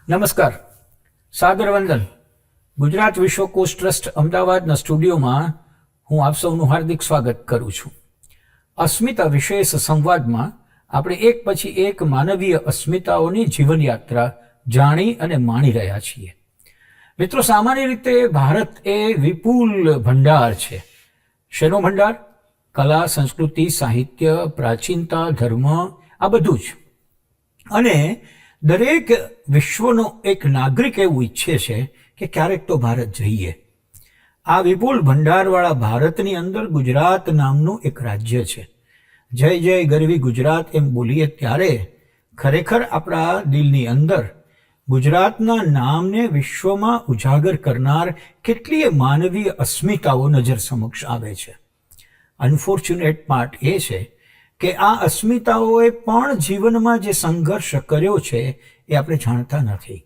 નમસ્કાર, સાદર વંદન. ગુજરાત વિશ્વકોશ ટ્રસ્ટ અમદાવાદના સ્ટુડિયોમાં હું આપ સૌનું હાર્દિક સ્વાગત કરું છું. અસ્મિતા વિશેષ સંવાદમાં આપણે એક પછી એક માનવીય અસ્મિતાઓની જીવનયાત્રા જાણી અને માણી રહ્યા છીએ. મિત્રો, સામાન્ય રીતે ભારત એ વિપુલ ભંડાર છે. શેનો ભંડાર? કલા, સંસ્કૃતિ, સાહિત્ય, પ્રાચીનતા, ધર્મ, આ બધું જ. અને દરેક વિશ્વનો એક નાગરિક એવું ઈચ્છે છે કે ક્યારેક તો ભારત જઈએ. આ વિપુલ ભંડારવાળા ભારતની અંદર ગુજરાત નામનું એક રાજ્ય છે. જય જય ગરવી ગુજરાત એમ બોલીએ ત્યારે ખરેખર આપણા દિલની અંદર ગુજરાતના નામને વિશ્વમાં ઉજાગર કરનાર કેટલીય માનવીય અસ્મિતાઓ નજર સમક્ષ આવે છે. અનફોર્ચ્યુનેટ પાર્ટ એ છે કે આ અસ્મિતાઓએ પણ જીવનમાં જે સંઘર્ષ કર્યો છે એ આપણે જાણતા નથી.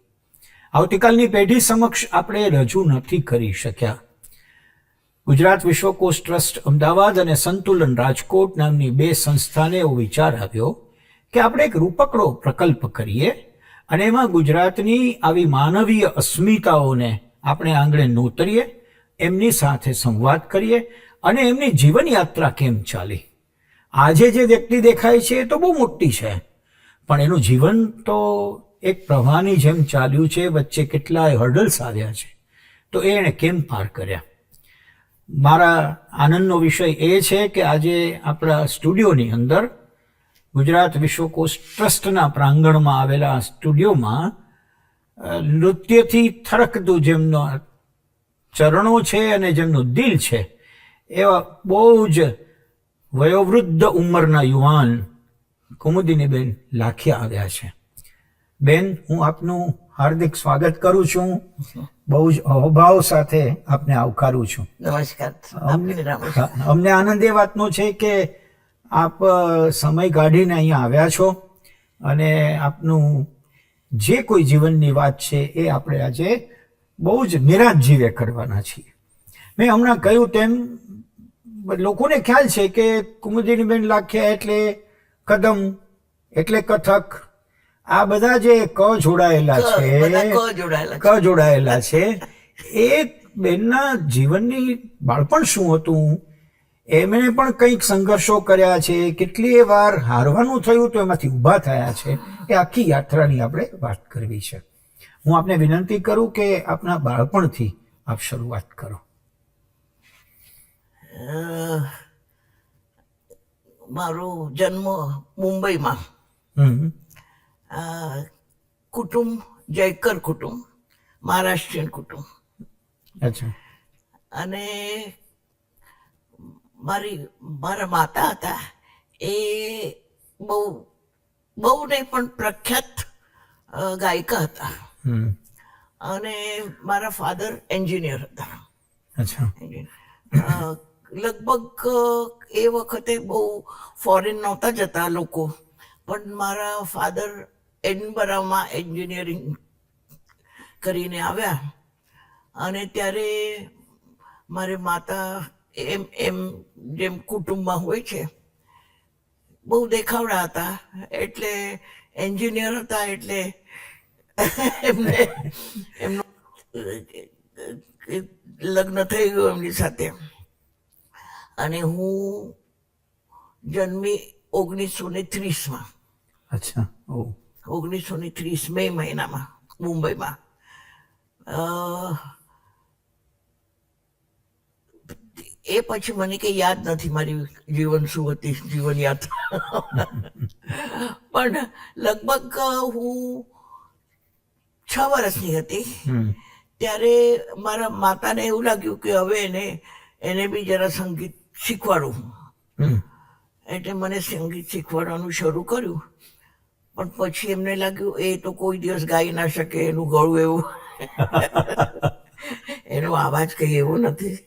આવતીકાલની પેઢી સમક્ષ આપણે રજૂ નથી કરી શક્યા. ગુજરાત વિશ્વકોશ ટ્રસ્ટ અમદાવાદ અને સંતુલન રાજકોટ નામની બે સંસ્થાને એવો વિચાર આવ્યો કે આપણે એક રૂપકડો પ્રકલ્પ કરીએ અને એમાં ગુજરાતની આવી માનવીય અસ્મિતાઓને આપણે આંગણે નોતરીએ, એમની સાથે સંવાદ કરીએ અને એમની જીવનયાત્રા કેમ ચાલી. આજે જે વ્યક્તિ દેખાય છે એ તો બહુ મોટી છે, પણ એનું જીવન તો એક પ્રવાહની જેમ ચાલ્યું છે. વચ્ચે કેટલાય હર્ડલ્સ આવ્યા છે, તો એણે કેમ પાર કર્યા. મારા આનંદનો વિષય એ છે કે આજે આપણા સ્ટુડિયોની અંદર ગુજરાત વિશ્વકોશ ટ્રસ્ટના પ્રાંગણમાં આવેલા સ્ટુડિયોમાં નૃત્યથી થરકતું જેમનો ચરણો છે અને જેમનું દિલ છે એવા બહુ જ વયોવૃદ્ધ ઉંમરના યુવાન કુમુદિનીબેન લાખિયા આવ્યા છે. બેન, હું આપનું હાર્દિક સ્વાગત કરું છું. બહુ જ અહોભાવ સાથે આપને આવકારું છું. નમસ્કાર. અમને આનંદ એ વાતનો છે કે આપ સમય કાઢીને અહીંયા આવ્યા છો અને આપનું જે કોઈ જીવનની વાત છે એ આપણે આજે બહુ જ નિરાંત જીવે કરવાના છીએ. મેં હમણાં કહ્યું તેમ લોકોને ખ્યાલ છે કે કુમુદિનીબેન લાખિયા એટલે કદમ, એટલે કથક, આ બધા જે ક જોડાયેલા છે એ બેનના જીવનની બાળપણ શું હતું, એમણે પણ કંઈક સંઘર્ષો કર્યા છે, કેટલીય વાર હારવાનું થયું તો એમાંથી ઊભા થયા છે. એ આખી યાત્રાની આપણે વાત કરવી છે. હું આપને વિનંતી કરું કે આપના બાળપણથી આપ શરૂઆત કરો. મારો જન્મ મુંબઈમાં. કુટુંબ જયકર કુટુંબ, મહારાષ્ટ્રીયન કુટુંબ. અચ્છા. અને મારા માતા હતા એ બહુ નહીં પણ પ્રખ્યાત ગાયિકા હતા. અને મારા ફાધર એન્જિનિયર હતા. અચ્છા. લગભગ એ વખતે બહુ ફોરેન નહોતા જતા લોકો, પણ મારા ફાધર એડિનબરામાં એન્જિનિયરિંગ કરીને આવ્યા અને ત્યારે મારી માતા એમ જેમ કુટુંબમાં હોય છે બહુ દેખાવડા હતા, એટલે એન્જિનિયર હતા એટલે એમનું લગ્ન થઈ ગયું એમની સાથે. અને હું જન્મી 1930માં. અચ્છા. 1930 મે મહિનામાં મુંબઈમાં. એ પછી મને કંઈ યાદ નથી મારી જીવન શું હતી, જીવન યાત્રા. પણ લગભગ હું 6 વર્ષની હતી ત્યારે મારા માતાને એવું લાગ્યું કે હવે એને બી જરા સંગીત શીખવાડું. એટલે મને સંગીત શીખવાડવાનું શરૂ કર્યું. પણ પછી એમને લાગ્યું એ તો કોઈ દિવસ ગાઈ ના શકે, એનું ગળું એવું, એનો અવાજ કંઈ એવો નથી.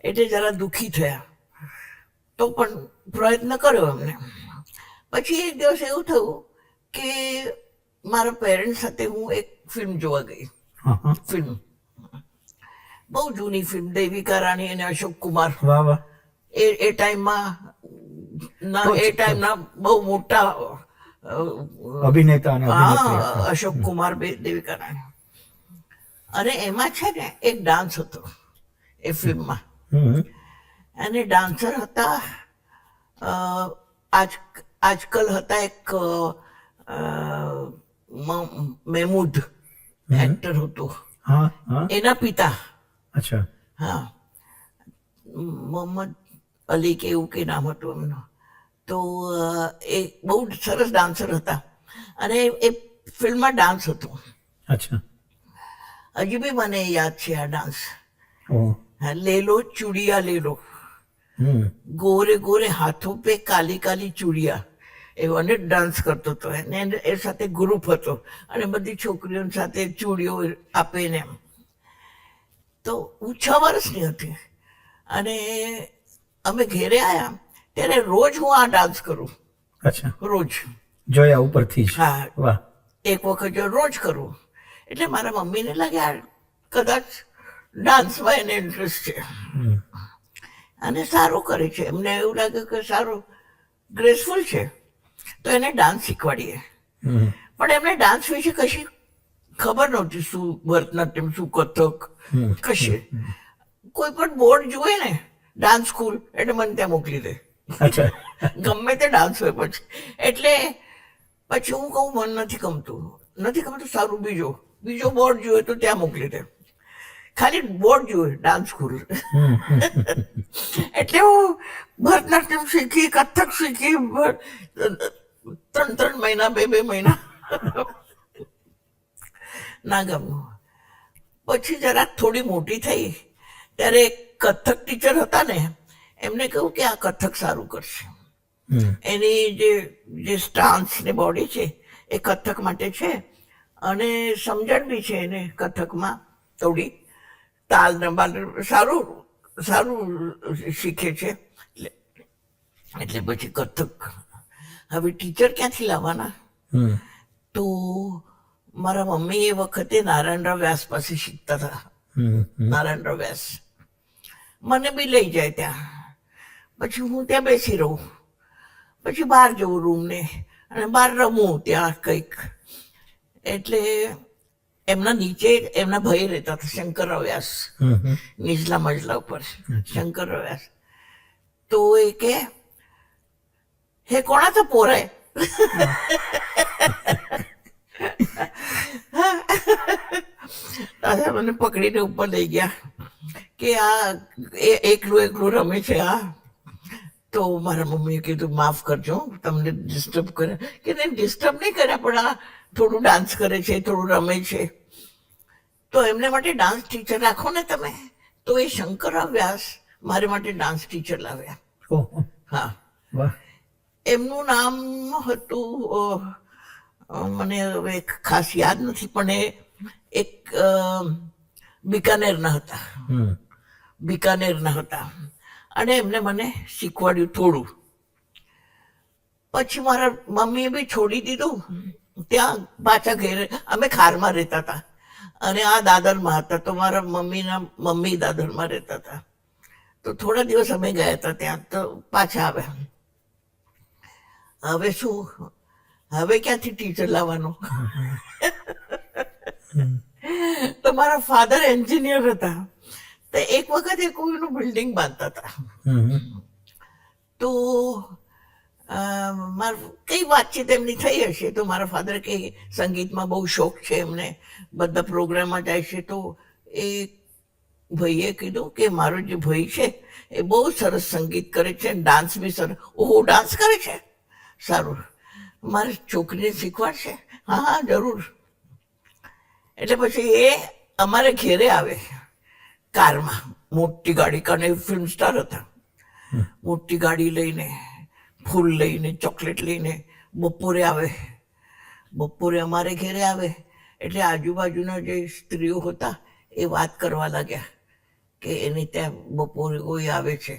એટલે જરા દુઃખી થયા. તો પણ પ્રયત્ન કર્યો એમને. પછી એક દિવસ એવું થયું કે મારા પેરેન્ટ્સ સાથે હું એક ફિલ્મ જોવા ગઈ. ફિલ્મ બહુ જૂની ફિલ્મ, દેવિકા રાણી અને અશોક કુમાર. એ ટાઈમમાં બહુ મોટા અભિનેતા અને અભિનેત્રી. હા, અશોક કુમાર દેવિકા રાણી. અને એમાં છે ને એક ડાન્સ હતો એ ફિલ્મમાં, હમ. અને ડાન્સર હતા આજકાલ હતા એક મહેમૂદ એક્ટર હતો, હા હા. એના પિતા. અચ્છા. હા, મોહમ્મદ અલી કે એવું કે નામ હતું એમનું. તો એ બહુ સરસ ડાન્સર હતા, અને એ ફિલ્મમાં ડાન્સ હતો. અચ્છા. હજી બી મને યાદ છે આ ડાન્સ. ઓહ. हाँ, ले लो चूड़िया ले लो, હમ. गोरे गोरे हाथों पे काली काली चूड़िया, એવો અને ડાન્સ કરતો હતો. એને એ સાથે ગ્રુપ હતો, અને બધી છોકરીઓ સાથે ચૂડીઓ આપે ને એમ. તો હું 6 વર્ષની હતી, અને અમે ઘેરે આવ્યા ત્યારે રોજ હું આ ડાન્સ કરું, અચ્છા. રોજ. જોયા ઉપરથી જ. હા, વાહ. એક વખત જો રોજ કરું. એટલે મારા મમ્મીને લાગે આ કદાચ ડાન્સમાં એને ઇન્ટરેસ્ટ છે, હમ. અને સારું કરે છે. એમને એવું લાગે કે સારું ગ્રેસફુલ છે, તો એને ડાન્સ શીખવાડીએ. હમ. પણ એમને ડાન્સ વિશે કશી ખબર નહોતી, શું ભરતનાટ્યમ, શું કથક, કશે. કોઈ પણ બોર્ડ જુએ ને ડાન્સ સ્કૂલ એટલે મને ત્યાં મોકલી દે, અચ્છા. ગમે તે ડાન્સ હોય પછી. એટલે પછી હું કહું મને નથી ગમતું, સારું બીજો બોર્ડ જુએ તો ત્યાં મોકલી દે. ખાલી બોર્ડ જુએ ડાન્સ સ્કૂલ. એટલે હું ભરતનાટ્યમ શીખી, કથક શીખી, 3 મહિના, 2 મહિના ના ગમ્યું. પછી જરાક થોડી મોટી થઈ ત્યારે એક કથક ટીચર હતા ને, એમને કહ્યું કે આ કથક સારું કરશે. એની જે સ્ટાન્સ ને બોડી છે એ કથક માટે છે, અને સમજણ બી છે એને કથકમાં થોડી, તાલ ને બાલ સારું શીખે છે. એટલે પછી કથક. હવે ટીચર ક્યાંથી લાવવાના? તો મારા મમ્મી એ વખતે નારાયણરાવ વ્યાસ પાસે શીખતા હતા. નારાયણરાવ વ્યાસ મને બી લઈ જાય ત્યાં. પછી હું ત્યાં બેસી રહું, પછી બહાર જવું રૂમને, અને બહાર રમું ત્યાં કંઈક. એટલે એમના નીચે એમના ભાઈ રહેતા હતા, શંકરરાવ વ્યાસ, નીચલા મજલા ઉપર શંકરરાવ વ્યાસ. તો એ કે હે કોणाचा पोर आहे? દાદા મને પકડીને ઉપર લઈ ગયા કે આ એકલું રમે છે આ. તો મારા મમ્મીએ કીધું માફ કરજો, તમને ડિસ્ટર્બ કરે. કે ડિસ્ટર્બ નહીં કર્યા, પણ આ થોડું ડાન્સ કરે છે, થોડું રમે છે, તો એમને માટે ડાન્સ ટીચર રાખો ને તમે. તો એ શંકરરાવ વ્યાસ મારે માટે ડાન્સ ટીચર લાવ્યા. હા, એમનું નામ હતું, મને હવે ખાસ યાદ નથી, પણ એ એક બિકાનેરના હતા, અને એમને મને શીખવાડ્યું થોડું. પછી મારા મમ્મીએ બી છોડી દીધું. ત્યાં પાછા ઘેરે, અમે ખારમાં રહેતા હતા, અને આ દાદરમાં હતા. તો મારા મમ્મી દાદરમાં રહેતા હતા. તો થોડા દિવસ અમે ગયા હતા ત્યાં, તો પાછા આવ્યા. હવે શું, હવે ક્યાંથી ટીચર લાવવાનું? તો મારા ફાધર એન્જિનિયર હતા. તો એક વખત એ કોઈનું બિલ્ડિંગ બાંધતા હતા. તો કઈ વાતચીત એમની થઈ હશે. તો મારા ફાધર કે સંગીતમાં બહુ શોખ છે એમને, બધા પ્રોગ્રામમાં જાય છે. તો એ ભાઈએ કીધું કે મારો જે ભાઈ છે એ બહુ સરસ સંગીત કરે છે, ડાન્સ બી સરસ. ઓહો, ડાન્સ કરે છે, સારું, મારી છોકરીને શીખવાડશે? હા જરૂર. એટલે પછી એ અમારે ઘેરે આવે કારમાં, મોટી ગાડી, કારણ એ ફિલ્મ સ્ટાર હતા. મોટી ગાડી લઈને, ફૂલ લઈને, ચોકલેટ લઈને બપોરે આવે. બપોરે અમારે ઘેરે આવે એટલે આજુબાજુના જે સ્ત્રીઓ હતા એ વાત કરવા લાગ્યા કે એની ત્યાં બપોરે કોઈ આવે છે.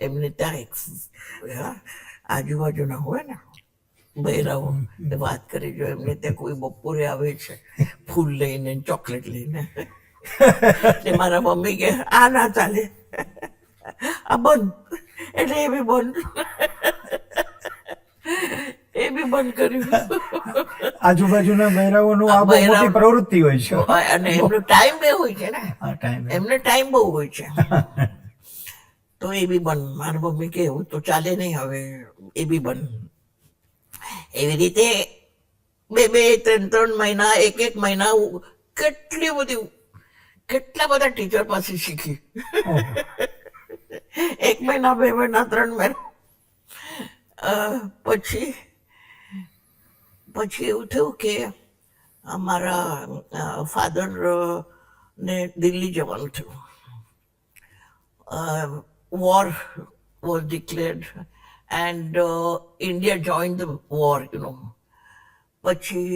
એમને ત્યાં આજુબાજુના હોય ને બૈરાઓ એ વાત કરી, જો એમને ત્યાં કોઈ બપોરે આવે છે ફૂલ લઈને, ચોકલેટ લઈને. મારા મમ્મી કે આ ના ચાલે, આ બંધ. એટલે એ બી બંધ. બી બંધ કર્યું. આજુબાજુના બહેરાઓનું આ બહુ મોટી પ્રવૃત્તિ હોય છે. અને એમનો ટાઈમ બી હોય છે ને, આ ટાઈમ એમને ટાઈમ બહુ હોય છે. તો એ બી બંધ. મારી મમ્મી કે એવું તો ચાલે નહીં, હવે એ બી બંધ. એવી રીતે 2-2, 3-3 મહિના, 1-1 મહિના કેટલા બધા ટીચર પાસે શીખી. 1 મહિના, 2 મહિના, 3 મહિના. પછી એવું થયું કે અમારા ફાધર ને દિલ્હી જવાનું થયું. War was declared and India joined the war, પછી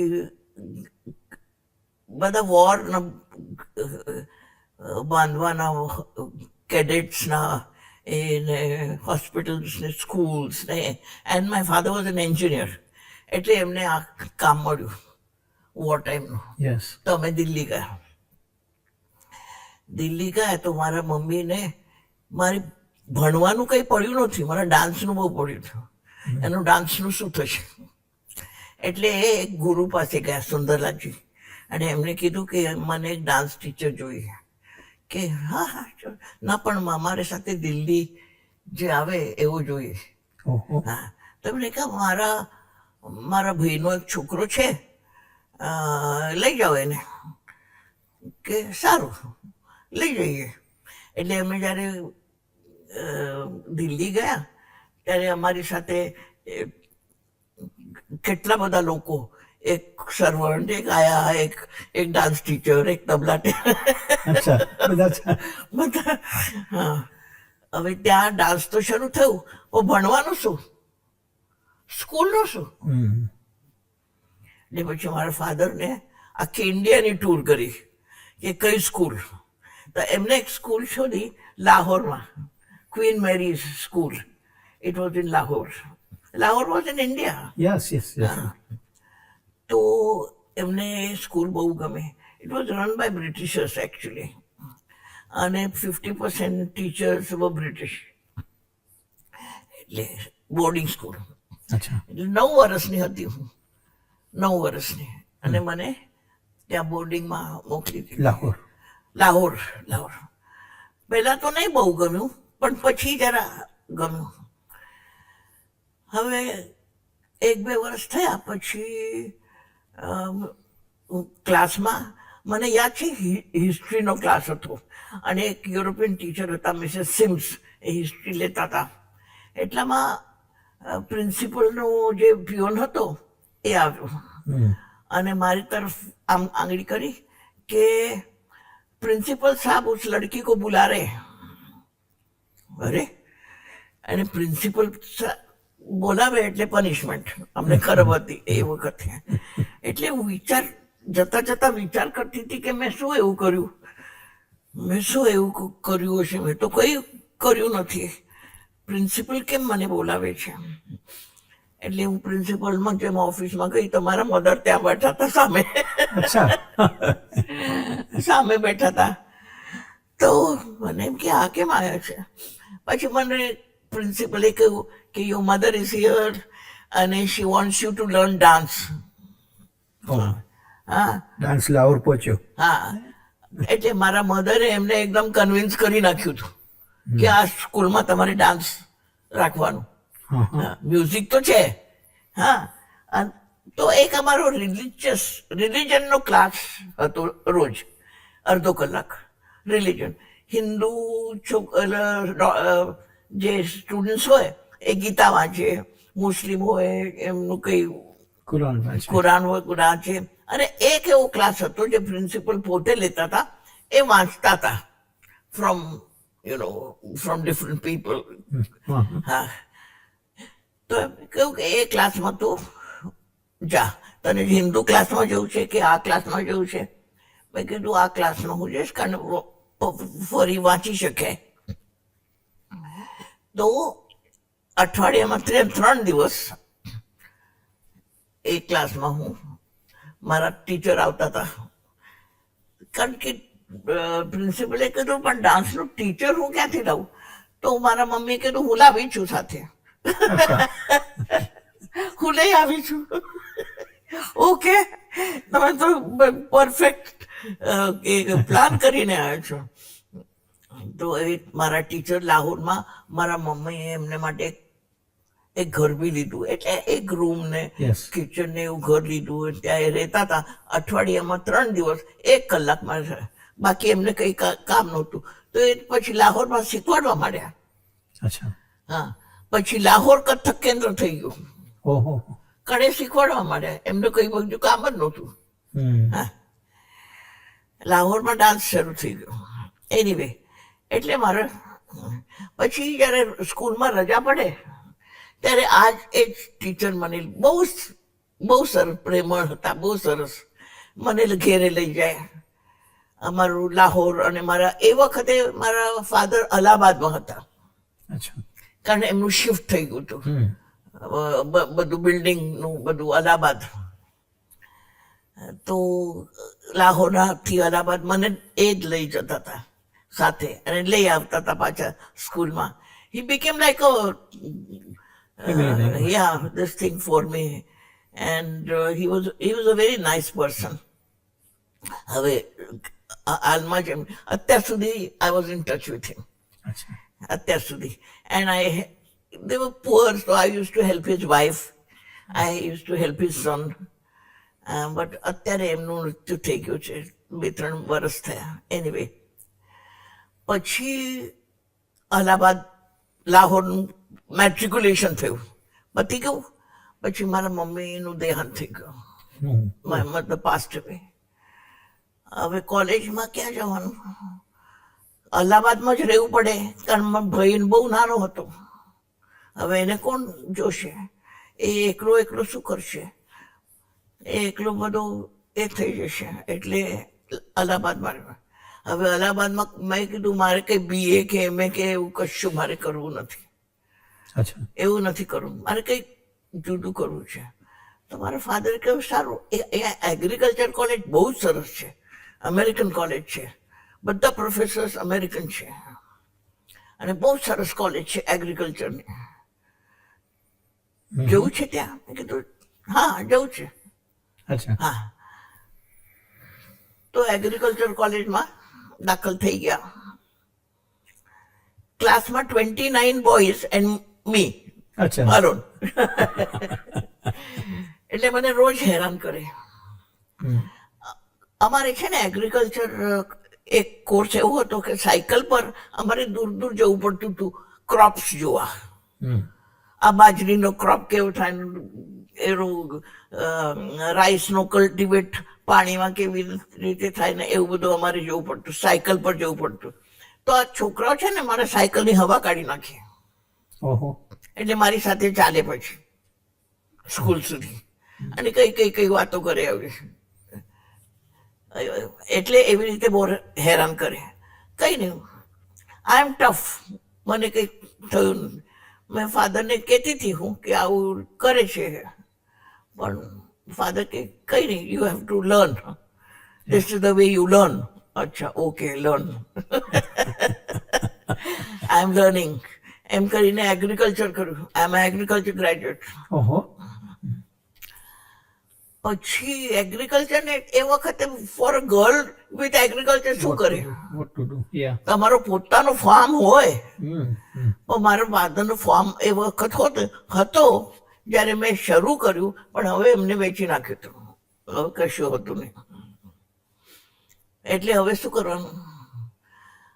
બધા વોર બાંધવાના કેડેટ્સના એને હોસ્પિટલ્સ ને સ્કૂલ્સ ને. And my father was an engineer, એટલે એમને આ કામ મળ્યું વોર ટાઈમનું. યસ. તો અમે દિલ્હી ગયા તો મારા મમ્મીને મારી ભણવાનું કંઈ પડ્યું નથી, મારા ડાન્સનું બહુ પડ્યું હતું. એનું ડાન્સનું શું થશે? એટલે એ એક ગુરુ પાસે ગયા, સુંદરલાલજી, અને એમને કીધું કે મને એક ડાન્સ ટીચર જોઈએ. કે હા ના, પણ અમારી સાથે દિલ્હી જે આવે એવો જોઈએ. હા, તો એમને કહ્યું મારા ભાઈનો એક છોકરો છે, લઈ જાઓ એને. કે સારું, લઈ જઈએ. એટલે અમે જ્યારે દિલ્હી ગયા ત્યારે અમારી સાથે કેટલા બધા લોકો, એક સર્વન્ટ, એક આયા, એક ડાન્સ ટીચર, એક તબલા બધા. હા, હવે ત્યાં ડાન્સ તો શરૂ થયું, પણ ભણવાનું શું, સ્કૂલનું શું? એટલે પછી મારા ફાધરને આખી ઇન્ડિયાની ટૂર કરી કે કઈ સ્કૂલ. તો એમને એક સ્કૂલ શોધી લાહોરમાં, Queen Mary school. It was in Lahore. Lahore was in India. Yes yes. તો એમને સ્કૂલ બહુ ગમે. It was run by Britishers actually, અને 50% ટીચર્સ વર બ્રિટિશ. એટલે બોર્ડિંગ સ્કૂલ. એટલે 9 વર્ષની હતી હું, 9 વર્ષની. અને મને ત્યાં બોર્ડિંગમાં મોકલી દીધી. લાહોર. પહેલા તો નહીં બહુ ગમ્યું, પણ પછી જરા ગમ્યું. હવે 1-2 વર્ષ થયા પછી ક્લાસમાં મને યાદ છે હિસ્ટ્રીનો ક્લાસ હતો, અને એક યુરોપિયન ટીચર હતા, મિસેસ સિમ્સ, એ હિસ્ટ્રી લેતા હતા. એટલામાં પ્રિન્સિપલનો જે પ્યોન હતો એ આવ્યો અને મારી તરફ આમ આંગળી કરી કે प्रिंसिपल साहब उस लड़की को बुला रहे हैं. अरे, અને પ્રિન્સિપલ બોલાવે એટલે પનિશમેન્ટ. અમને ખરાબ હતી એ વખતે. એટલે હું જતા વિચાર કરતી હતી કે મેં શું એવું કર્યું હશે. મેં તો કઈ કર્યું નથી. પ્રિન્સિપલ કેમ મને બોલાવે છે? એટલે હું પ્રિન્સિપલમાં જેમ ઓફિસમાં ગઈ તો મારા મધર ત્યાં બેઠા હતા સામે બેઠા હતા. તો મને એમ કે આ કેમ આવ્યા છે? પછી મને પ્રિન્સિપલે કહ્યું કે યોર મધર ઇઝ હિયર અને she wants you to learn dance. હા, ડાન્સ લાહોર પહોંચ્યો. હા, એટલે મારા મધરે એમને એકદમ કન્વિન્સ કરી નાખ્યું હતું કે આ સ્કૂલમાં તમારે ડાન્સ રાખવાનું. મ્યુઝિક તો છે. હા, તો એક અમારો રિલિજનનો ક્લાસ હતો રોજ, અડધો કલાક. રિલિજન, હિન્દુ જે સ્ટુડન્ટ્સ હોય એ ગીતા વાંચે, મુસ્લિમ હોય એમનું કઈ કુરાન વાંચે. અને એક એવો ક્લાસ હતો જે પ્રિન્સિપલ પોતે લેતા હતા, એ વાંચતા હતા ફ્રોમ ડિફરન્ટ પીપલ. હા, તો કહ્યું કે એ ક્લાસમાં તો જા, તને હિન્દુ ક્લાસમાં જવું છે કે આ ક્લાસમાં જવું છે? મેં કીધું આ ક્લાસમાં હું જઈશ, કારણ ફરી વાંચી શકે. તો અઠવાડિયામાં 3 દિવસ એ ક્લાસમાં મારા ટીચર આવતા હતા. કારણ કે પ્રિન્સિપલે કીધું પણ ડાન્સનું ટીચર હું ક્યાંથી લાવું? તો મારા મમ્મીએ કીધું હું લાવી છું સાથે. હું લઈ આવી છું. ઓકે, તમે તો પરફેક્ટ પ્લાન કરીને આવ્યા છો. તો એ મારા ટીચર લાહોરમાં મારા મમ્મીએ એમને માટે એક ઘર બી લીધું, એટલે એક રૂમ ને Yes. કિચન ને એવું ઘર લીધું. ત્યાં એ રહેતા હતા. અઠવાડિયામાં 3 દિવસ 1 કલાકમાં રહે. બાકી એમને કઈ કામ નહોતું. તો એ પછી લાહોરમાં શીખવાડવા માંડ્યા. અચ્છા. હા, પછી લાહોર કથક કેન્દ્ર થઈ ગયું. ઓહો. કણે શીખવાડવા માંડ્યા. એમને કઈ બધું કામ જ નહોતું. હા, લાહોરમાં ડાન્સ શરૂ થઈ ગયો. એનીવે, એટલે મારે પછી જ્યારે સ્કૂલમાં રજા પડે ત્યારે આજ એ જ ટીચર મને બહુ સરસ પ્રેમળ હતા, બહુ સરસ. મને ઘેરે લઈ જાય. અમારું લાહોર, અને મારા એ વખતે મારા ફાધર અલ્હાબાદમાં હતા, અચ્છા. કારણ એમનું શિફ્ટ થઈ ગયું હતું. બધું બિલ્ડિંગનું બધું અલ્હાબાદ. તો લાહોરથી અલ્હાબાદ મને એ જ લઈ જતા હતા સાથે, અને લઈ આવતા હતા પાછા સ્કૂલમાં. હી became like this thing for me, and he was a very nice person. હવે હાલમાં જેમ અત્યાર સુધી I was in touch with him. અચ્છા. અત્યાર સુધી. And they were poor, so I used to help his wife. I used to help his son. But અત્યારે એમનું મૃત્યુ થઈ ગયું છે, 2-3 વર્ષ થયા. એનીવે, પછી અલ્હાબાદ લાહોરનું મેટ્રિક્યુલેશન થયું, પતી ગયું. પછી મારા મમ્મીનું દેહાંત થઈ ગયું. માય મધર પાસ્ડ અવે. હવે કોલેજમાં ક્યાં જવાનું? અલ્હાબાદમાં જ રહેવું પડે, કારણ મારો ભાઈ બહુ નાનો હતો. હવે એને કોણ જોશે? એ એકલો શું કરશે? એ એકલો બધો એ થઈ જશે. એટલે અલ્હાબાદમાં. હવે અલ્હાબાદમાં મેં કીધું મારે કંઈ BA કે MA કે એવું કશું મારે કરવું નથી. અચ્છા. એવું નથી કરવું, મારે કંઈક જુદું કરવું છે. તો મારા ફાધરે કહ્યું સારું, એ એગ્રીકલ્ચર કોલેજ બહુ જ સરસ છે, અમેરિકન કોલેજ છે, બધા પ્રોફેસર્સ અમેરિકન છે, અને બહુ સરસ કોલેજ છે એગ્રીકલ્ચરની. જવું છે ત્યાં? મેં કીધું હા, જવું છે. અચ્છા. હા, તો એગ્રીકલ્ચર કોલેજમાં દાખલ થઈ ગયા. ક્લાસમાં 29 બોયઝ એન્ડ મી અચ્છા. અલોન. એટલે મને રોજ હેરાન કરે. અમારે છે ને એગ્રીકલ્ચર એક કોર્સ એવો હતો કે સાયકલ પર અમારે દૂર દૂર જવું પડતું હતું ક્રોપ્સ જોવા. આ બાજરીનો ક્રોપ કેવો થાય, એનું રાઈસનો કલ્ટિવેટ પાણીમાં કેવી રીતે થાય ને એવું બધું અમારે જોવું પડતું, સાયકલ પર જવું પડતું. તો આ છોકરાઓ છે ને મારા સાયકલની હવા કાઢી નાખી. ઓહો. એટલે મારી સાથે ચાલે પછી સ્કૂલ સુધી, અને કઈ વાતો કરે આવી. એટલે એવી રીતે બહુ હેરાન કરે. કઈ નહીં, આઈ એમ ટફ, મને કંઈ થયું નથી. મેં ફાધરને કહેતી હતી હું કે આવું કરે છે, પણ ફાધર કે કઈ નહીં, you have to learn, this is the way you learn. અચ્છા, ઓકે, લર્ન. આઈ એમ લર્નિંગ. એમ કરીને એગ્રીકલ્ચર કર્યું. આઈ એમ એગ્રીકલ્ચર ગ્રેજ્યુએટ. ઓહો. પછી એગ્રીકલ્ચર ને એ વખતે for a girl with agriculture શું કરે? What to do? Yeah. તમારો પોતાનો ફાર્મ હોય. Mm. પણ મારો ફાધરનો ફાર્મ એ વખત હતો જ્યારે મેં શરૂ કર્યું, પણ હવે એમને વેચી નાખ્યું હતું. હવે કશું હતું નહીં. એટલે હવે શું કરવાનું?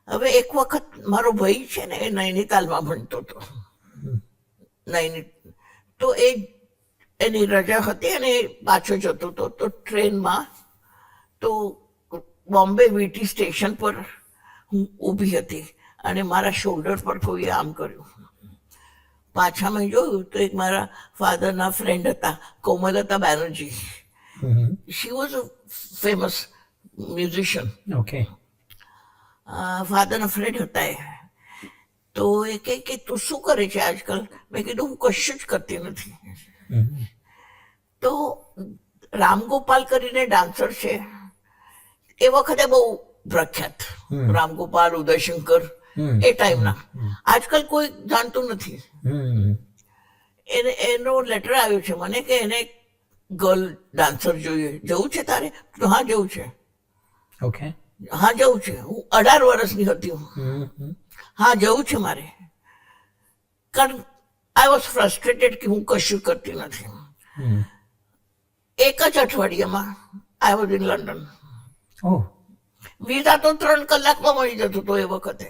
હવે એક વખત મારો ભાઈ છે ને એ નૈનીતાલમાં ભણતો હતો. તો એની રજા હતી અને પાછો જતો હતો. તો ટ્રેનમાં તો બોમ્બે વીટી સ્ટેશન પર હું ઊભી હતી, અને મારા શોલ્ડર પર કોઈ આમ કર્યું. પાછા મેં જોયું તો એક મારા ફાધરના ફ્રેન્ડ હતા, Komalata Banerjee. She was a famous musician. Okay. ફાધરના ફ્રેન્ડ હતા એ. તો એ કહે કે તું શું કરે છે આજકાલ? મેં કીધું હું કશું જ કરતી નથી. તો રામગોપાલ કરીને ડાન્સર છે, એ વખતે બહુ પ્રખ્યાત. રામગોપાલ, ઉદયશંકર, એ ટાઈમના. આજકાલ કોઈ જાણતું નથી. એનો લેટર આવ્યો છે મને કે એને ગર્લ ડાન્સર જોઈએ. જવું છે તારે? તો હા જવું છે. ઓકે. હા જવું છે. હું 18 વર્ષની હતી. હા જવું છે મારે. કારણ આઈ વોઝ ફ્રસ્ટ્રેટેડ કે હું કશું કરતી નથી. એક જ અઠવાડિયામાં આઈ was in London. Oh. Visa તો 3 કલાકમાં મળી જતું હતો એ વખતે.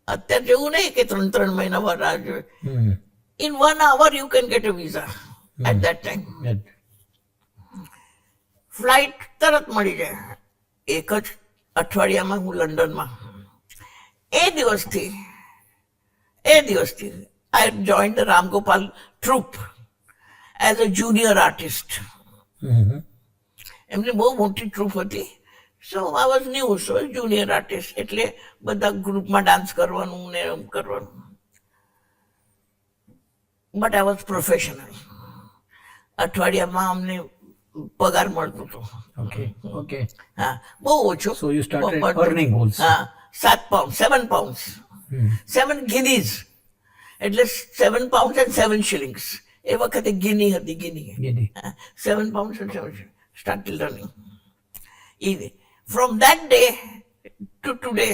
અત્યારે જેવું નહીં કે 3 મહિના વાર રાહ જોઈએ. In 1 hour you can get a visa at that time. Flight તરત મળી જાય. એક જ અઠવાડિયામાં હું લંડનમાં. એ દિવસથી I joined the Ram Gopal troupe as a junior artist. એમની બહુ મોટી ટ્રુપ હતી. So I was new, so junior artist એટલે બધા ગ્રુપમાં ડાન્સ કરવાનું ને એમ કરવાનું. But I was professional. અઠવાડિયામાં અમને પગાર મળતો હતો. ઓકે. હા, બહુ ઓછો. So you started earning also. હા, 7 pounds, 7 pounds, 7 guineas. એટલે 7 pounds and 7 shillings. એ વખતે ગિની હતી, guinea. 7 pounds and 7 shillings. Started learning. From that day to today,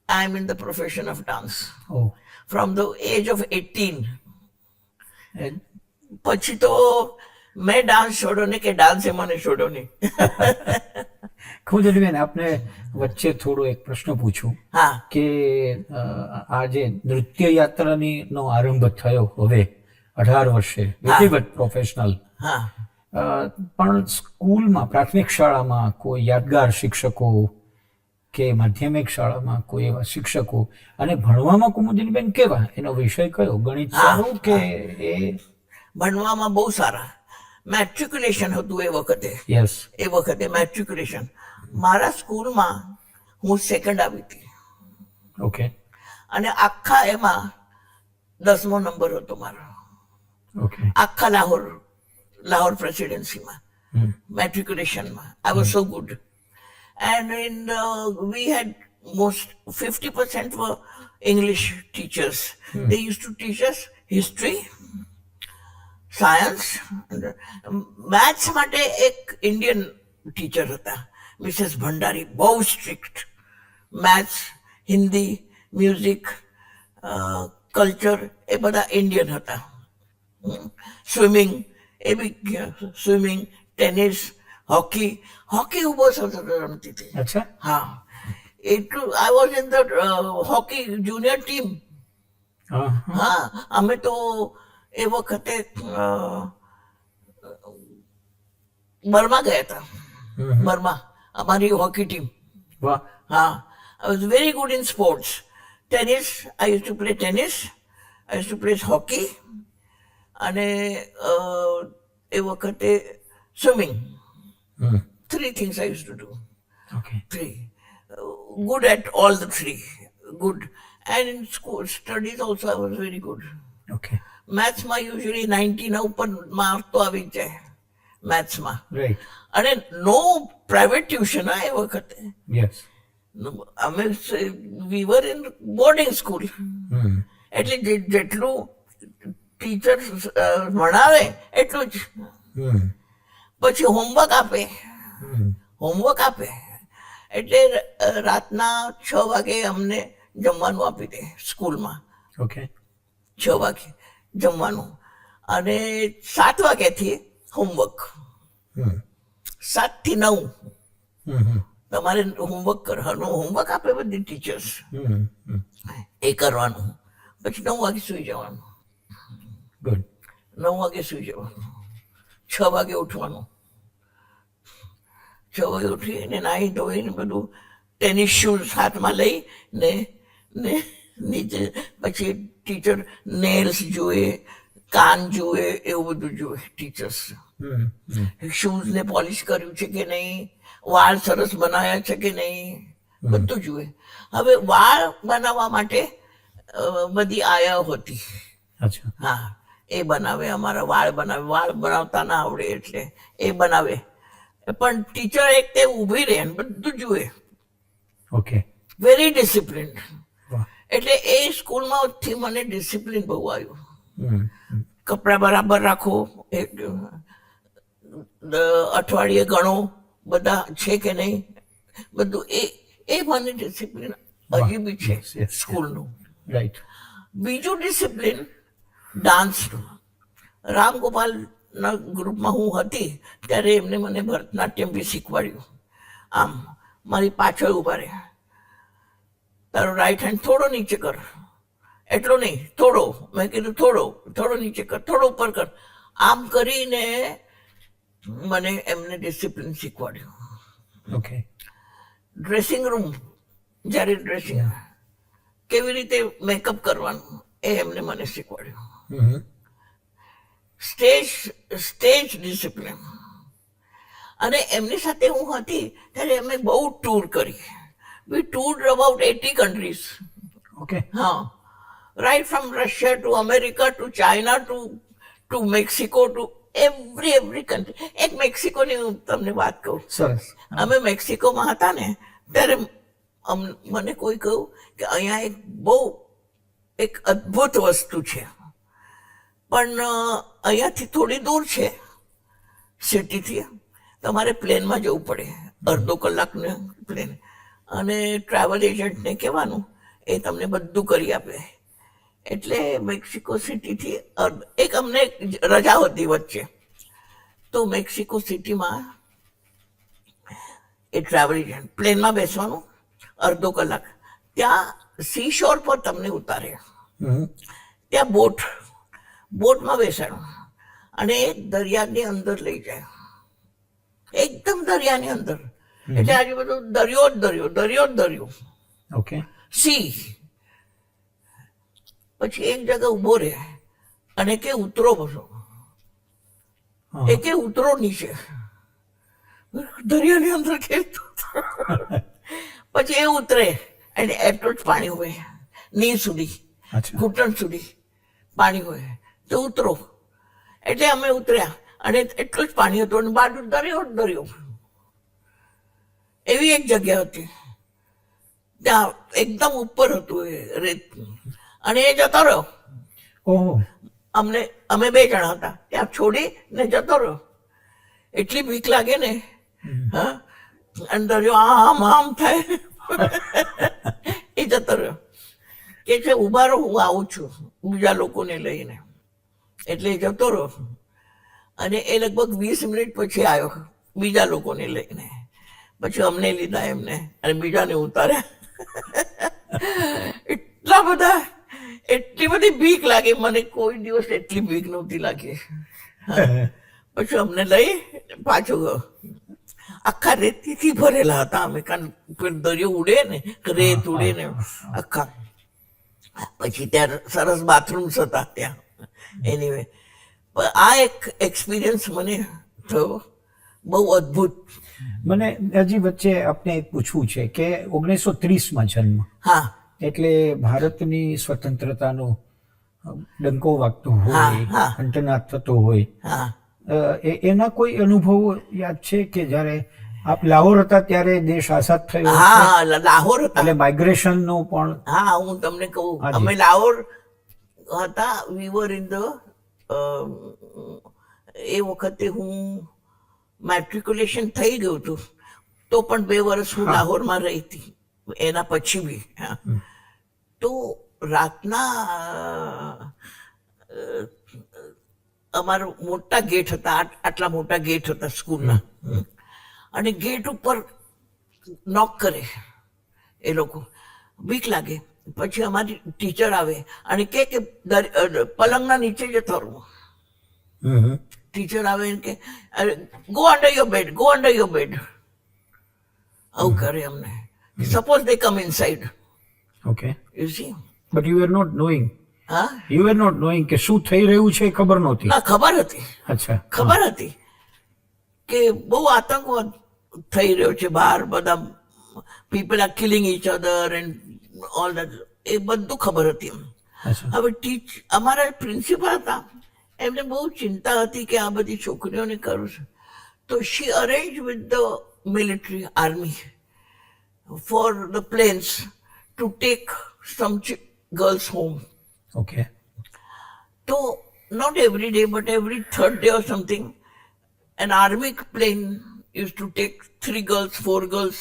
I am in the profession of dance. Oh. From the age of 18. પછી તો મેં dance છોડો ને કે ડાન્સે મને છોડો નહીં. ખુદબેન, આપને વચ્ચે થોડો એક પ્રશ્ન પૂછું. હા. કે આ જે નૃત્ય યાત્રાની નો આરંભ થયો હવે 18 વર્ષે વિધિવત પ્રોફેશનલ. હા. પણ સ્કૂલમાં, પ્રાથમિક શાળામાં કોઈ યાદગાર શિક્ષકો કે માધ્યમિક શાળામાં કોઈ એવા શિક્ષકો, અને ભણવામાં કુમુદિનીબેન કેવા? એનો વિષય કયો? ગણિત સારું કે એ? ભણવામાં બહુ સારા. મેટ્રિક્યુલેશન હતું એ વખતે. યસ. એ વખતે મેટ્રિક્યુલેશન. મારા સ્કૂલમાં હું સેકન્ડ આવી હતી. ઓકે. અને આખા એમાં 10મો નંબર હતો મારો. ઓકે. આખા Lahore પ્રેસિડેન્સીમાં મેટ્રિક્યુલેશનમાં. I was so good. And we had most 50% were English teachers. They used to teach us history, science. Maths માટે એક ઇન્ડિયન ટીચર હતા, મિસેસ ભંડારી. બહુ strict. Maths, Hindi, music, culture એ બધા ઇન્ડિયન હતા. સ્વિમિંગ એ બી, સ્વિમિંગ, ટેનિસ, હોકી. હોકી હું બહુ સરસ રમતી હતી. અચ્છા. હા, એટલું. I was in the hockey junior team. હા, અમે તો એ વખતે બર્મા ગયા હતા. બર્મા અમારી હોકી ટીમ. વાહ. હા, I was very good in sports. Tennis, I use to play tennis. I use to play hockey. અને એ વખતે swimming. 3 things I used to do. Okay. 3. Good at all the 3. Good. And in school studies also I was very good. Okay. Maths માં usually 90 ના ઉપર mark તો આવી જાય મેથ્સમાં. Right. અને નો પ્રાઇવેટ ટ્યુશન હા એ વખતે. Yes. અમે we were in boarding school. એટલે જેટલું ટીચર ભણાવે એટલું જ. પછી હોમવર્ક આપે એટલે રાતના 6 વાગે અમને જમવાનું આપી દે સ્કૂલમાં. ઓકે. 6 વાગે જમવાનું અને 7 વાગ્યાથી હોમવર્ક. 7 થી 9 તમારે હોમવર્ક કરવાનું. હોમવર્ક આપે બધી ટીચર્સ, એ કરવાનું. પછી 9 વાગે સુઈ જવાનું. ગુડ. 9 વાગે સુઈ જવાનું. 6 વાગે ઉઠવાનું. 6 વાગે ઉઠીને નાહી ધોઈને બધું ટેનિસ શૂઝ હાથમાં લઈ ને નીચે પછી ટીચર નેલ્સ જુએ, કાન જુએ, એવું બધું જુએ ટીચર્સ. શૂઝને પોલિશ કર્યું છે કે નહીં, વાળ સરસ બનાવ્યા છે કે નહીં, બધું જુએ. હવે વાળ બનાવવા માટે બધી આયા હતી. અચ્છા. હા, એ બનાવે. અમારા વાળ બનાવે. વાળ બનાવતા ના આવડે એટલે એ બનાવે. પણ ટીચર એક તે ઊભી રહે ને બધું જુએ. ઓકે. Very discipline. એટલે એ સ્કૂલમાંથી મને ડિસિપ્લિન બહુ આવ્યું. કપડાં બરાબર રાખો, એક અઠવાડિયે ગણો બધા છે કે નહીં, બધું એ મને ડિસિપ્લિન હજી બી છે Yes, yes, સ્કૂલનું. રાઈટ. બીજું ડિસિપ્લિન ડાન્સનું. રામગોપાલના ગ્રુપમાં હું હતી ત્યારે એમને મને ભરતનાટ્યમ બી શીખવાડ્યું. આમ મારી પાછળ ઉભા રહે, તારો રાઈટ હેન્ડ થોડો નીચે કર, એટલો નહીં થોડો, મેં કીધું થોડો નીચે કર, થોડો ઉપર કર, આમ કરીને મને એમને ડિસિપ્લિન શીખવાડ્યું. ઓકે. ડ્રેસિંગ રૂમ, જ્યારે ડ્રેસિંગ કેવી રીતે મેકઅપ કરવાનું એ એમને મને શીખવાડ્યું. Stage discipline. અને એમની સાથે હું હતી ત્યારે અમે બહુ ટૂર કરી. વી ટૂર્ડ અબાઉટ 80 કન્ટ્રીઝ. ઓકે. હા, right from Russia to America to China to Mexico to every country. એક મેક્સિકોની હું તમને વાત કહું. સરસ. અમે મેક્સિકોમાં હતા ને ત્યારે મને કોઈ કહ્યું કે અહીંયા એક બહુ એક અદ્ભુત વસ્તુ છે, પણ અહીંયાથી થોડી દૂર છે સિટીથી, તમારે પ્લેનમાં જવું પડે, અડધો કલાકનું પ્લેન, અને ટ્રાવેલ એજન્ટને કહેવાનું એ તમને બધું કરી આપે. એટલે મેક્સિકો સિટીથી એક અમને રજા હતી વચ્ચે, તો મેક્સિકો સિટીમાં એ ટ્રાવેલ એજન્ટ પ્લેનમાં બેસવાનું અડધો કલાક, ત્યાં સી શોર પર તમને ઉતારે, ત્યાં બોટમાં બેસાડું અને એ દરિયાની અંદર લઈ જાય, એકદમ દરિયાની અંદર. એટલે આજુબાજુ દરિયો જ દરિયો. ઓકે. સી. પછી એક જગ્યા ઉભો રહે અને કે ઉતરો બસો, એ કે ઉતરો નીચે, દરિયાની અંદર કે પછી એ ઉતરે અને એટલું જ પાણી હોય, ની સુધી, ઘૂંટણ સુધી પાણી હોય, તો ઉતરો. એટલે અમે ઉતર્યા અને એટલું જ પાણી હતું અને બાજુ દરિયો. એવી એક જગ્યા હતી, ત્યાં એકદમ ઉપર હતું એ રેત, અને એ જતો રહ્યો. અમે 2 જણા હતા, ત્યાં છોડી ને જતો રહ્યો. એટલી બીક લાગે ને, હા, અને દરિયો આમ થાય. એ જતો રહ્યો, કે છે ઉભા રહો, હું આવું છું બીજા લોકોને લઈને. એટલે એ જતો રહ્યો અને એ લગભગ 20 મિનિટ પછી આવ્યો બીજા લોકોને લઈને. પછી અમને લીધા એમને અને બીજાને ઉતાર્યા. એટલી બધી બીક લાગી મને, કોઈ દિવસ એટલી બીક નહોતી લાગી. પછી અમને લઈ પાછો ગયો. આખા રેતીથી ભરેલા હતા અમે, કારણ દરિયો ઉડે ને, રેત ઉડે ને આખા. પછી ત્યાં સરસ બાથરૂમ્સ હતા ત્યાં. એનીવે, આ એક એક્સપિરિયન્સ મને થયો બહુ અદ્ભુત. મને હજી વચ્ચે આપણે એક પૂછવું છે કે 1930માં જન્મ, હા, એટલે ભારતની સ્વતંત્રતાનો ડંકો વાગતો હોય, ઘંટનાદ થતો હોય, એના કોઈ અનુભવો યાદ છે કે જ્યારે આપ લાહોર હતા ત્યારે દેશ આઝાદ થયો? હા, લાહોર હતા. એટલે માઇગ્રેશન નો પણ. હા, હું તમને કહું, અમે લાહોર હતા. વી વર ઇન ધ, એ વખતે હું મેટ્રિક્યુલેશન થઈ ગયું હતું, તો પણ 2 વર્ષ હું લાહોરમાં રહી હતી, એના પછી બી. તો રાતના અમારો મોટા ગેટ હતા, આટલા મોટા ગેટ હતા સ્કૂલના, અને ગેટ ઉપર નોક કરે એ લોકો, બીક લાગે. પછી અમારી ટીચર આવે અને કે પલંગના નીચે જતો રહો. ટીચર આવે કે go under your bed, go under your bed, આવું કરે અમને. Suppose they come inside. Okay. You see. But you are not knowing. હા, યુ આર નોટ નોઈંગ કે શું થઈ રહ્યું છે, ખબર નહોતી? ના, ખબર હતી. અચ્છા, ખબર હતી કે બહુ આતંકવાદ થઈ રહ્યો છે બહાર, બધા people are killing each other and all that, એ બધું ખબર હતી. હવે અમારા પ્રિન્સિપલ હતા, એમને બહુ ચિંતા હતી કે આ બધી છોકરીઓને કરું છે, તો she arrange with the military army for the planes to take some girls home. Okay. તો not every day, but every third day or something, an army plane used to take 3 girls, 4 girls,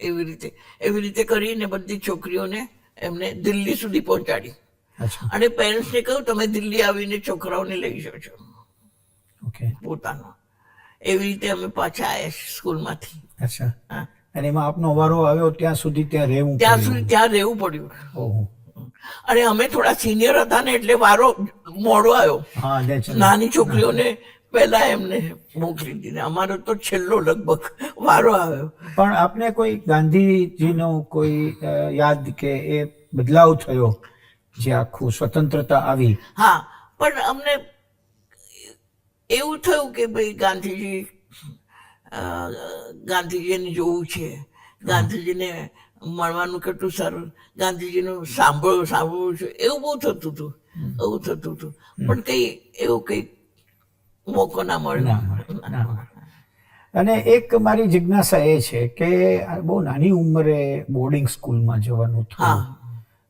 એવી રીતે કરીને બધી છોકરીઓને એમને દિલ્હી સુધી પહોંચાડી. અચ્છા. અને પેરેન્ટ્સને કહ્યું તમે દિલ્હી આવીને છોકરાઓને લઈ જજો ઓકે. પોતાનો. એવી રીતે અમે પાછા આવ્યા સ્કૂલમાંથી. અચ્છા. હા. અને એમાં આપનો વારો આવ્યો ત્યાં સુધી ત્યાં રહેવું ત્યાં પડ્યું? સુધી ત્યાં રહેવું પડ્યું. ઓહો. અને અમે થોડા સિનિયર હતા ને એટલે વારો મોડો આવ્યો. હા, naturally. નાની છોકરીઓને પહેલા એમને મોકલી દીધી. અમારો તો છેલ્લો લગભગ વારો આવ્યો. પણ આપને કોઈ ગાંધીજીનો કોઈ યાદ કે એ બદલાવ થયો જે આખું સ્વતંત્રતા આવી? હા, પણ અમને એવું થયું કે ભાઈ ગાંધીજીને જોવું છે, ગાંધીજીને મળવાનું કેટલું સારું, ગાંધીજીનું સાંભળવું છે, એવું બહુ થતું હતું. પણ કઈ એવું કઈ મોકો ના મળ્યો. ના મળે. અને એક મારી જિજ્ઞાસા એ છે કે આ બહુ નાની ઉંમરે બોર્ડિંગ સ્કૂલમાં જવાનું થયું, હા,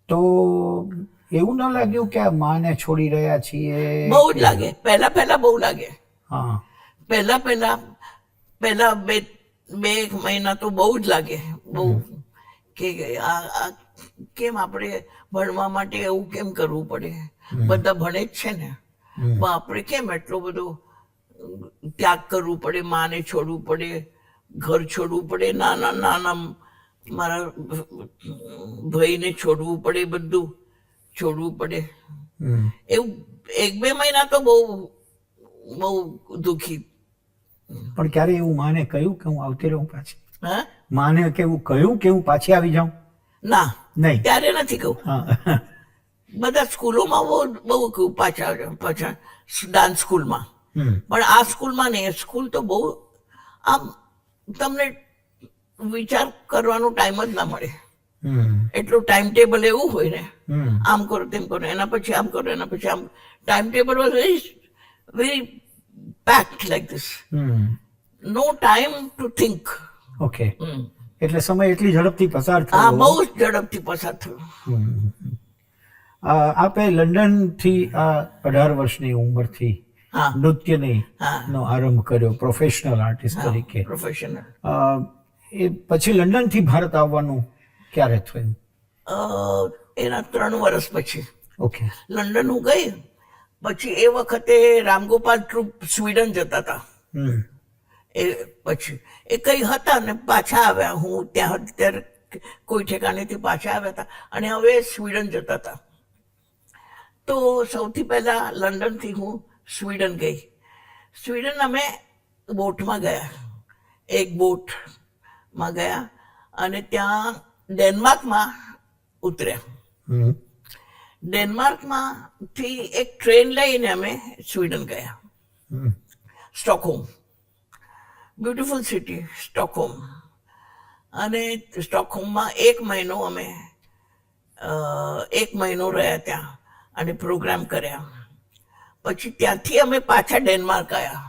તો એવું ન લાગ્યું કે આ માને છોડી રહ્યા છીએ? બહુ જ લાગે. પહેલા બહુ લાગે. હા. પહેલા બે એક મહિના તો બહુ જ લાગે. બહુ કે આ કેમ આપણે ભણવા માટે એવું કેમ કરવું પડે? બધા ભણે જ છે ને, પણ આપણે કેમ એટલો બધો ત્યાગ કરવું પડે? માને છોડવું પડે, ઘર છોડવું પડે, નાના મારા ભાઈને છોડવું પડે, બધું છોડવું પડે. એવું 1-2 મહિના તો બહુ દુઃખી. પણ ક્યારે એવું માને કહ્યું કે હું આવતી રહું પાછી? હા, માને કેવું કહ્યું કે હું પાછી આવી જાઉં? ના, નહીં. ત્યારે નથી કહું. હા. બધા સ્કૂલોમાં બહુ કહું પાછા ડાન્સ સ્કૂલમાં. પણ આ સ્કૂલમાં નહીં. સ્કૂલ તો બહુ આમ તમને વિચાર કરવાનો ટાઈમ જ ના મળે. એટલું ટાઈમ ટેબલ એવું હોય ને, આમ કરો તેમ કરો, એના પછી આમ કરો, એના પછી આમ. Time table was very packed like this. No time to think. Okay. એટલે સમય એટલી ઝડપથી પસાર હા, થયો. બહુ જ ઝડપથી પસાર થયો. આપે લંડન થી 18 વર્ષની ઉંમરથી હા, નૃત્યની હા. નો આરંભ કર્યો પ્રોફેશનલ આર્ટિસ્ટ તરીકે. પ્રોફેશનલ. એ પછી લંડન થી ભારત આવવાનું ક્યારે થયું? એના 3 વર્ષ પછી ઓકે. લંડન હું ગઈ. પછી એ વખતે રામગોપાલ ટ્રુપ સ્વીડન જતા હતા. એ પછી એ કઈ હતા ને પાછા આવ્યા. હું ત્યાં ત્યારે કોઈ ઠેકાણેથી પાછા આવ્યા હતા અને હવે સ્વીડન જતા હતા. તો સૌથી પહેલા લંડનથી હું સ્વીડન ગઈ. સ્વીડન અમે બોટમાં ગયા, એક બોટમાં ગયા અને ત્યાં ડેનમાર્કમાં ઉતર્યા. ડેનમાર્કમાંથી એક ટ્રેન લઈને અમે સ્વીડન ગયા. Stockholm, beautiful city Stockholm. અને સ્ટોકહોમમાં 1 મહિનો અમે 1 મહિનો રહ્યા ત્યાં અને પ્રોગ્રામ કર્યા. પછી ત્યાંથી અમે પાછા ડેનમાર્ક આવ્યા.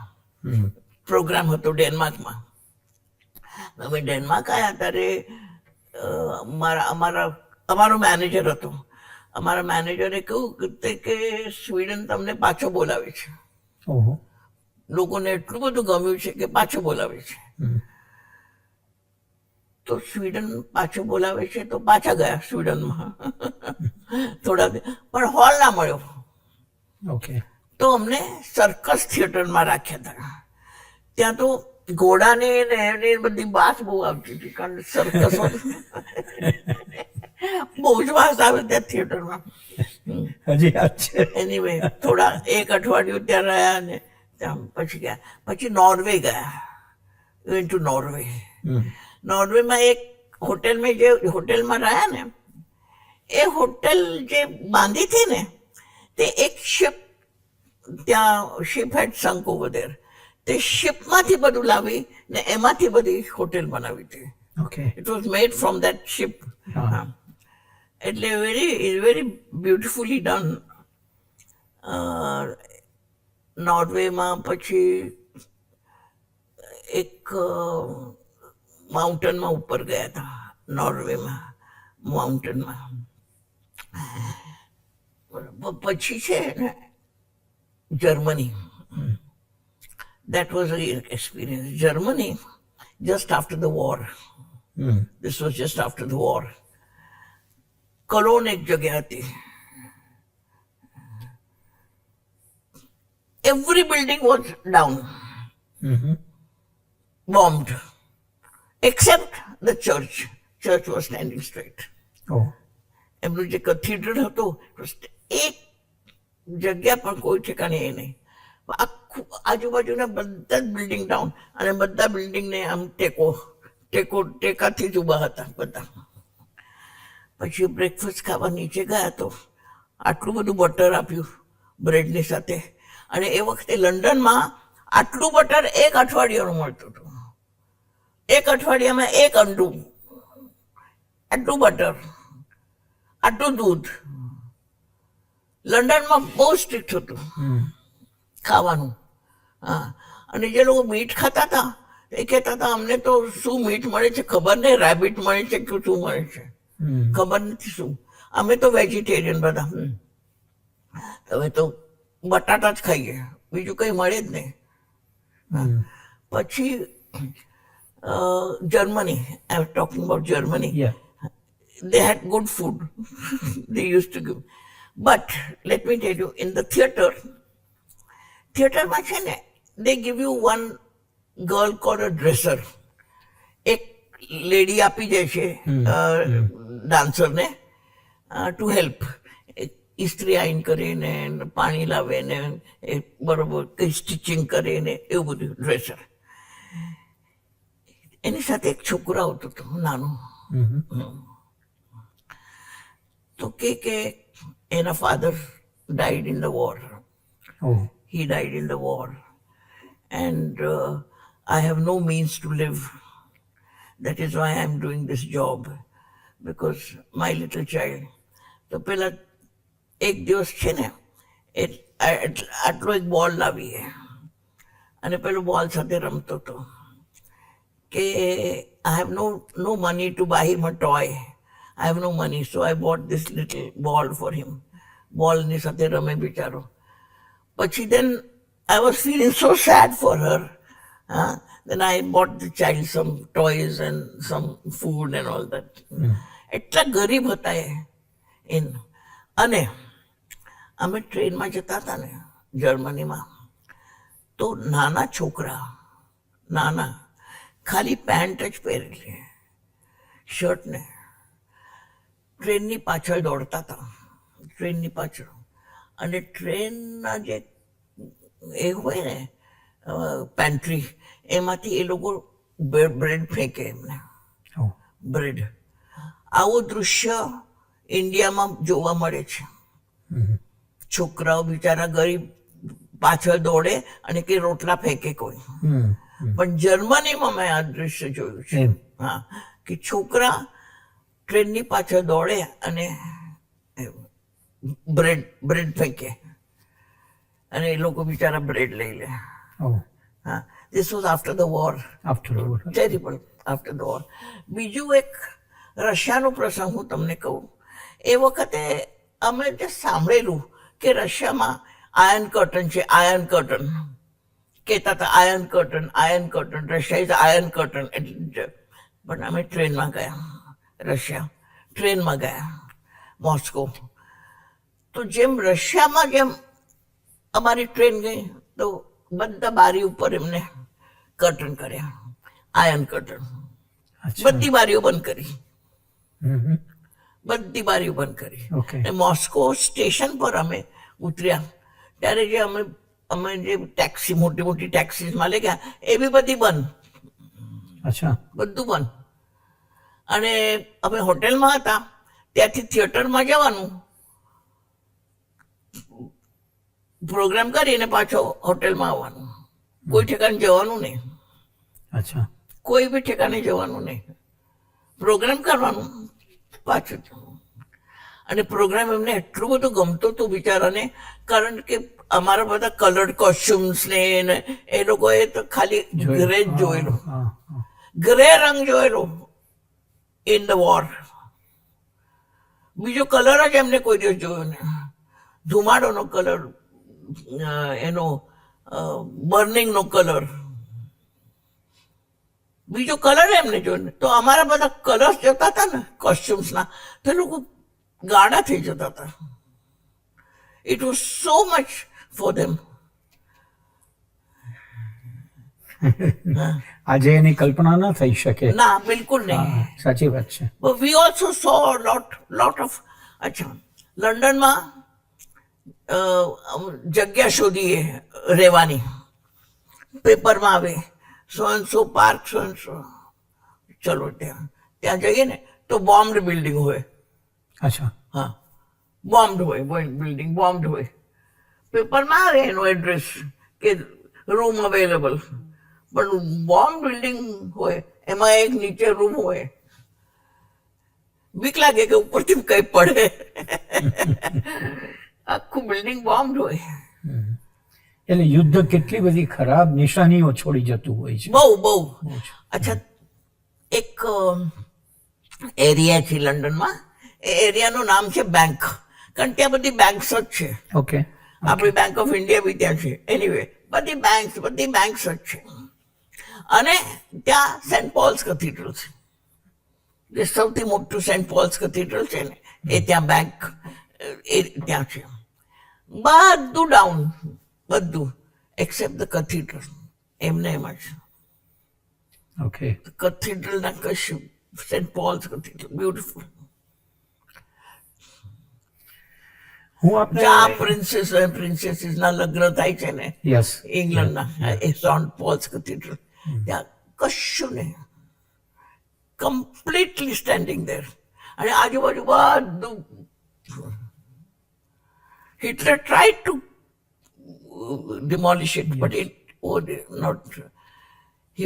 પ્રોગ્રામ હતો ડેનમાર્કમાં. અમે ડેનમાર્ક આવ્યા ત્યારે અમારો મેનેજર હતો. અમારા મેનેજરે કહ્યું કે સ્વીડન તમને પાછો બોલાવે છે. ઓહો. લોકોને એટલું બધું ગમ્યું છે કે પાછો બોલાવે છે. તો સ્વીડન પાછો બોલાવે છે તો પાછા ગયા સ્વીડનમાં. થોડા પણ હોલ ના મળ્યો. ઓકે. તો અમને સર્કસ થિયેટરમાં રાખ્યા હતા. ત્યાં તો ઘોડાને ને એની બધી બાસ બહુ આવતી હતી, કારણ સર્કસ બહુ જ વાસ આવે ત્યાં થિયેટરમાં. હજી યાદ છે? એનીવે થોડા 1 અઠવાડિયું ત્યાં રહ્યા ને ત્યાં પછી ગયા. પછી નોર્વે ગયા. Went to Norway. નોર્વેમાં એક હોટેલમાં રહ્યા ને, એ હોટેલ જે બાંધી હતી ને તે એક શિપ, ત્યાં ship had sunk over there. તે શિપમાંથી બધું લાવી ને એમાંથી બધી હોટેલ બનાવી હતી. Okay. It was made from that ship. એટલે વેરી બ્યુટિફુલી ડન. નોર્વેમાં પછી એક માઉન્ટનમાં ઉપર ગયા હતા. નોર્વેમાં માઉન્ટનમાં પછી છે ને Germany. That was a experience. Germany, just after the war. This was just after the war. Cologne एक जगह थी. Every building was down, bombed, except the church. Church was standing straight. Oh. એમનું જે કથીડ્રલ હતું એક જગ્યા પણ કોઈ ઠેકાણે એ નહીં. આખું આજુબાજુના બધા જ બિલ્ડિંગ ડાઉન અને બધા બિલ્ડિંગને આમ ટેકાથી જ ઊભા હતા બધા. પછી બ્રેકફાસ્ટ ખાવા નીચે ગયા તો આટલું બધું બટર આપ્યું બ્રેડની સાથે. અને એ વખતે લંડનમાં આટલું બટર એક અઠવાડિયાનું મળતું હતું. એક અઠવાડિયામાં એક અંડું, આટલું બટર, આટલું દૂધ. લંડનમાં બહુ સ્ટ્રિક્ટ હતું ખાવાનું. હા, અને જે લોકો મીઠ ખાતા હતા એ કહેતા હતા અમને તો શું મીઠ મળે છે ખબર નહીં, રેબિટ મળે છે કે શું મળે છે ખબર નથી શું. અમે તો વેજીટેરિયન બધા. હવે તો બટાટા જ ખાઈએ, બીજું કંઈ મળે જ નહીં. પછી Germany, I was talking about Germany. Yeah. They had good food. They used to give. But let me tell you, in the theater માં છે ને, they give you one girl called a dresser. એક lady આપી જાય છે ડાન્સરને to help. ઇસ્ત્રી આઈન કરે ને પાણી લાવે ને એ બરોબર કંઈ સ્ટિચિંગ કરે ને એવું બધું ડ્રેસર. એની સાથે એક છોકરો આવતો હતો નાનો. તો કે એના father died in the war. Oh. He died in the war. And I have no means to live. That is why I am doing this job. Because my little child. તો પેલા એક દિવસ છે ને આટલો એક બોલ લાવી અને પેલો બોલ સાથે રમતો હતો કે I have no money to buy him a toy. I have no money, so I bought this little ball for him. બોલની સાથે રમે બિચારો. પછી then I was feeling so sad for her. Then I bought the child some toys and some food and all that. એટલા ગરીબ હતા એ. અને અમે ટ્રેનમાં જતા હતા ને જર્મનીમાં, તો નાના છોકરા, નાના, ખાલી પેન્ટ જ પહેરેલી, શર્ટ ને, ટ્રેનની પાછળ દોડતા હતા. ટ્રેનની પાછળ. અને ટ્રેનના જે એ હોય ને પેન્ટ્રી, એમાંથી એ લોકો બ્રેડ ફેંકે એમને. બ્રેડ. આવું દૃશ્ય ઇન્ડિયામાં જોવા મળે છે. છોકરાઓ બિચારા ગરીબ પાછળ દોડે અને કે રોટલા ફેંકે કોઈ. પણ જર્મનીમાં મેં આ દૃશ્ય જોયું છે. હા, કે છોકરા ટ્રેનની પાછળ દોડે અને બ્રેડ ફેંકે અને એ લોકો બિચારા બ્રેડ લઈ લે. હા, this was after the war. Terrible after the war. બીજું એક રશિયાનો પ્રસંગ હું તમને કહું. એ વખતે અમે જે સાંભળેલું કે રશિયામાં આયર્ન કર્ટન છે, આયર્ન કર્ટન કહેતા હતા, iron curtain, iron curtain, Russia is iron curtain. એટલે પણ અમે ટ્રેનમાં ગયા રશિયા, ટ્રેનમાં ગયા મોસ્કો. તો જેમ રશિયામાં જેમ અમારી ટ્રેન ગઈ તો બધા બારી ઉપર એમને કર્ટન કર્યા, આયર્ન કર્ટન. બધી બારીઓ બંધ કરી, બધી બારીઓ બંધ કરી. મોસ્કો સ્ટેશન પર અમે ઉતર્યા ત્યારે જે અમે જે ટેક્સી, મોટી મોટી ટેક્સીમાં લઈ ગયા એ બી બધી બંધ. અચ્છા. બધું બંધ. અને અમે હોટેલમાં હતા, ત્યાંથી થિયેટરમાં જવાનું, પ્રોગ્રામ કરીને પાછો હોટેલમાં આવવાનું. કોઈ ઠેકાણે જવાનું નહીં. અચ્છા. કોઈ બી ઠેકાણે જવાનું નહીં. પ્રોગ્રામ કરવાનું, પાછું. અને પ્રોગ્રામ એમને એટલું બધું ગમતું હતું બિચારાને, કારણ કે અમારા બધા કલર્ડ કોસ્ચ્યુમ્સ ને એ લોકોએ તો ખાલી ગ્રે જ જોયેલું, ગ્રે રંગ જોયેલો ઇન ધ વોર. બીજો કલર જ એમને કોઈ દિવસ જોયો નહીં. ધુમાડોનો કલર એનો બર્નિંગનો કલર, બીજો કલર એમને જોઈને તો અમારા બધા કલર્સ જતા હતા ને કોસ્ચ્યુમ્સના, તો એ લોકો ગાડા થઈ જતા હતા. It was so much for them. આજે એની કલ્પના ન થઈ શકે. ના, બિલકુલ નહીં. હા, સાચી વાત છે. But we also saw lot of. અચ્છા, લંડનમાં જગ્યા શોધીએ રહેવાની, પેપરમાં આવે સો and so park, so and so. ચલો ત્યાં જઈએ ને તો બોમ્બડ બિલ્ડિંગ હોય. અચ્છા. હા, બોમ્બડ હોય, બિલ્ડિંગ બોમ્બડ હોય. પેપરમાં આવે એનો એડ્રેસ કે રૂમ અવેલેબલ, પણ બોમ્બ બિલ્ડિંગ હોય, એમાં એક નીચે રૂમ હોય. બીક લાગે કે ઉપરથી કઈ પડે. આખું બિલ્ડિંગ બોમ્બ હોય. એટલે યુદ્ધ કેટલી બધી ખરાબ નિશાનીઓ છોડી જતું હોય છે. બહુ. અચ્છા, એક એરિયા છે લંડનમાં, એ એરિયાનું નામ છે બેંક, કારણ ત્યાં બધી બેંક્સ જ છે. ઓકે. આપણી બેંક ઓફ ઇન્ડિયા બી ત્યાં છે. એનીવે બધી બેંક્સ જ છે. અને ત્યાં સેન્ટ પોલ્સ કેથીડ્રલ છે, જે સૌથી મોટું સેન્ટ પોલ્સ કેથીડ્રલ છે ને, એ ત્યાં બેંક એ ત્યાં છે. બધું ડાઉન, બધું એક્સેપ્ટ ધ કેથીડ્રલ, એમને એમ જ. ઓકે. કેથીડ્રલના કશું, સેન્ટ પોલ્સ કેથીડ્રલ બ્યુટીફુલ. હું આપણે જ્યાં પ્રિન્સેસીસના લગ્ન થાય છે ને યસ ઇંગ્લેન્ડના, એ સેન્ટ પોલ્સ કેથીડ્રલ, ત્યાં કશું નહીં, કમ્પ્લીટલી સ્ટેન્ડિંગ દેર. અને આજુબાજુ બધું. Hitler tried to demolish it, but he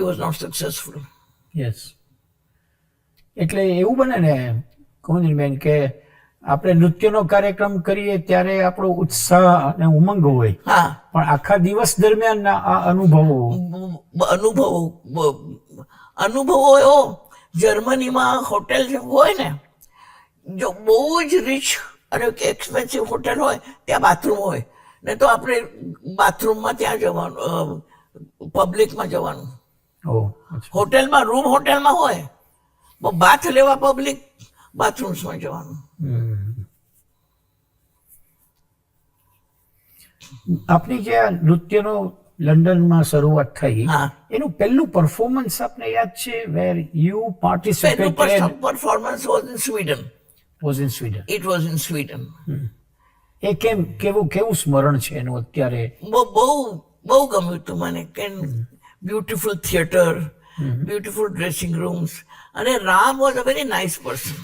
was not successful. Yes. એટલે એવું બને ને કમલબેન કે આપણે નૃત્યનો કાર્યક્રમ કરીએ ત્યારે આપણો ઉત્સાહ અને ઉમંગ હોય, હા, પણ આખા દિવસ દરમિયાન આ અનુભવો એવો. જર્મનીમાં હોટેલ હોય ને, જો બહુ જ રીચ અને એક્સપેન્સિવ હોટેલ હોય, ત્યાં બાથરૂમ હોય ને, તો આપણે બાથરૂમમાં ત્યાં જવાનું, પબ્લિકમાં જવાનું. હોટેલમાં રૂમ હોટેલમાં હોય, બાથ લેવા પબ્લિક બાથરૂમ્સમાં જવાનું. આપની જે આ નૃત્યનો લંડનમાં શરૂઆત થઈ, હા, એનું પહેલું પરફોર્મન્સ આપને યાદ છે? Where you participated? Performance was in Sweden. Was in Sweden. It was in Sweden. એ કેવું સ્મરણ છે એનું અત્યારે? બહુ ગમ્યું હતું મને. કે beautiful theatre, beautiful dressing rooms. અને Ram was a very nice person.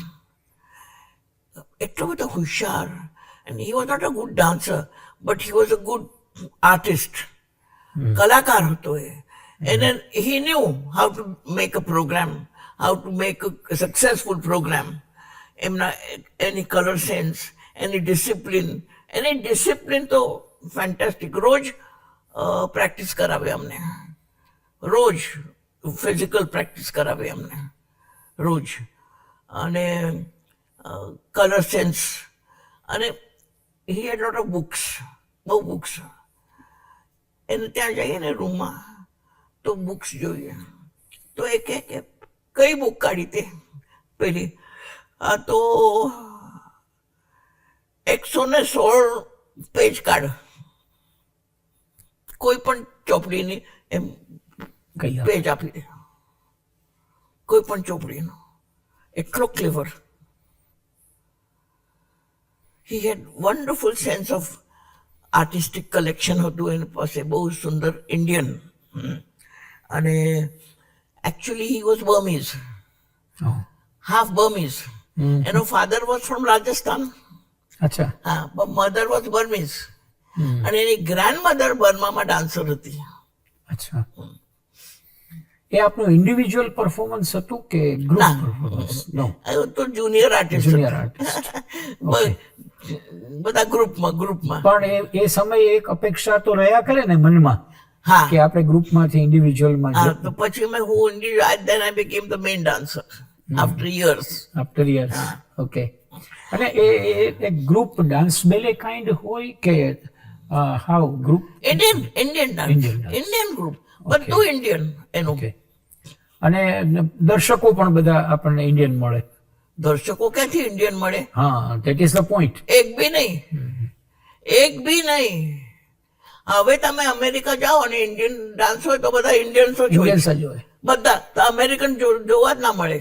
એટલો બધો હોશિયાર. And he was not a good dancer, but he was a good artist. કલાકાર હતો એ. And then he knew how to make a program, how to make a successful program. Any colour sense, any discipline તો fantastic. રોજ practice કરાવે અમને, રોજ physical practice કરાવે અમને રોજ. અને કલર સેન્સ. અને હી હેડ લોટ ઓફ બુક્સ, બહુ બુક્સ. એને ત્યાં જઈએ ને રૂમમાં તો બુક્સ જોઈએ, તો એ કે કઈ બુક કાઢી તે પેલી? આ તો 116 પેજ કાઢ, કોઈ પણ ચોપડીની એમ પેજ આપી દે, કોઈ પણ ચોપડીનો. એટલો ક્લેવર. He had wonderful sense of artistic collection હતું એની પાસે, બહુ સુંદર ઇન્ડિયન. અને actually he was Burmese, half Burmese. એનો ફાધર વોઝ ફ્રોમ રાજસ્થાન. અચ્છા. હા, પણ મધર વોઝ બર્મીઝ. અને એની ગ્રાન્ડ મધર બર્મામાં ડાન્સર હતી. અચ્છા. એ આપનું ઇન્ડિવિજ્યુઅલ પરફોર્મન્સ હતું કે ગ્રુપ પરફોર્મન્સ? નો, તો જુનિયર આર્ટિસ્ટ. બધા ગ્રુપમાં. પણ એ સમયે એક અપેક્ષા તો રહ્યા કરે ને મનમાં, હા, કે આપણે ગ્રુપમાંથી ઇન્ડિવિજ્યુઅલમાં. તો પછી મેં then I became the main dancer after years. Okay. અને એ ગ્રુપ ડાન્સ બેલે કાઇન્ડ હોય કે how group Indian Indian dance dance. Indian group બધું ઇન્ડિયન એનું ઓકે અને દર્શકો પણ બધા આપણને ઇન્ડિયન મળે. દર્શકો ક્યાંથી ઇન્ડિયન મળે? હા, ધેટ ઇઝ ધ પોઈન્ટ. એક બી નહીં. હવે તમે અમેરિકા જાઓ અને ઇન્ડિયન ડાન્સ હોય તો બધા ઇન્ડિયન્સો જ હોય ઇન્ડિયન્સ જ હોય. બધા, તો અમેરિકન જોવા જ ના મળે.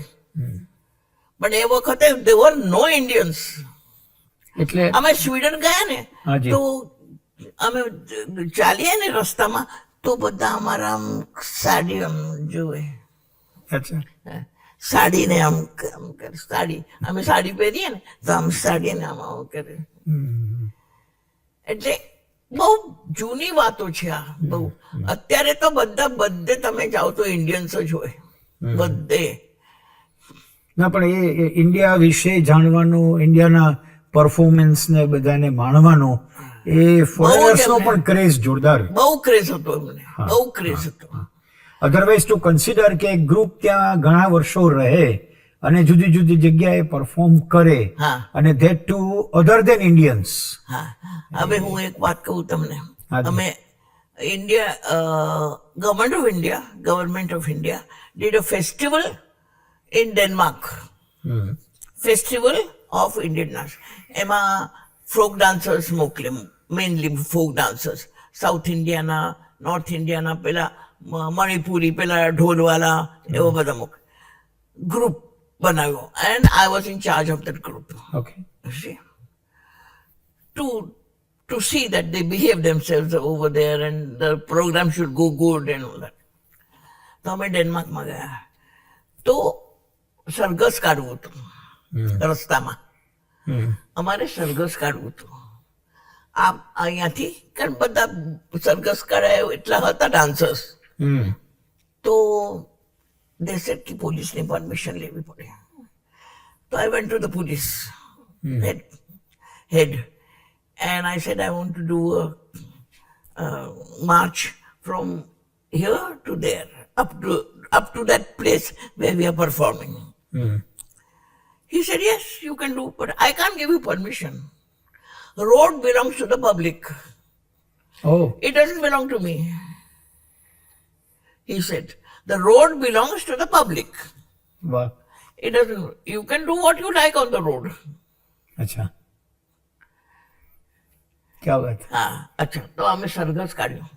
પણ એ વખતે દેવર નો ઇન્ડિયન્સ. એટલે અમે સ્વીડન ગયા ને હાજી. તો અમે ચાલીએ ને રસ્તામાં તો બધા અમારા આમ સાડી આમ જોવે, અચ્છા સાડીને આમ કરે, સાડી અમે સાડી પહેરીએ ને તો આમ સાડીને આમ કરે. એટલે બહુ જૂની વાતો છે આ બહુ. અત્યારે તો બધે તમે જાઓ તો ઇન્ડિયન્સ જ હોય બધે. ના પણ એ ઇન્ડિયા વિશે જાણવાનું, ઇન્ડિયાના પરફોર્મન્સ ને બધાને માણવાનો એ ફોરેનર્સનો પણ ક્રેઝ જોરદાર. બહુ ક્રેઝ હતો એમને, બહુ ક્રેઝ હતો. અધરવાઇઝ ટુ કન્સિડર કે એક ગ્રુપ ત્યાં ઘણા વર્ષો રહે અને જુદી જુદી જગ્યાએ પરફોર્મ કરે હા. અને that to other than Indians. હા, હવે હું એક વાત કહું તમને. હાજી. અમે government of India did a festival in Denmark, festival of Indian dance. એમાં ફોક ડાન્સર્સ મોકલે, મેઇનલી ફોક ડાન્સર્સ, સાઉથ ઇન્ડિયાના, નોર્થ ઇન્ડિયાના, પેલા મણિપુરી, પેલા ઢોલવાલા, એવા બધા મોકલે. ગ્રુપ બનાવ્યો and I was in charge of that group. Okay To see that they behave themselves over there and the program should go good and all that. તો અમે ડેનમાર્કમાં ગયા તો સરઘસ કાઢવું હતું રસ્તામાં. અમારે સરઘસ કાઢવું હતું આ અહીંયાથી, કારણ બધા સરઘસ કાઢાય એટલા હતા ડાન્સર્સ. તો they said કે પોલીસની પરમિશન લેવી પડે. તો I went to the police head and I said I want to do a march from here to there, up to that place where we are performing. He said, yes, you can do, but I can't give you permission. Road belongs to the public. Oh, It doesn't belong to me. He said, the road belongs to the public. વાહ, It doesn't, you can do what you like on the road. અચ્છા, ક્યા વાત. હા, અચ્છા, તો અમે સરઘસ કાઢ્યું.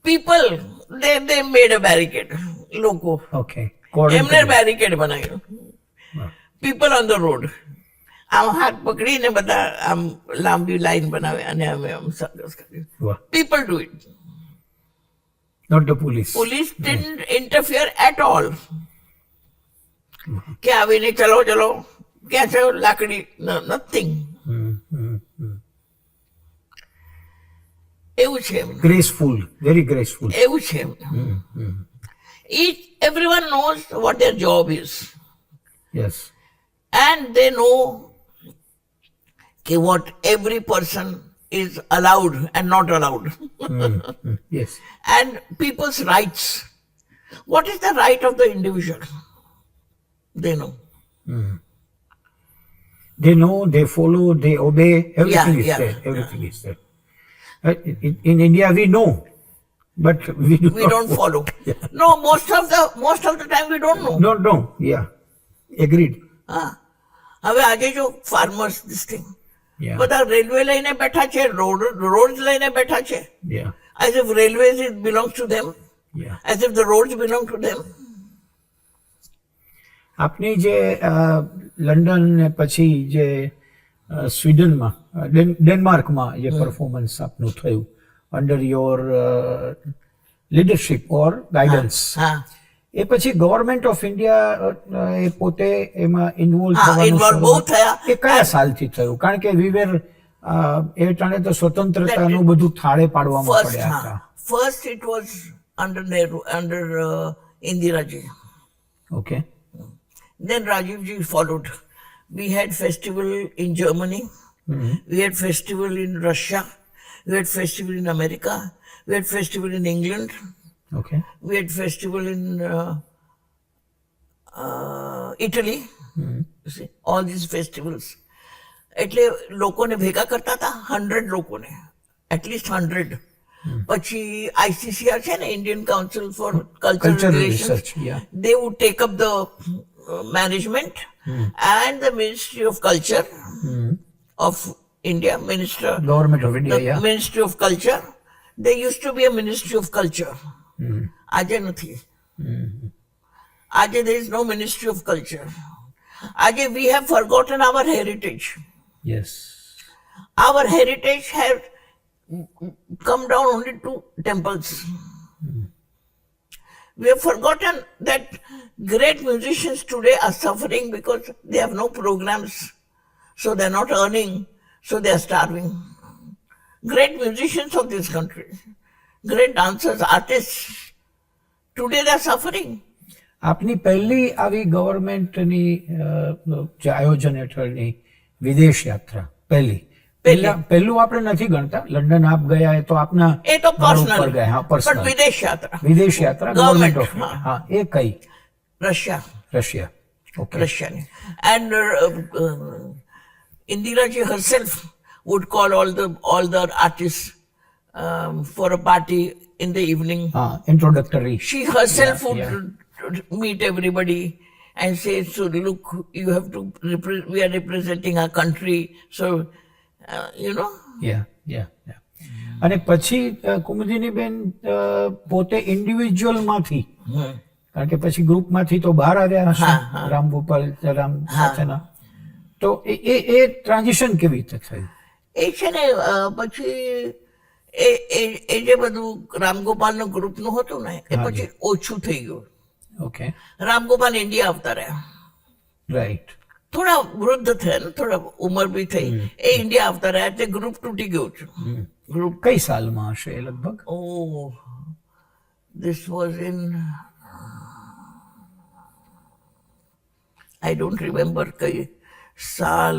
People, they made a barricade. લોકો ઓકે, એમને બેરિકેડ બનાવ્યું. પીપલ ઓન ધ રોડ, આમ હાથ પકડીને બધા આમ લાંબી લાઈન બનાવે અને અમે આમ સરઘસ કર્યું. વાહ, people do it. Not the police. Police didn't interfere at all. કે આવીને ચલો ચલો ક્યાં છે લાકડી, નથિંગ. એવું છે એમને, ગ્રેસફુલ, વેરી ગ્રેસફુલ. એવું છે એમને. Everyone knows what their job is. Yes, And they know what every person is allowed and not allowed. Yes. And people's rights. What is the right of the individual? They know. They know, they follow, they obey, everything is yeah, there. Everything is there. In India, we know, but we don't follow. No, most of the time we don't know. Don't know. Yeah, agreed. હા, હવે આજે જો farmers this thing, Yeah, બધા railway લઈને બેઠા છે, road લઈને બેઠા છે, yeah, as if railways it belongs to them, yeah. as if the roads belong to them. આપની જે લંડન ને પછી જે સ્વીડનમાં, ડેનમાર્કમાં જે પરફોર્મન્સ આપનું થયું under your leadership or guidance, હા, એ પછી ગવર્મેન્ટ ઓફ ઇન્ડિયા એ પોતે એમાં ઇન્વોલ્વ હા, involve બહુ થયા. એ કયા સાલથી થયું? કારણ કે વિવેર એ ટાણે તો સ્વતંત્રતાનું બધું થાળે પાડવામાં પડ્યા હતા. First it was under Nehru, under Indiraji. Okay, Then Rajiv ji followed. We had festival in Germany. We had festival in Russia. We had festival in America. We had festival in England. Okay, We had festival in Italy. You see, all these festivals. એટલે લોકોને ભેગા કરતા હતા, 100 લોકોને. At least 100. પછી ICCR છે ને, Indian council four cultural Cultural relations, research, yeah. they would take up the management and the Ministry of Culture of India, Government of India, the yeah. Ministry of Culture. There used to be a Ministry of Culture. આજે નથી. આજે there is no Ministry of Culture. આજે we have forgotten our heritage. Yes. Our heritage has come down only to temples. We have forgotten that great musicians today are suffering because they have no programs, so they are not earning, so they are starving. Great musicians of this country, great dancers, artists, today they are suffering. આપની પહેલી આવી ગવર્મેન્ટની જે આયોજન હેઠળની વિદેશ યાત્રા પહેલું આપણે નથી ગણતા, લંડન આપ ગયા એ તો આપના એ તો ભાર personal. ઉપર ગયા, હા, But personal. વિદેશ યાત્રા ગવર્મેન્ટ ઓફ હા. હા, એ કઈ? Russia. Russia. Okay. Russian. And Indiraji herself would call all the artists for a party in the evening. હા, introductory. She herself Yeah, would meet everybody and say, so look, you have to, we are representing our country. So, અને પછી કુમુદિનીબેન પોતે individual માંથી, કારણ કે પછી ગ્રુપમાંથી તો બહાર આવ્યા હશે રામગોપાલ રામ સાથેના, તો એ ટ્રાન્ઝિશન કેવી રીતે થયું? એ છે ને પછી એ જે બધું રામગોપાલનું ગ્રુપનું હતું ને, એ પછી ઓછું થઈ ગયું. ઓકે. રામગોપાલ ઇન્ડિયા આવતા રહ્યા, રાઈટ. થોડા વૃદ્ધ થયા ને, થોડા ઉંમર બી થઈ, એ ઇન્ડિયા આવતા રહ્યા, એટલે ગ્રુપ તૂટી ગયું છે. ગ્રુપ કઈ સાલમાં હશે એ લગભગ? This was in, I don't remember કઈ સાલ,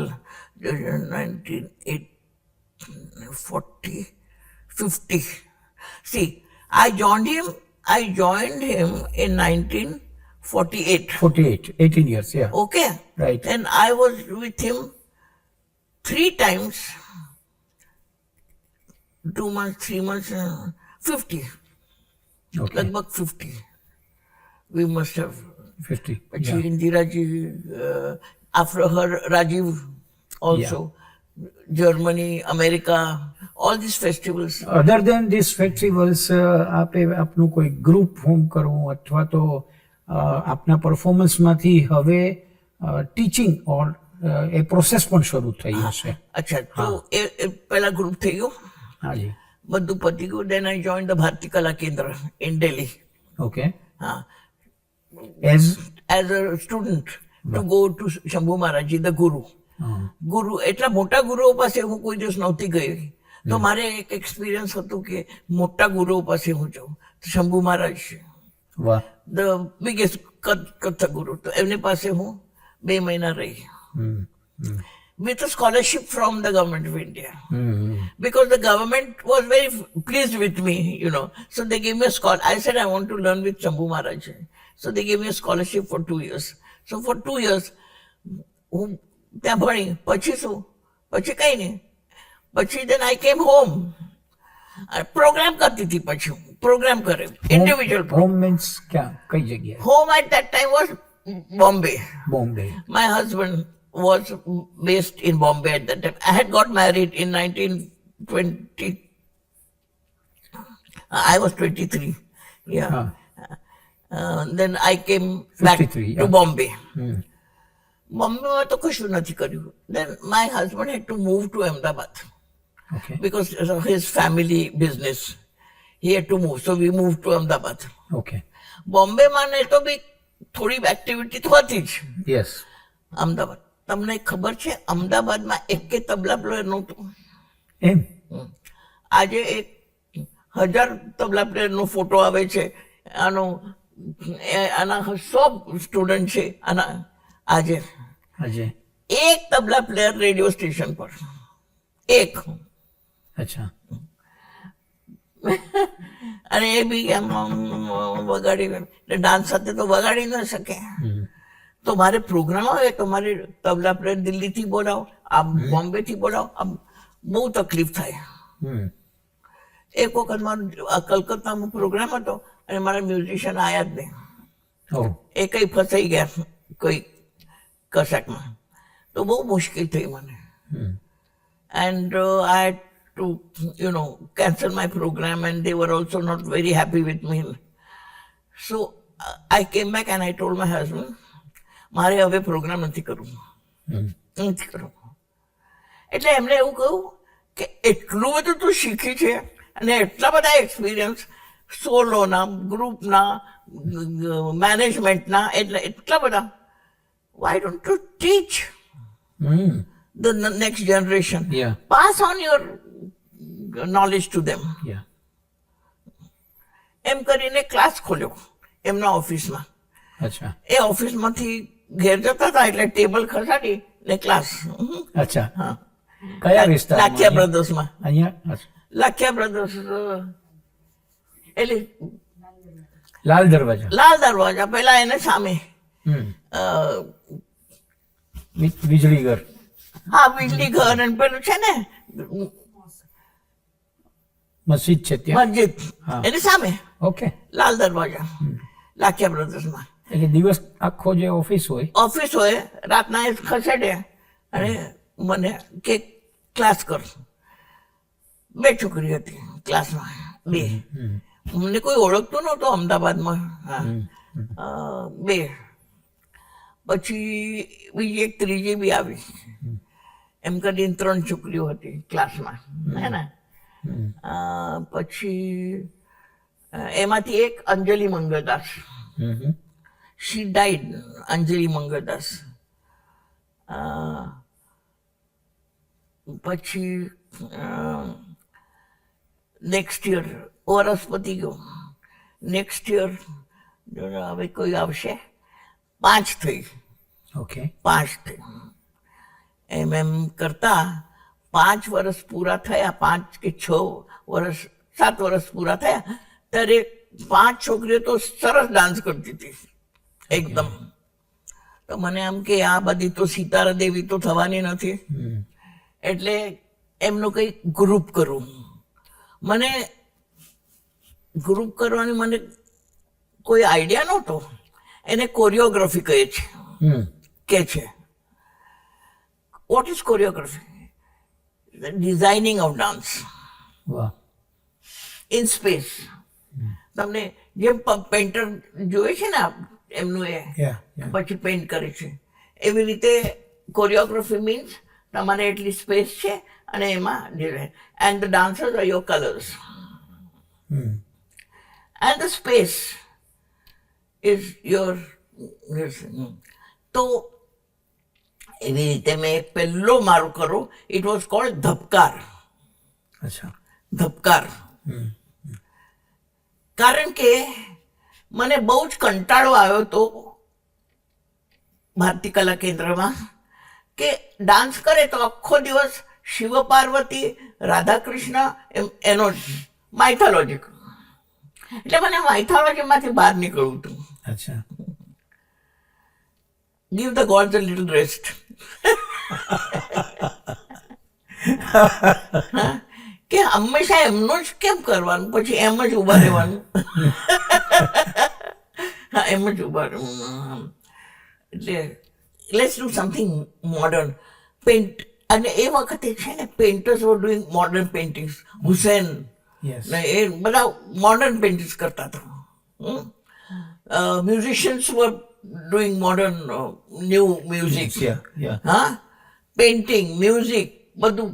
1940, 50. See, I joined him in 1948. 48, 18 years, yeah. Okay. Right. And I was with him 3 times, 2 months, 3 months, 50. Okay. Lagभग 50. We must have. 50. Actually, Indiraji, after her, Rajiv also. Germany, America, all these festivals. Other than these festivals, આપનું કોઈ group form કરવું અથવા તો આપના પરફોર્મન્સમાંથી હવે teaching ઓર એ process પણ શરૂ થઈ હશે? અચ્છા, તો એ પહેલા ગ્રુપ થઈ ગયું, હાજી, બધું પતી ગયું. Then I joined the Bharati Kala Kendra in Delhi. Okay. As a student to go to Shambhu Maharaj, the Guru. ગુરુ, એટલા મોટા ગુરુઓ પાસે હું કોઈ દિવસ નહોતી ગઈ, તો મારે એક એક્સપિરિયન્સ હતું કે મોટા ગુરુઓ પાસે હું જાઉં. તો શંભુ મહારાજ, ધ બિગેસ્ટ કથક ગુરુ, તો એમની પાસે હું 2 મહિના રહી, with a scholarship from the government of India. Because the government was very pleased with me, So they gave me a scholarship. I said I want to learn with Shambhu Maharaj. So they gave me a scholarship for 2 years. So for 2 years, ત્યાં ભણી, પછી શું, પછી કઈ નહીં, પછી then I came home. Programme કરતી હતી, પછી હું પ્રોગ્રામ કરે, ઇન્ડિવિજ્યુઅલ. હોમ મીન્સ ક્યાં, કઈ જગ્યાએ? Home at that time was Bombay. Bombay. My husband was based in Bombay at that time. I had got married in 1920. I was 23. Yeah. Then I came back 53, to Bombay. બોમ્બેમાં તો કશું નથી કર્યું. Then my husband had to move to Ahmedabad. Okay. Because of his family business. He had to move. So we moved to Ahmedabad. Okay. બોમ્બેમાં ને તો બી થોડી activity તો હતી જ. Yes. અમદાવાદ, તમને ખબર છે અમદાવાદમાં એકે તબલા પ્લેયર નહોતું. એમ? આજે 1000 તબલા પ્લેયરનો ફોટો આવે છે, આના 100 સ્ટુડન્ટ છે આના. આજે એક તબલા પ્લેયર રેડિયો સ્ટેશન પર, એક. અચ્છા. અને એ બી આમ વગાડી, ડાન્સ સાથે તો વગાડી ન શકે. તો મારે પ્રોગ્રામ આવે તો મારે તબલા પ્લેયર દિલ્હીથી બોલાવો, આ બોમ્બેથી બોલાવો, આ બહુ તકલીફ થાય. એક વખત મારો કલકત્તામાં પ્રોગ્રામ હતો અને મારા મ્યુઝિશિયન આવ્યા જ નહીં. ઓહ, એ કંઈ ફસાઈ ગયા કોઈ કશાકમાં, તો બહુ મુશ્કેલ થઈ મને. And I had to, cancel my program, and they were also not very happy with me. So I came back and I told my husband, મારે હવે પ્રોગ્રામ નથી કરવું. એટલે એમણે એવું કહ્યું કે એટલું બધું તું શીખી છે અને એટલા બધા એક્સપિરિયન્સ સોલોના, ગ્રુપના, મેનેજમેન્ટના, એટલે એટલા બધા, why don't you teach the next generation? Yeah. Pass on your knowledge to them. yeah. એમ કરીને ક્લાસ ખોલ્યો એમના ઓફિસમાં. અચ્છા, એ ઓફિસમાંથી ઘેર જતા હતા એટલે ટેબલ ખસાડી ને ક્લાસ. અચ્છા. હા, કયા વિસ્તારમાં? લાખિયા બ્રધર્સમાં. અહીંયા? અચ્છા. લાખિયા બ્રધર્સ એટલે લાલ દરવાજા. લાલ દરવાજા, પેલા એને સામે. વીજળી ઘર. હા, વીજળી ઘર અને પેલું છે ને મસ્જિદ છે ત્યાં. મસ્જિદ, હા. એની સામે ઓકે. લાલ દરવાજા, લાખિયા બ્રધર્સમાં. એટલે દિવસ આખો જે ઓફિસ હોય. ઓફિસ હોય, રાતના એ ખસેડે અને મને કે ક્લાસ કર. 2 છોકરી હતી ક્લાસમાં, 2. મને કોઈ ઓળખતું નહોતું અમદાવાદમાં. હા, 2. પછી બીજી એક ત્રીજી બી આવી. એમ કરીને 3 છોકરીઓ હતી ક્લાસમાં, હે ને. પછી એમાંથી એક અંજલિ મંગળદાસ. She died, અંજલિ મંગળદાસ. પછી નેક્સ્ટ યર વરસ પતી ગયો. નેક્સ્ટ યર હવે કોઈ આવશે, 5 થઈ. ઓકે. 5 થઈ. એમ કરતા 5 વર્ષ પૂરા થયા, 5 કે 6 વર્ષ, 7 વર્ષ પૂરા થયા ત્યારે 5 છોકરીઓ તો સરસ ડાન્સ કરતી હતી એકદમ. તો મને આમ કે આ બધી તો સિતારા દેવી તો થવાની નથી, એટલે એમનું કંઈ ગ્રુપ કરવું. મને ગ્રુપ કરવાની મને કોઈ આઈડિયા નહોતો. એને કોરિયોગ્રાફી કહે છે, કે છે. What is choreography? Designing of dance in space. તમને જેમ પેન્ટર જોયે છે ને એમનું એ પછી પેઇન્ટ કરે છે, એવી રીતે કોરિયોગ્રાફી મીન્સ તમારે એટલી સ્પેસ છે અને એમાં and the dancers are your colours and the space is your. તો એવી રીતે મેં પહેલો મારું કરું. It was called Dhabkar. અચ્છા. ધબકાર. કારણ કે મને બહુ જ કંટાળો આવ્યો હતો ભારતીય કલા કેન્દ્રમાં કે ડાન્સ કરે તો આખો દિવસ શિવ પાર્વતી, રાધા કૃષ્ણ, એનો જ માઇથોલોજી. એટલે મને માઇથોલોજીમાંથી બહાર નીકળવું હતું. અચ્છા. Give the gods a little rest. કે હંમેશા એમનું જ કેમ કરવાનું, પછી એમ જ ઉભા રહેવાનું. હા, એમ જ ઉભા રહેવાનું. એટલે let's do something modern. Paint, અને એ વખતે છે ને painters were doing modern paintings. Husain ને એ બધા મોડર્ન પેઇન્ટિંગ્સ કરતા હતા. Musicians were doing modern new music. Huh? Painting, music, બધું.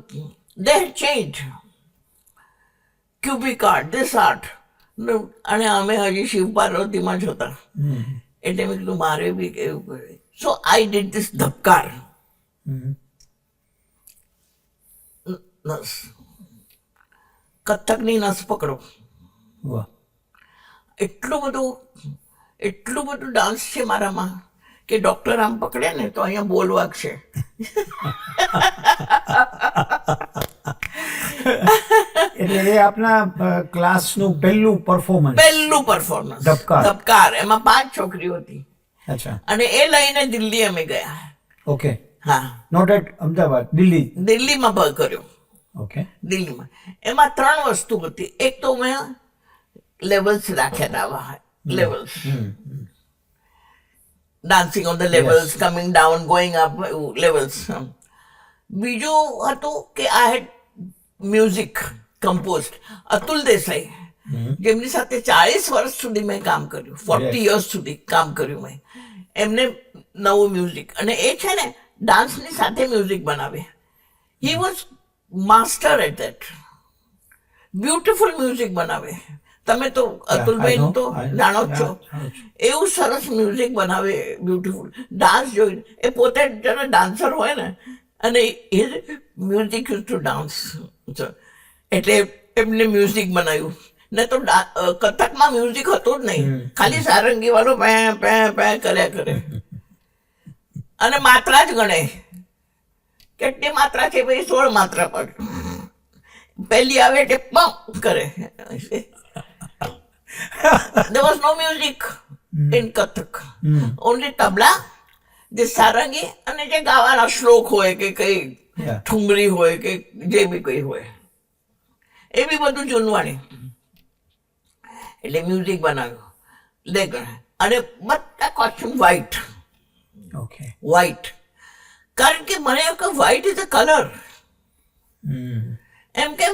They had changed. Cubic art, this art. અને અમે હજી શિવ પાર્વતીમાં જ હતા. એટલે મેં કીધું મારે બી એવું કરે. So I did this ધબકાર. નસ, કથકની નસ પકડો. એટલું બધું ડાન્સ છે મારામાં કે ડોક્ટર આમ પકડે ને તો અહીંયા બોલ વાગશે. એટલે એ આપના ક્લાસનું પહેલું પરફોર્મન્સ. ધબકાર. એમાં 5 છોકરીઓ હતી. અચ્છા. અને એ લઈને દિલ્હી અમે ગયા. ઓકે. હા. Not at Ahmedabad, Delhi. દિલ્હીમાં કર્યો. ઓકે. દિલ્હીમાં. એમાં 3 વસ્તુ હતી. એક તો મેં લેવલ્સ રાખ્યા હતા, levels, dancing on the levels, coming down, going up, levels. બીજું હતું કે આઈ હેડ મ્યુઝિક કમ્પોઝડ. અતુલ દેસાઈ, જેમની સાથે 40 વર્ષ સુધી મેં કામ કર્યું, 40 યર્સ સુધી કામ કર્યું મેં, એમને નવું મ્યુઝિક, અને એ છે ને ડાન્સની સાથે મ્યુઝિક બનાવે. He was master at that. Beautiful music બનાવે. તમે તો અતુલભાઈ તો જાણો જ છો. એવું સરસ મ્યુઝિક બનાવે, બ્યુટીફુલ. ડાન્સ જોઈને, એ પોતે જ્યારે ડાન્સર હોય ને, અને એ મ્યુઝિક યુઝ ટુ ડાન્સ, એટલે એમને મ્યુઝિક બનાવ્યું. ને તો કથકમાં મ્યુઝિક હતું જ નહીં, ખાલી સારંગી વાળો પે પે પે કર્યા કરે, અને માત્રા જ ગણે. કેટલી માત્રા છે ભાઈ? 16 માત્રા પર. પહેલી આવે એટલે પંપ કરે. There was no music in Kathak. Only tabla, the sarangi, અને જે ગાવાના શ્લોક હોય કે કઈ ઠુમરી હોય કે જે બી કઈ હોય, એ બી બધું જૂનવાણી. એટલે મ્યુઝિક બનાવ્યું. અને બધા કોસ્ટ્યુમ વ્હાઈટ. ઓકે. વ્હાઈટ, કારણ કે મને કે વ્હાઈટ ઇઝ અ કલર. એમ કેમ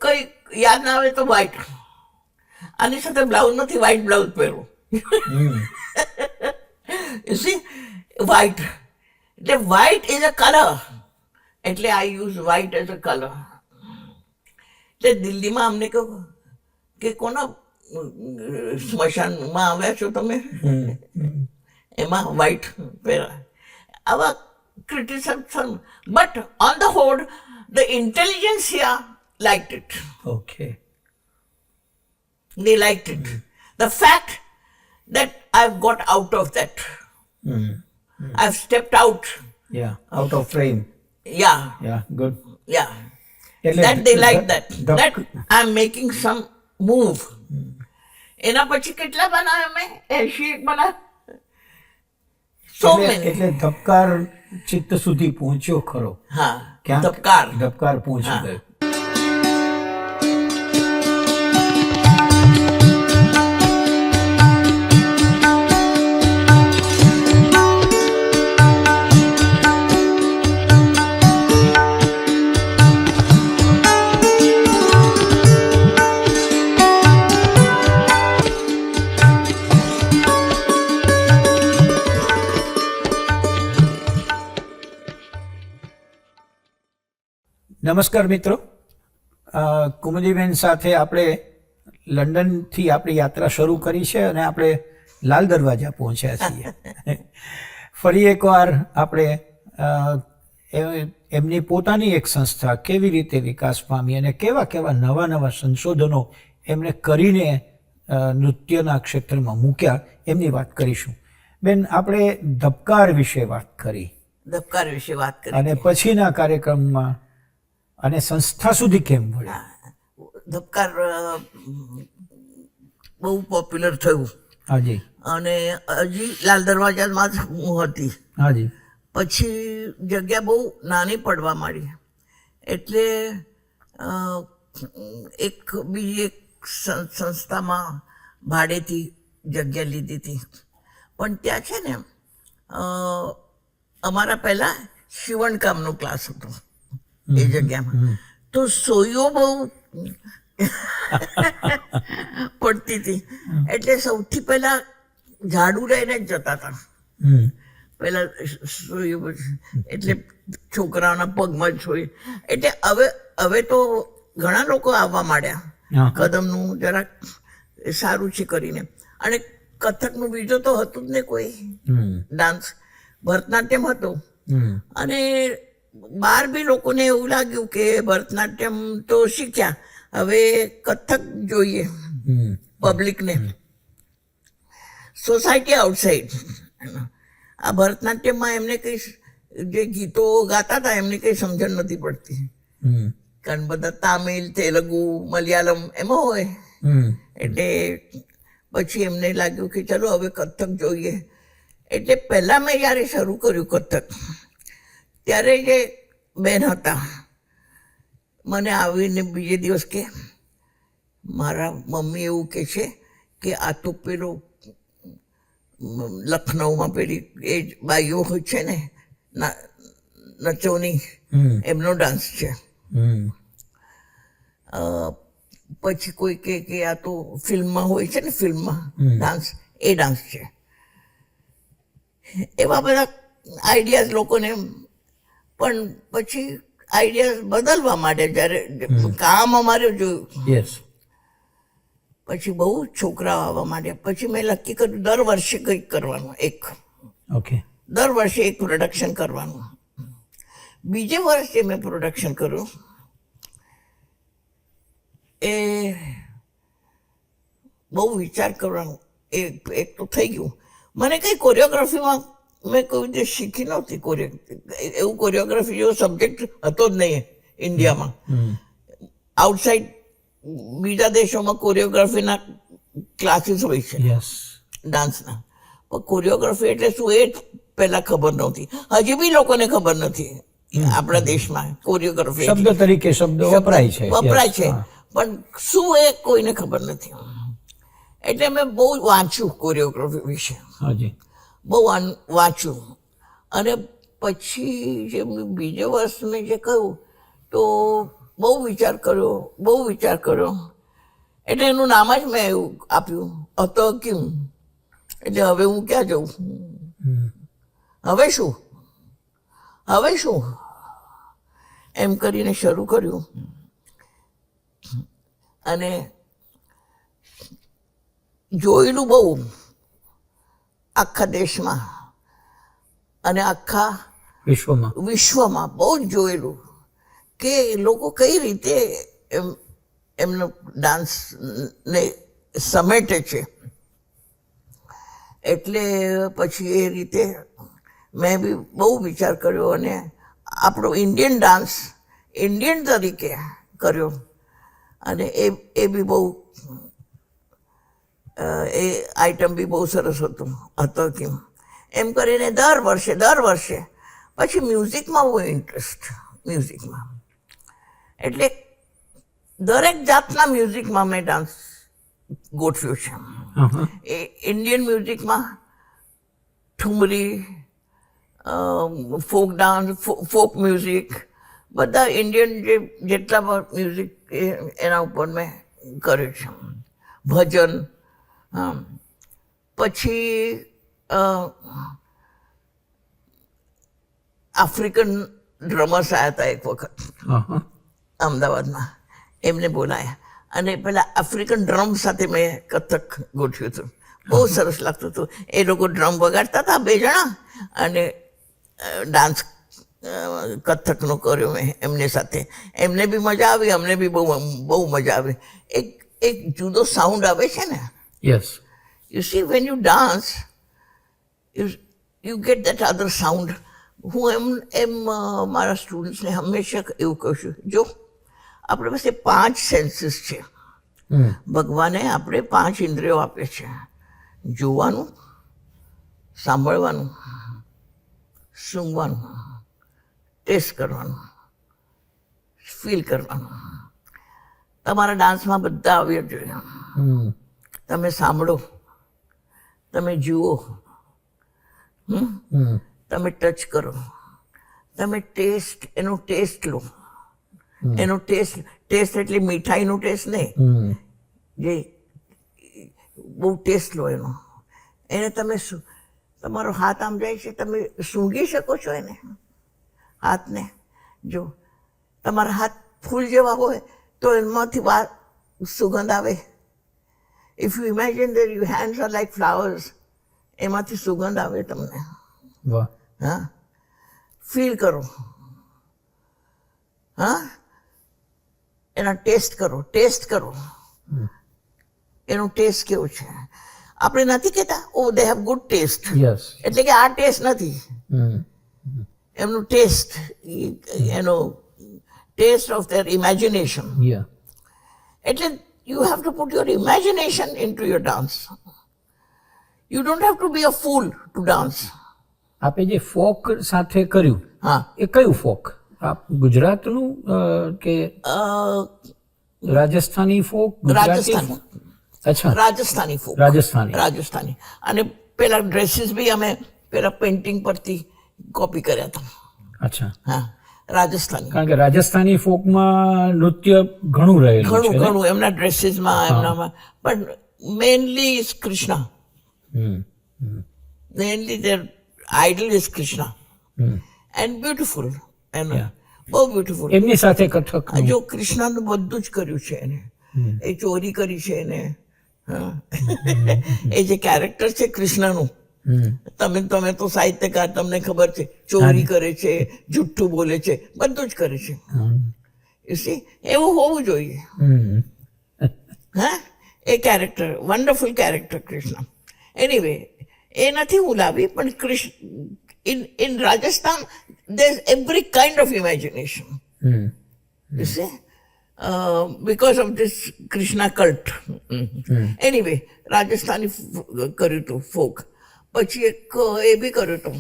કઈ યાદ ના આવે તો વ્હાઈટ. આની સાથે બ્લાઉઝ નથી, વ્હાઈટ બ્લાઉઝ પહેરું. સી, વ્હાઈટ એટલે વ્હાઈટ ઇઝ અ કલર, એટલે I use white as a colour. એટલે દિલ્હીમાં અમને કહ્યું કે કોના સ્મશાનમાં આવ્યા છો તમે, એમાં વ્હાઈટ પહેરા. આવા criticism, but on the whole the intelligentsia liked it. Okay. They liked it. The fact that I've got out of that. I've stepped out. Yeah, out of frame. Yeah. Yeah, good. Yeah. એટલે That they like that. That I'm making some move. એના પછી કેટલા બનાવ્યા મેં? 81 બનાવ્યા. So many. એટલે ધબકાર ચિત્ત સુધી પહોંચ્યો ખરો. હા, ક્યાંક ધબકાર પહોંચી ગયો. નમસ્કાર મિત્રો, કુમુદીબેન સાથે આપણે લંડનથી આપણી યાત્રા શરૂ કરી છે અને આપણે લાલ દરવાજા પહોંચ્યા છીએ. ફરી એકવાર આપણે એમની પોતાની એક સંસ્થા કેવી રીતે વિકાસ પામી અને કેવા કેવા નવા નવા સંશોધનો એમણે કરીને નૃત્યના ક્ષેત્રમાં મૂક્યા, એમની વાત કરીશું. બેન, આપણે ધબકાર વિશે વાત કરી, ધબકાર વિશે વાત કરી, અને પછીના કાર્યક્રમમાં અને સંસ્થા સુધી કેમ મળ્યા? ધબકાર બહુ પોપ્યુલર થયું. હાજી. અને હજી લાલ દરવાજામાં જ હું હતી. હાજી. પછી જગ્યા બહુ નાની પડવા માંડી, એટલે બીજી એક સંસ્થામાં ભાડેથી જગ્યા લીધી હતી. પણ ત્યાં છે ને અમારા પહેલા શિવણકામનો ક્લાસ હતો એ જગ્યામાં, તો સોઈઓ બહુ પડતી હતી. એટલે સૌથી પહેલા ઝાડુ લઈને જ જતા હતા. પેલા સોઈઓ, એટલે છોકરાઓના પગમાં જ સોઈ. એટલે હવે તો ઘણા લોકો આવવા માંડ્યા. કદમનું જરાક સારું છે કરીને. અને કથકનું બીજું તો હતું જ ને કોઈ ડાન્સ. ભરતનાટ્યમ હતું. અને બહાર બી લોકોને એવું લાગ્યું કે ભરતનાટ્યમ તો શીખ્યા, હવે કથક જોઈએ પબ્લિકને. Society outside. આ ભરતનાટ્યમમાં એમને કંઈ જે ગીતો ગાતા હતા એમને કંઈ સમજણ નથી પડતી, કારણ બધા તામિલ, તેલુગુ, મલયાલમ એમાં હોય. એટલે પછી એમને લાગ્યું કે ચલો હવે કથક જોઈએ. એટલે પહેલાં મેં જ્યારે શરૂ કર્યું કથક, ત્યારે જે બેન હતા મને આવીને બીજે દિવસ કે મારા મમ્મી એવું કહે છે કે આ તો પેલો લખનઉમાં પેલી એ બાઈઓ હોય છે ને નચોની એમનો ડાન્સ છે. પછી કોઈ કે આ તો ફિલ્મમાં હોય છે ને ફિલ્મમાં ડાન્સ એ ડાન્સ છે. એવા બધા આઈડિયાઝ લોકોને, પણ પછી આઈડિયાઝ બદલવા માટે જ્યારે કામ અમારે જોયું યસ, પછી બહુ છોકરાઓ આવવા માંડ્યા. પછી મેં નક્કી કર્યું દર વર્ષે કંઈક કરવાનું, ઓકે, દર વર્ષે એક પ્રોડક્શન કરવાનું. બીજે વર્ષે મેં પ્રોડક્શન કર્યું એ બહુ વિચાર કરવાનો. એક તો થઈ ગયું. મને કંઈ કોરિયોગ્રાફીમાં મેં કોઈ રીતે શીખી નહોતી. એવું કોરિયોગ્રાફી જેવો સબ્જેક્ટ હતો જ નહીં ઇન્ડિયામાં. આઉટસાઇડ બીજા દેશોમાં કોરિયોગ્રાફીના ક્લાસીસ હોય છે યસ, ડાન્સના, પણ કોરિયોગ્રાફી એટલે શું એ પહેલા ખબર નહોતી. હજી બી લોકોને ખબર નથી આપણા દેશમાં કોરિયોગ્રાફી શબ્દ તરીકે શબ્દો વપરાય છે, પણ શું એ કોઈને ખબર નથી. એટલે મેં બહુ વાંચ્યું કોરિયોગ્રાફી વિશે, હાજી, બહુ વાંચ્યું. અને પછી જે બીજે વર્ષ મેં જે કહ્યું તો બહુ વિચાર કર્યો. એટલે એનું નામ જ મેં એવું આપ્યું, અતકિમ. એટલે હવે હું ક્યાં જઉં, હવે શું એમ કરીને શરૂ કર્યું. અને જોયેલું બહુ આખા દેશમાં અને આખા વિશ્વમાં બહુ જ જોયેલું કે લોકો કઈ રીતે એમનો ડાન્સને સમેટે છે. એટલે પછી એ રીતે મેં બી બહુ વિચાર કર્યો અને આપણો ઇન્ડિયન ડાન્સ ઇન્ડિયન તરીકે કર્યો. અને એ બી બહુ એ આઈટમ બી બહુ સરસ હતો કે એમ કરીને દર વર્ષે પછી મ્યુઝિકમાં બહુ ઇન્ટરેસ્ટ, મ્યુઝિકમાં. એટલે દરેક જાતના મ્યુઝિકમાં મેં ડાન્સ ગોઠવ્યો છે. એ ઇન્ડિયન મ્યુઝિકમાં thumri, folk dance, folk music, બધા ઇન્ડિયન જેટલા પણ મ્યુઝિક એના ઉપર મેં કર્યું છે. ભજન, પછી આફ્રિકન ડ્રમર્સ આવ્યા હતા એક વખત અમદાવાદમાં, એમને બોલાયા અને પેલા આફ્રિકન ડ્રમ સાથે મેં કથક ગોઠવ્યું હતું. બહુ સરસ લાગતું હતું. એ લોકો ડ્રમ વગાડતા હતા 2 જણા અને ડાન્સ કથકનો કર્યો મેં એમની સાથે. એમને બી મજા આવી, અમને બી બહુ મજા આવી. એક જુદો સાઉન્ડ આવે છે ને. Yes, you C when you dance you get that other sound. હું એમ મારા સ્ટુડન્ટ્સને હંમેશા એવું કહું છું, જો આપણે પાસે 5 સેન્સીસ છે. ભગવાને આપણે 5 ઇન્દ્રિયો આપે છે: જોવાનું, સાંભળવાનું, સૂંઘવાનું, ટેસ્ટ કરવાનું, ફીલ કરવાનું. તમારા ડાન્સમાં બધા આવ્યા જોઈએ. તમે સાંભળો, તમે જુઓ, તમે ટચ કરો, તમે એનો ટેસ્ટ લો. એનો ટેસ્ટ એટલે મીઠાઈનો ટેસ્ટ નહીં, જે બહુ ટેસ્ટ લો એનો. એને તમે તમારો હાથ આમ જાય છે, તમે સૂંઘી શકો છો એને હાથને. જો તમારા હાથ ફૂલ જેવા હોય તો એમાંથી સુગંધ આવે. If you imagine that your hands are like flowers, એમાંથી સુગંધ આવે તમને. હા, ફીલ કરો. હા, એના ટેસ્ટ કરો. એનો ટેસ્ટ કેવો છે. આપણે નથી કહેતા ઓ દે હેવ ગુડ ટેસ્ટ, એટલે કે આ ટેસ્ટ નથી. એમનું ટેસ્ટ, એનો ટેસ્ટ ઓફ ધેર ઇમેજિનેશન. એટલે you have to put your imagination into your dance. You don't have to be a fool to dance. આપે જે ફોક સાથે કર્યું, હા, એ કયું ફોક? આપ ગુજરાતનું કે રાજસ્થાની ફોક ગુજરાતી રાજસ્થાની. folk? અચ્છા રાજસ્થાની ફોક. રાજસ્થાની. અને પેલા ડ્રેસીસ બી અમે પેલા પેઇન્ટિંગ પરથી કોપી કર્યા હતા. અચ્છા હા, રાજસ્થાની. કારણ કે રાજસ્થાની ફોકમાં નૃત્ય ઘણું રહેલું છે ઘણું ને? ઘણું એમના ડ્રેસીસમાં એમનામાં, પણ mainly is Krishna. Hmm, mainly their idol is Krishna and beautiful. એનું બહુ બ્યુટીફુલ. એમની સાથે કથક જો કૃષ્ણનું બધું જ કર્યું છે એને. એ ચોરી કરી છે એને. હા. એ જે કેરેક્ટર છે કૃષ્ણનું, તમે તો સાહિત્યકાર, તમને ખબર છે, ચોરી કરે છે, જુઠ્ઠું બોલે છે, બધું જ કરે છે. You see, એવું હોવું જોઈએ. હા, એ character, wonderful character Krishna. Anyway, એ નથી હું લાવી, પણ Krishna in Rajasthan there's every kind of imagination. You see, because of this Krishna cult. Anyway, Rajasthani કર્યું હતું ફોક. પછી એક એ બી કર્યું હતું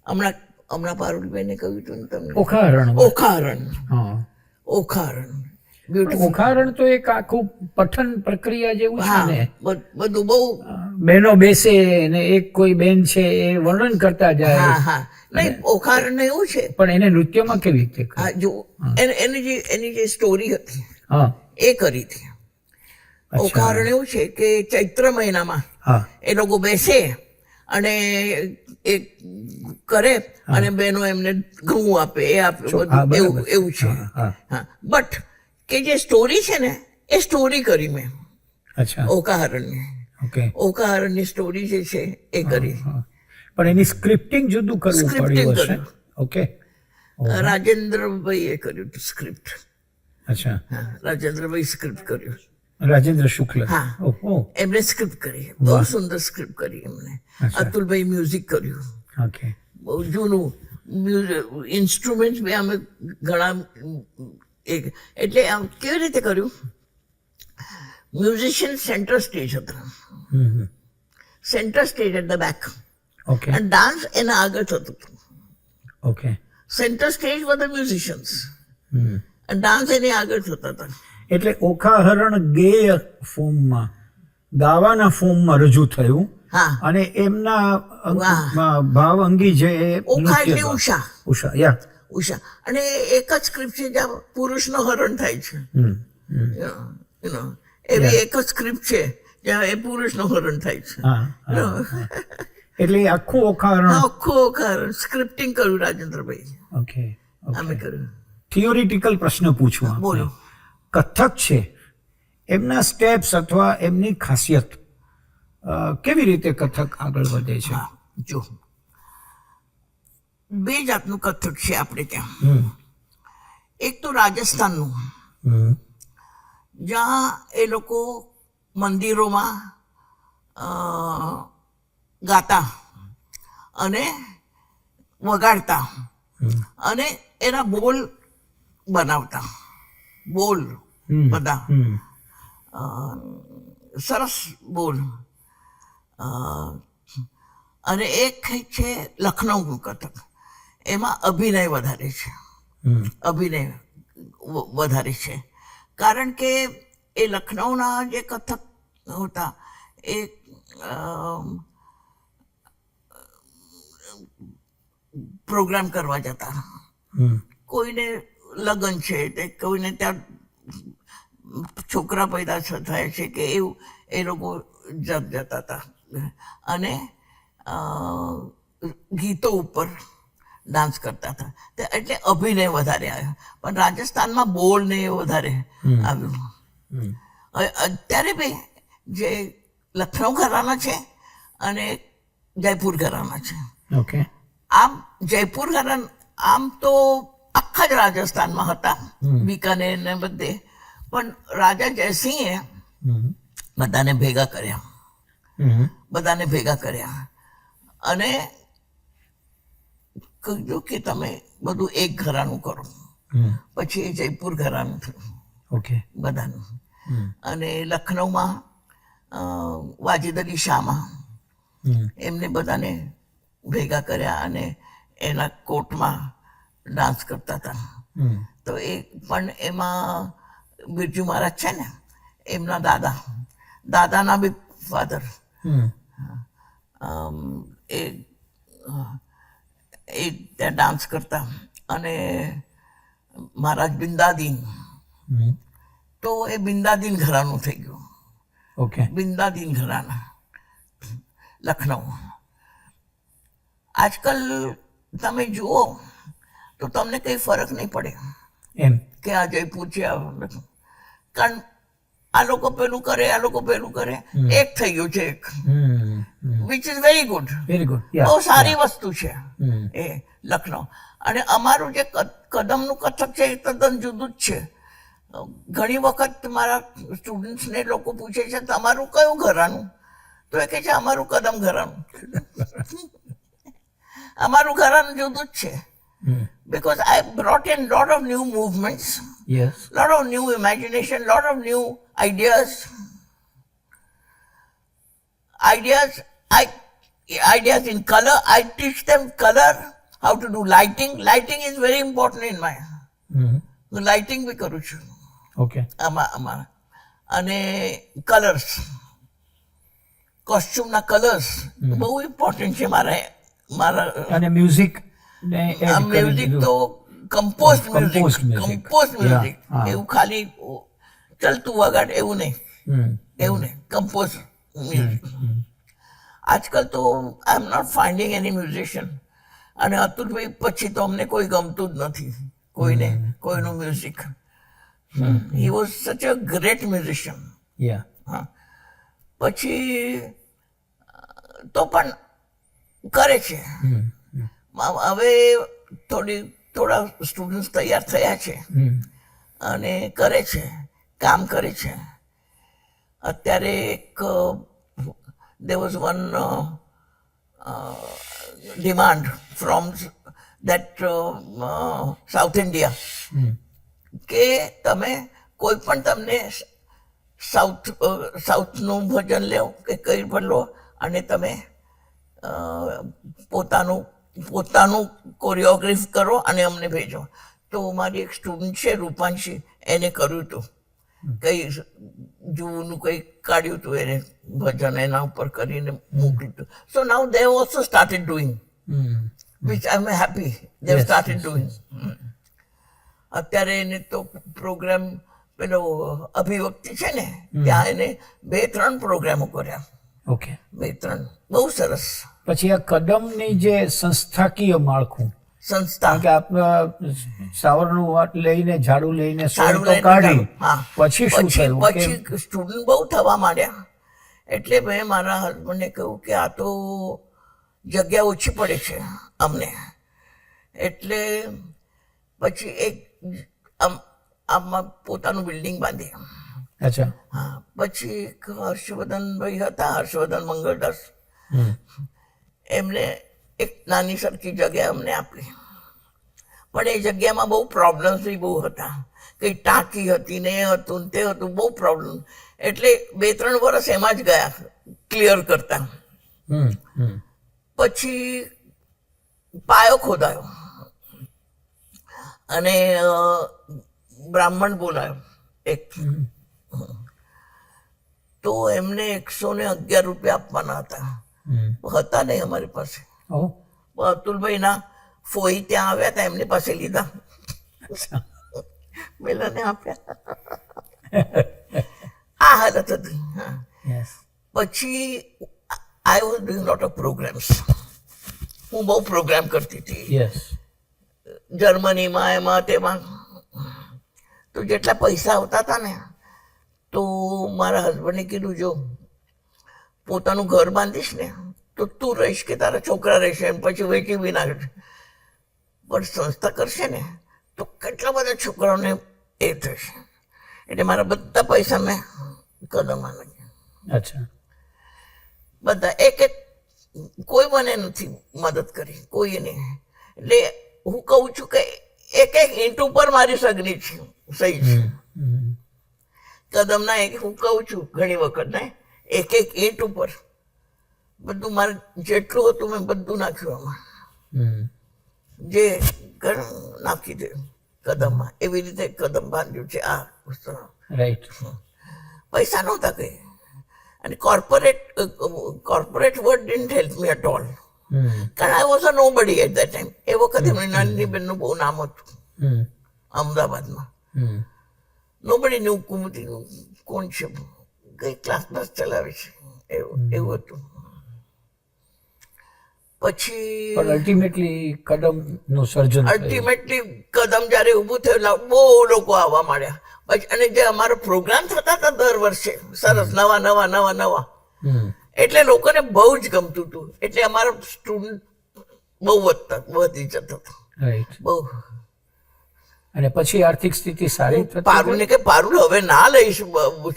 હમણાં પારુલબેને કહ્યું હતું ને તમને, ઓખારણ. ઓખારણ તો એક આખું પઠન પ્રક્રિયા જેવું છે ને? બધું બહુ બહેનો બેસે ને એક કોઈ બેન છે એ વર્ણન કરતા જાય. હા. નહીં, ઓખારણ એવું છે, પણ એને નૃત્યમાં કેવી રીતે કરે? હા, જો એની જે સ્ટોરી હતી હા, એ કરી હતી. ઓખારણ એવું છે કે ચૈત્ર મહિનામાં એ લોકો બેસે અને એ કરે અને બહેનો એમને ઘઉં આપે, એ આપે, બધું એવું છે. હા, બટ કે જે સ્ટોરી છે ને એ સ્ટોરી કરી મેં. અચ્છા, ઓકાહરણની. ઓકાહરણની સ્ટોરી જે છે એ કરી. પણ એની સ્ક્રિપ્ટિંગ જુદું કરવું પડ્યું હશે. ઓકે. રાજેન્દ્રભાઈ એ કર્યું હતું સ્ક્રિપ્ટ. અચ્છા. હા, રાજેન્દ્રભાઈ સ્ક્રિપ્ટ કર્યું. રાજેન્દ્ર શુક્લ. હા, એમને સ્ક્રિપ્ટ કરી, બહુ સુંદર સ્ક્રિપ્ટ કરી એમને. અતુલભાઈ મ્યુઝિક કર્યું. ઓકે. બહુ જૂનું ઇન્સ્ટ્રુમેન્ટ બી અમે ઘણા એટલે આમ કેવી રીતે કર્યું, મ્યુઝિશિયન સેન્ટર સ્ટેજ હતા, centre stage at the back, અને ડાન્સ એના આગળ થતું હતું. Okay. Centre stage were the musicians અને ડાન્સ એની આગળ થતા હતા. એટલે ઓખાહરણ ગેય ફોર્મમાં, ગાવાના ફોર્મમાં રજૂ થયું. હા, અને એમના ભાવ અંગી છે ઓખા એટલે ઉષા. ઉષા. અને એક જ સ્ક્રિપ્ટ છે જ્યાં પુરુષનો હરણ થાય છે. એવી એક જ સ્ક્રિપ્ટ છે જ્યાં એ પુરુષનો હરણ થાય છે. એટલે આખું ઓખારણ સ્ક્રિપ્ટિંગ કર્યું રાજેન્દ્રભાઈ. ઓકે. અમે કર્યું. થિયોરિટિકલ પ્રશ્ન પૂછવા. બોલો. કથક છે, એમના સ્ટેપ્સ અથવા એમની ખાસિયત, કેવી રીતે કથક આગળ વધે છે? જો, બે જાતનું કથક છે આપણે ત્યાં. એક તો રાજસ્થાનનું, જ્યાં એ લોકો મંદિરોમાં ગાતા અને વગાડતા અને એના બોલ બનાવતા. બોલ બધા સરસ બોલ. અને એક છે લખનઉનું કથક, એમાં અભિનય વધારે છે. અભિનય વધારે છે કારણ કે એ લખનઉના જે કથક હતા એ પ્રોગ્રામ કરવા જતા. કોઈને લગ્ન છે, કોઈને ત્યાં છોકરા પેદા થાય છે કે એવું, એ લોકો જતા હતા અને ગીતો ઉપર ડાન્સ કરતા હતા. એટલે અભિનય વધારે આવ્યો. પણ રાજસ્થાનમાં બોલ ને એ વધારે આવ્યું. અત્યારે બી જે લખનઉ ઘરાના છે અને જયપુર ઘરાના છે. ઓકે. આમ જયપુર ઘરાના આમ તો આખા જ રાજસ્થાનમાં હતા, બીકાનેર ને બધે. પણ રાજા જયસિંહે બધાને ભેગા કર્યા અને કહ્યું કે તમે બધું એક ઘરાનું કરો. પછી એ જયપુર ઘરાનું થયું. ઓકે. બધાનું. અને લખનઉમાં વાજિદ અલી શાહમાં એમને બધાને ભેગા કર્યા અને એના કોર્ટમાં ડાન્સ કરતા હતા. તો એ પણ એમાં બિરજુ મહારાજ છે ને, એમના દાદાના બી ફાધર એ ત્યાં ડાન્સ કરતા. અને મહારાજ બિંદાદીન, તો એ બિંદાદીન ઘરાનું થઈ ગયું. ઓકે. બિંદાદીન ઘરાના, લખનઉ. આજકાલ તમે જુઓ તો તમને કઈ ફરક નહીં પડે એમ કે આ જયપુર છે, કારણ આ લોકો પેલું કરે, આ લોકો પેલું કરે, એક થઈ ગયું છે એક, which is very good. Very good. બહુ સારી વસ્તુ છે એ લખનઉ. અને અમારું જે કદમનું કથક છે એ તદ્દન જુદું જ છે. ઘણી વખત મારા સ્ટુડન્ટ્સને લોકો પૂછે છે તમારું કયું ઘરાનું, તો એ કહે છે અમારું કદમ ઘરાનું. અમારું ઘરાનું જુદું જ છે. Because I brought in lot of new movements, yes. lot of new imagination, lot of new ideas. Ideas in color. I teach them color, how to do lighting. Lighting is very important in my. Lighting બી કરું છું okay. આમાં. અને colours, કોસ્ચ્યુમના colours બહુ important છે મારા. અને music ને આ મ્યુઝિક તો કમ્પોઝ મ્યુઝિક. Yeah. એવું ખાલી ચલતું વગાડ એવું નહીં, કમ્પોઝ મ્યુઝિક. આજકાલ તો I am not finding any musician. અને અતુલભાઈ પછી તો અમને કોઈ ગમતું જ નથી, કોઈનું મ્યુઝિક. હી વોઝ સચ અ ગ્રેટ મ્યુઝિશિયન. હા, પછી તો પણ કરે છે. હવે થોડા સ્ટુડન્ટ્સ તૈયાર થયા છે અને કરે છે, કામ કરે છે. અત્યારે એક there was one demand from that South India કે તમે કોઈ પણ તમને સાઉથનું ભજન લેવો કે કઈ પણ લો અને તમે પોતાનું કોરિયોગ્રાફ કરો અને અમને ભેજો. તો મારી એક સ્ટુડન્ટ છે રૂપાંશી, એને કર્યું હતું. કઈ જૂનું કંઈ કાઢ્યું હતું એને ભજન, એના ઉપર કરીને મોકલ્યું હતું. So now they also started doing, which I am happy they started doing. અત્યારે એને તો પ્રોગ્રામ પેલો અભિવ્યક્તિ છે ને, ત્યાં એને 2-3 પ્રોગ્રામો કર્યા. ઓકે. 2-3 બહુ સરસ. પછી આ કદમની જે સંસ્થાકીય માળખું, સંસ્થા કે આપણે સાવરનું વાટ લઈને ઝાડુ લઈને સોળ તો કાઢી, પછી શું થયું? પછી સ્ટુડન્ટ બહુ થવા માંડ્યા. એટલે મેં મારા હસબન્ડને કહ્યું કે આ તો જગ્યા ઓછી પડે છે અમને. એટલે પછી એક આમાં પોતાનું બિલ્ડિંગ બાંધી. અચ્છા. હા, પછી હર્ષવર્ધનભાઈ હતા, હર્ષવર્ધન મંગળદાસ, એમને એક નાની સરખી જગ્યા અમને આપી. પણ એ જગ્યામાં બહુ પ્રોબ્લેમ્સ બી બહુ હતા. કંઈ ટાંકી હતી ને એ હતું ને તે હતું, બહુ પ્રોબ્લેમ. એટલે 2-3 વર્ષ એમાં જ ગયા ક્લિયર કરતા. પછી પાયો ખોદાયો અને બ્રાહ્મણ બોલાયો એક. તો એમને 111 રૂપિયા આપવાના હતા નહીં અમારી પાસે. અતુલભાઈના ફોઈ ત્યાં આવ્યા હતા, એમની પાસે લીધા, મેલાને આપ્યા. આ હાલત હતી. પછી I was doing lot of programmes. હું બહુ પ્રોગ્રામ કરતી હતી જર્મનીમાં, એમાં તેમાં. તો જેટલા પૈસા આવતા હતા ને, તો મારા હસબન્ડે કીધું જો પોતાનું ઘર બાંધીશ ને તો તું રહીશ કે તારા છોકરા રહેશે, એમ પછી વેચી બી નાખશે. પણ સંસ્થા કરશે ને તો કેટલા બધા છોકરાઓને એ થશે. એટલે મારા બધા પૈસા મેં કદમમાં નાખ્યા. અચ્છા. બધા એક કોઈ મને નથી મદદ કરી, કોઈ નહીં. એટલે હું કહું છું કે એક ઈંટ ઉપર મારી સગની છે, સહી છે. કદમના હું કહું છું ઘણી વખત ને, એક ઈંટ ઉપર બધું મારે જેટલું હતું મેં બધું નાખ્યું આમાં, હમ. જે ઘણું નાખી દે કદમમાં. એવી રીતે કદમ બાંધ્યું છે આ પુસ્તક. રાઈટ. પૈસા નહોતા કઈ, અને corporate world didn't help me at all, કારણ આઈ વોઝ અ નો બડી એટ દેટ ટાઈમ. એ વખતે એમની નાની બેનનું બહુ નામ હતું અમદાવાદમાં. નોબડી ન્યુ કુમુદી કોણ છે, કઈ ક્લાસ ચલાવે છે, એવું હતું. પછી પણ અલ્ટિમેટલી કદમ નું સર્જન થયું. અલ્ટિમેટલી કદમ જયારે ઊભું થયું બહુ લોકો આવવા માંડ્યા. પછી અને જે અમારો પ્રોગ્રામ થતા હતા દર વર્ષે સરસ નવા નવા નવા નવા, એટલે લોકોને બહુ જ ગમતું હતું. એટલે અમારો સ્ટુડન્ટ બહુ વધી જતો હતો. રાઈટ. બહુ. અને પછી આર્થિક સ્થિતિ સારી થતી પારુલ ને કે પારુલ હવે ના લઈશ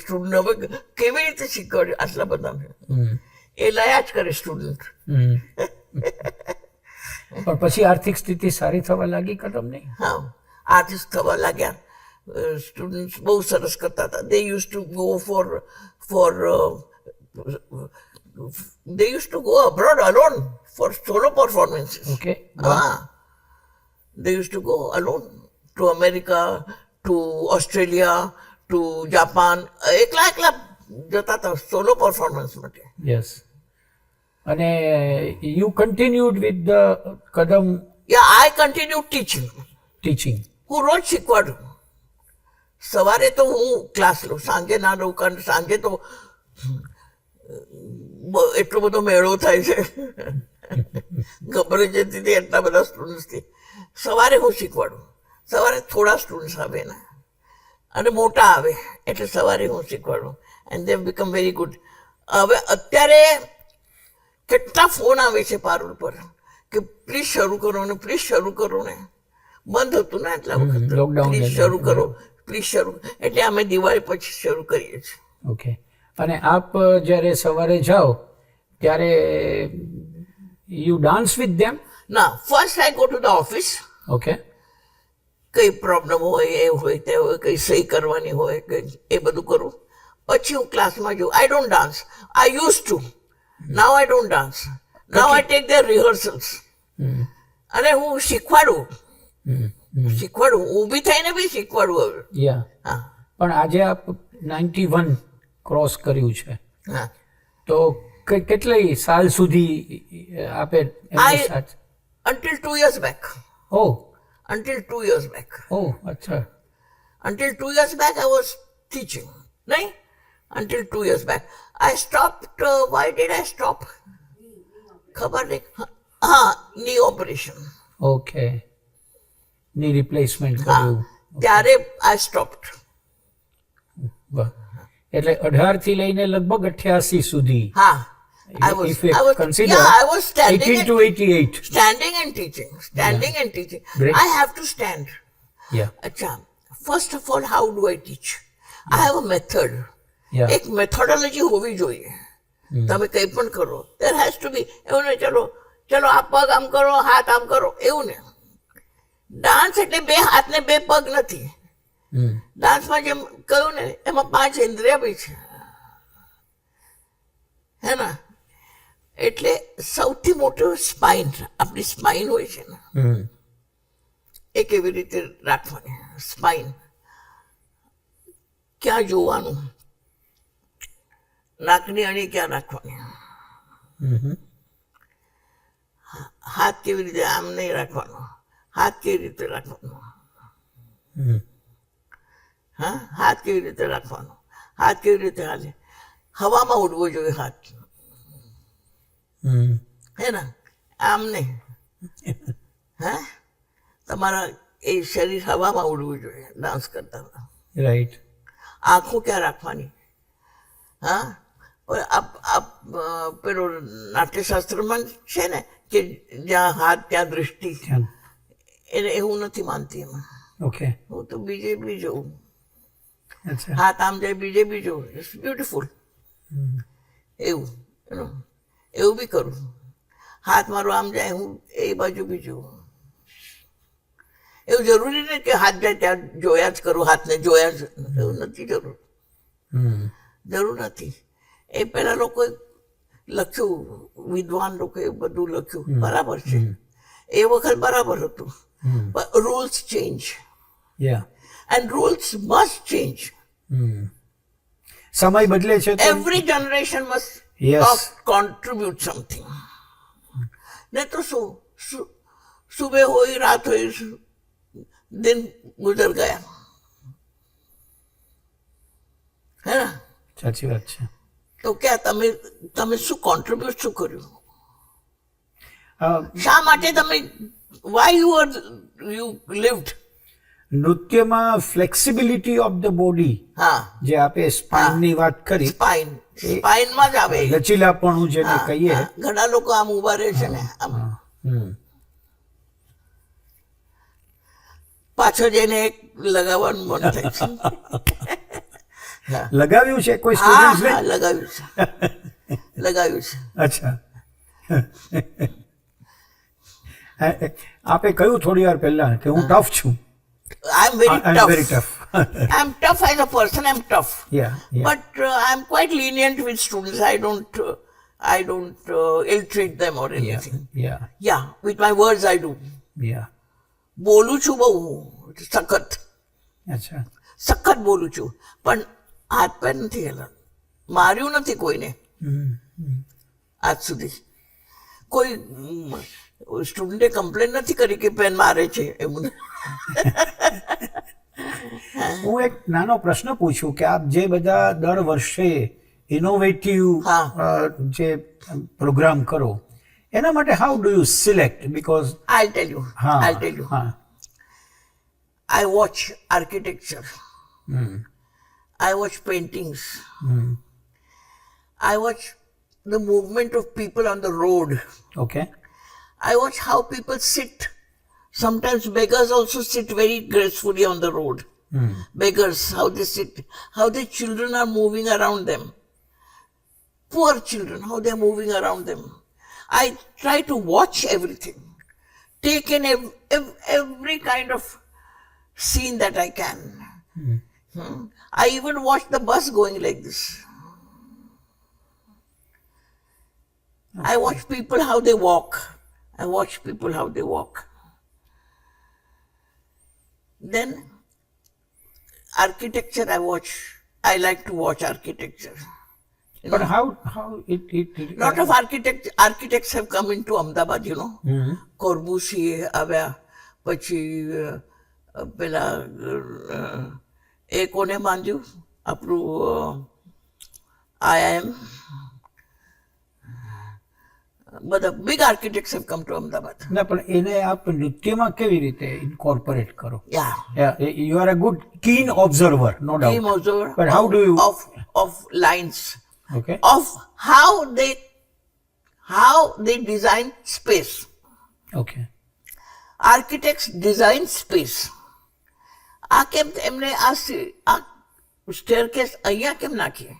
સ્ટુડન્ટ, હવે કેવી રીતે શીખવાડ્યું આટલા બધા, એ લયા જ કરે સ્ટુડન્ટ. પણ પછી આર્થિક સ્થિતિ સારી થવા લાગી કદમ નહીં? હા, આર્ટિસ્ટ થવા લાગ્યા. સ્ટુડન્ટ્સ બહુ સરસ કરતા હતા. દે use to go they used to go abroad alone for solo performances. Okay. They used to go alone to America, to Australia, to Japan. એકલા જતા હતા સોલો પરફોર્મન્સ માટે. યસ. અને યુ કન્ટિન્યુડ વિથ ધ કદમ? યા, આઈ continue teaching. હું રોજ શીખવાડું. સવારે તો હું ક્લાસ લઉં, સાંજે ના લઉં, કારણ સાંજે તો એટલો બધો મેળો થાય છે, ખબર જ જતી હતી એટલા બધા સ્ટુડન્ટ્સથી. સવારે હું શીખવાડું. સવારે થોડા સ્ટુડન્ટ્સ આવે ને, અને મોટા આવે, એટલે સવારે હું શીખવાડું. And they become very good. હવે અત્યારે કેટલા ફોન આવે છે પારુલ પર કે પ્લીઝ શરૂ કરો ને, પ્લીઝ શરૂ કરો ને. બંધ હતું ને એટલા વખત, પ્લીઝ શરૂ કરો, પ્લીઝ શરૂ. એટલે અમે દિવાળી પછી શરૂ કરીએ છીએ. ઓકે. અને આપ જ્યારે સવારે જાઓ ત્યારે યુ ડાન્સ વિથ ધેમ? ના, first I go to the office. Okay. કઈ પ્રોબ્લેમ હોય, એ હોય તે હોય, કઈ સહી કરવાની હોય, એ બધું કરું. પછી હું ક્લાસમાં જાઉં. I don't dance. I use to. Now I don't dance. Now I take there rehearsals. અને હું શીખવાડું, ઊભી થઈને બી શીખવાડું હવે. યા. હા. પણ આજે આપ 91 ક્રોસ કર્યું છે, હા. તો કેટલી સાલ સુધી આપે એમની સાથે? Until 2 years back. ઓહ. Until 2 years back. ઓહ, અચ્છા. Until 2 years back, I was teaching. Nahin? Until 2 years back. I stopped. Why did I stop? ખબર નહીં. હા, knee operation. ઓકે. ની રિપ્લેસમેન્ટ કર્યું ત્યારે I stopped. વાહ. એટલે 18 થી લઈને લગભગ 88 સુધી. હા. I was standing 18 to 88. Standing and teaching. Standing and teaching. Great. I have to stand. Yeah. Acha. First of all, how do I teach? I have a method. Yeah. એક methodology હોવી જોઈએ. તમે કંઈ પણ કરો, there has to be. એવું નહીં ચલો આ પગ આમ કરો, હાથ આમ કરો, એવું ને. ડાન્સ એટલે બે હાથ ને બે પગ નથી. ડાન્સમાં જેમ કહ્યું ને, એમાં 5 ઇન્દ્રિય બી છે, હે ને. એટલે સૌથી મોટું સ્પાઇન, આપણી સ્પાઇન હોય છે ને, એ કેવી રીતે રાખવાની. સ્પાઇન ક્યાં જોવાનું, નાકની અણી ક્યાં રાખવાની, હાથ કેવી રીતે આમ નહીં રાખવાનો, હાથ કેવી રીતે રાખવાનો, હા, હાથ કેવી રીતે રાખવાનો, હાથ કેવી રીતે હાલે, હવામાં ઉડવો જોઈએ હાથ, હે ને, આમ નહીં. હા, તમારા એ શરીર હવામાં ઉડવું જોઈએ ડાન્સ કરતા. રાઈટ. આંખો ક્યાં રાખવાની, હા. પેલો નાટ્યશાસ્ત્રમાં છે ને કે જ્યાં હાથ ત્યાં દૃષ્ટિ, એને એવું નથી માનતી એમાં. ઓકે. હું તો બીજે બી જોઉં, અચ્છા. હાથ આમ જાય બીજે બી જોઉં. It's beautiful. એવું એવું બી કરું. હાથ મારો આમ જાય, હું એ બાજુ બી જોઉં. એવું જરૂરી નહીં કે હાથ જાય ત્યાં જોયા જ કરું, હાથને જોયા જ, એવું નથી જરૂર. જરૂર નથી. એ પેલા લોકો લખ્યું વિદ્વાન લોકોએ બધું લખ્યું બરાબર છે એ વખત બરાબર હતું પણ rules change yeah and rules must change સમય બદલે છે તો every generation must Yes. contribute something. नहीं तो सुबह हुई रात हुई दिन गुजर गया है ना સાચી વાત છે તો ક્યાં તમે શું કોન્ટ્રીબ્યુટ શું કર્યું અ, શા માટે તમે વાય યુ લિવ્ડ નૃત્યમાં ફ્લેક્સિબિલિટી ઓફ ધ બોડી હા જે આપે સ્પાઇનની વાત કરી સ્પાઇન માં જ આવે લચીલાપણું જેને હા, કહીએ હા. ઘણા લોકો આમ ઉભા રહે છે ને આમ હમ. પાછળ જઈને એક લગાવવાનું મન થાય છે લગાવ્યું છે કોઈ હા સ્ટુડન્ટ્સને હા લગાવ્યું છે લગાવ્યું છે અચ્છા આપે કહ્યું થોડી વાર પહેલા કે હું ટફ છું I'm very I'm tough. very tough. I'm tough as a person. I'm tough. Yeah, yeah. But I'm quite lenient with students. I don't ill-treat them or anything. Yeah, Yeah, with my words I do. yeah. બોલું છું બહુ સખત અચ્છા સખત બોલું છું પણ હાથ પેર નથી હેલા માર્યું નથી કોઈને આજ સુધી કોઈ સ્ટુડન્ટે કમ્પ્લેન નથી કરી કે પેન મારે છે એવું હું એક નાનો પ્રશ્ન પૂછું કે આપ જે બધા દર વર્ષે ઇનોવેટિવ હા. જે પ્રોગ્રામ કરો એના માટે how do you select because I'll tell you. હા I'll tell you. હા I watch architecture. I watch paintings. I watch the movement of people on the road. Okay I watch how people sit. Sometimes beggars also sit very gracefully on the road. Beggars, how they sit, how their children are moving around them. Poor children, how they are moving around them. I try to watch everything, take in every kind of scene that I can. I even watch the bus going like this. I watch people how they walk. I watch people how they walk. Then architecture I watch. I like to watch architecture. But how it Lot of architects have come into Ahmedabad, you know. Corbusier આવ્યા પછી પેલા એ કોને માંડ્યું આપણું IIM. બધા big architects have come to Ahmedabad. ના પણ એને આપ નૃત્યમાં કેવી રીતે ઇન્કોર્પોરેટ કરો Yeah. You are a good keen observer no doubt Team observer but how do you of lines, okay of how they design space. okay Architects design space. આ કેમ એમને આ સ્ટેરકેસ અહીંયા કેમ નાખીએ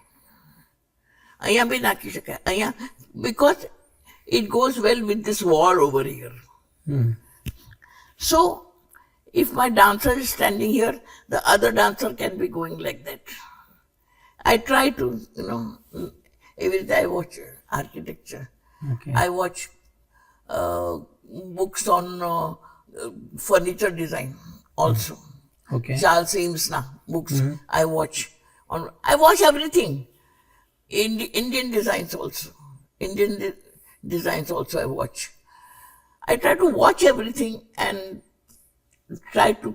અહીંયા બી નાખી શકાય અહીંયા because it goes well with this wall over here. So if my dancer is standing here, the other dancer can be going like that. I try to, every day I watch architecture. okay I watch books on furniture design also. okay Charles Eames na books I watch everything. Indian designs also. Designs also I watch. I try to watch everything and try to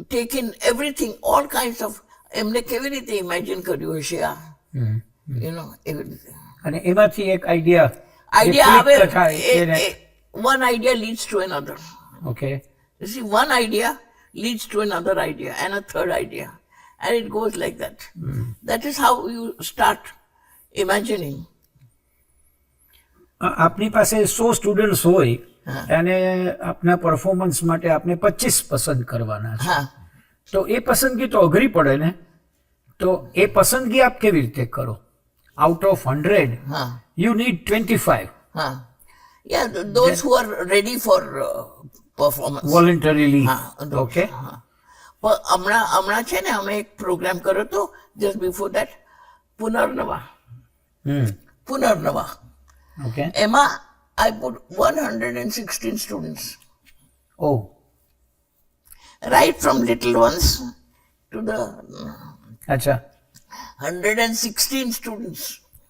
take in everything, all kinds of એમને કેવી રીતે imagine કર્યું હશે આ એવી રીતે અને એમાંથી એક idea idea one idea leads to another. okay You see, one idea leads to another idea and a third idea, and it goes like that. That is how you start imagining. આપની પાસે 100 students હોય અને આપના performance માટે આપને 25 પસંદ કરવાના છે હા તો એ પસંદગી તો અઘરી પડે ને તો એ પસંદગી આપ કેવી રીતે કરો આઉટ ઓફ 100 હા યુ નીડ 25 હા yeah, those who are ready for performance. વોલન્ટરીલી હા ઓકે હા પણ હમણાં છે ને અમે એક પ્રોગ્રામ કર્યો હતો just before that Punarnava Punarnava. Okay. એમાં I put 116 students, oh right from little ones to the અચ્છા. 116 students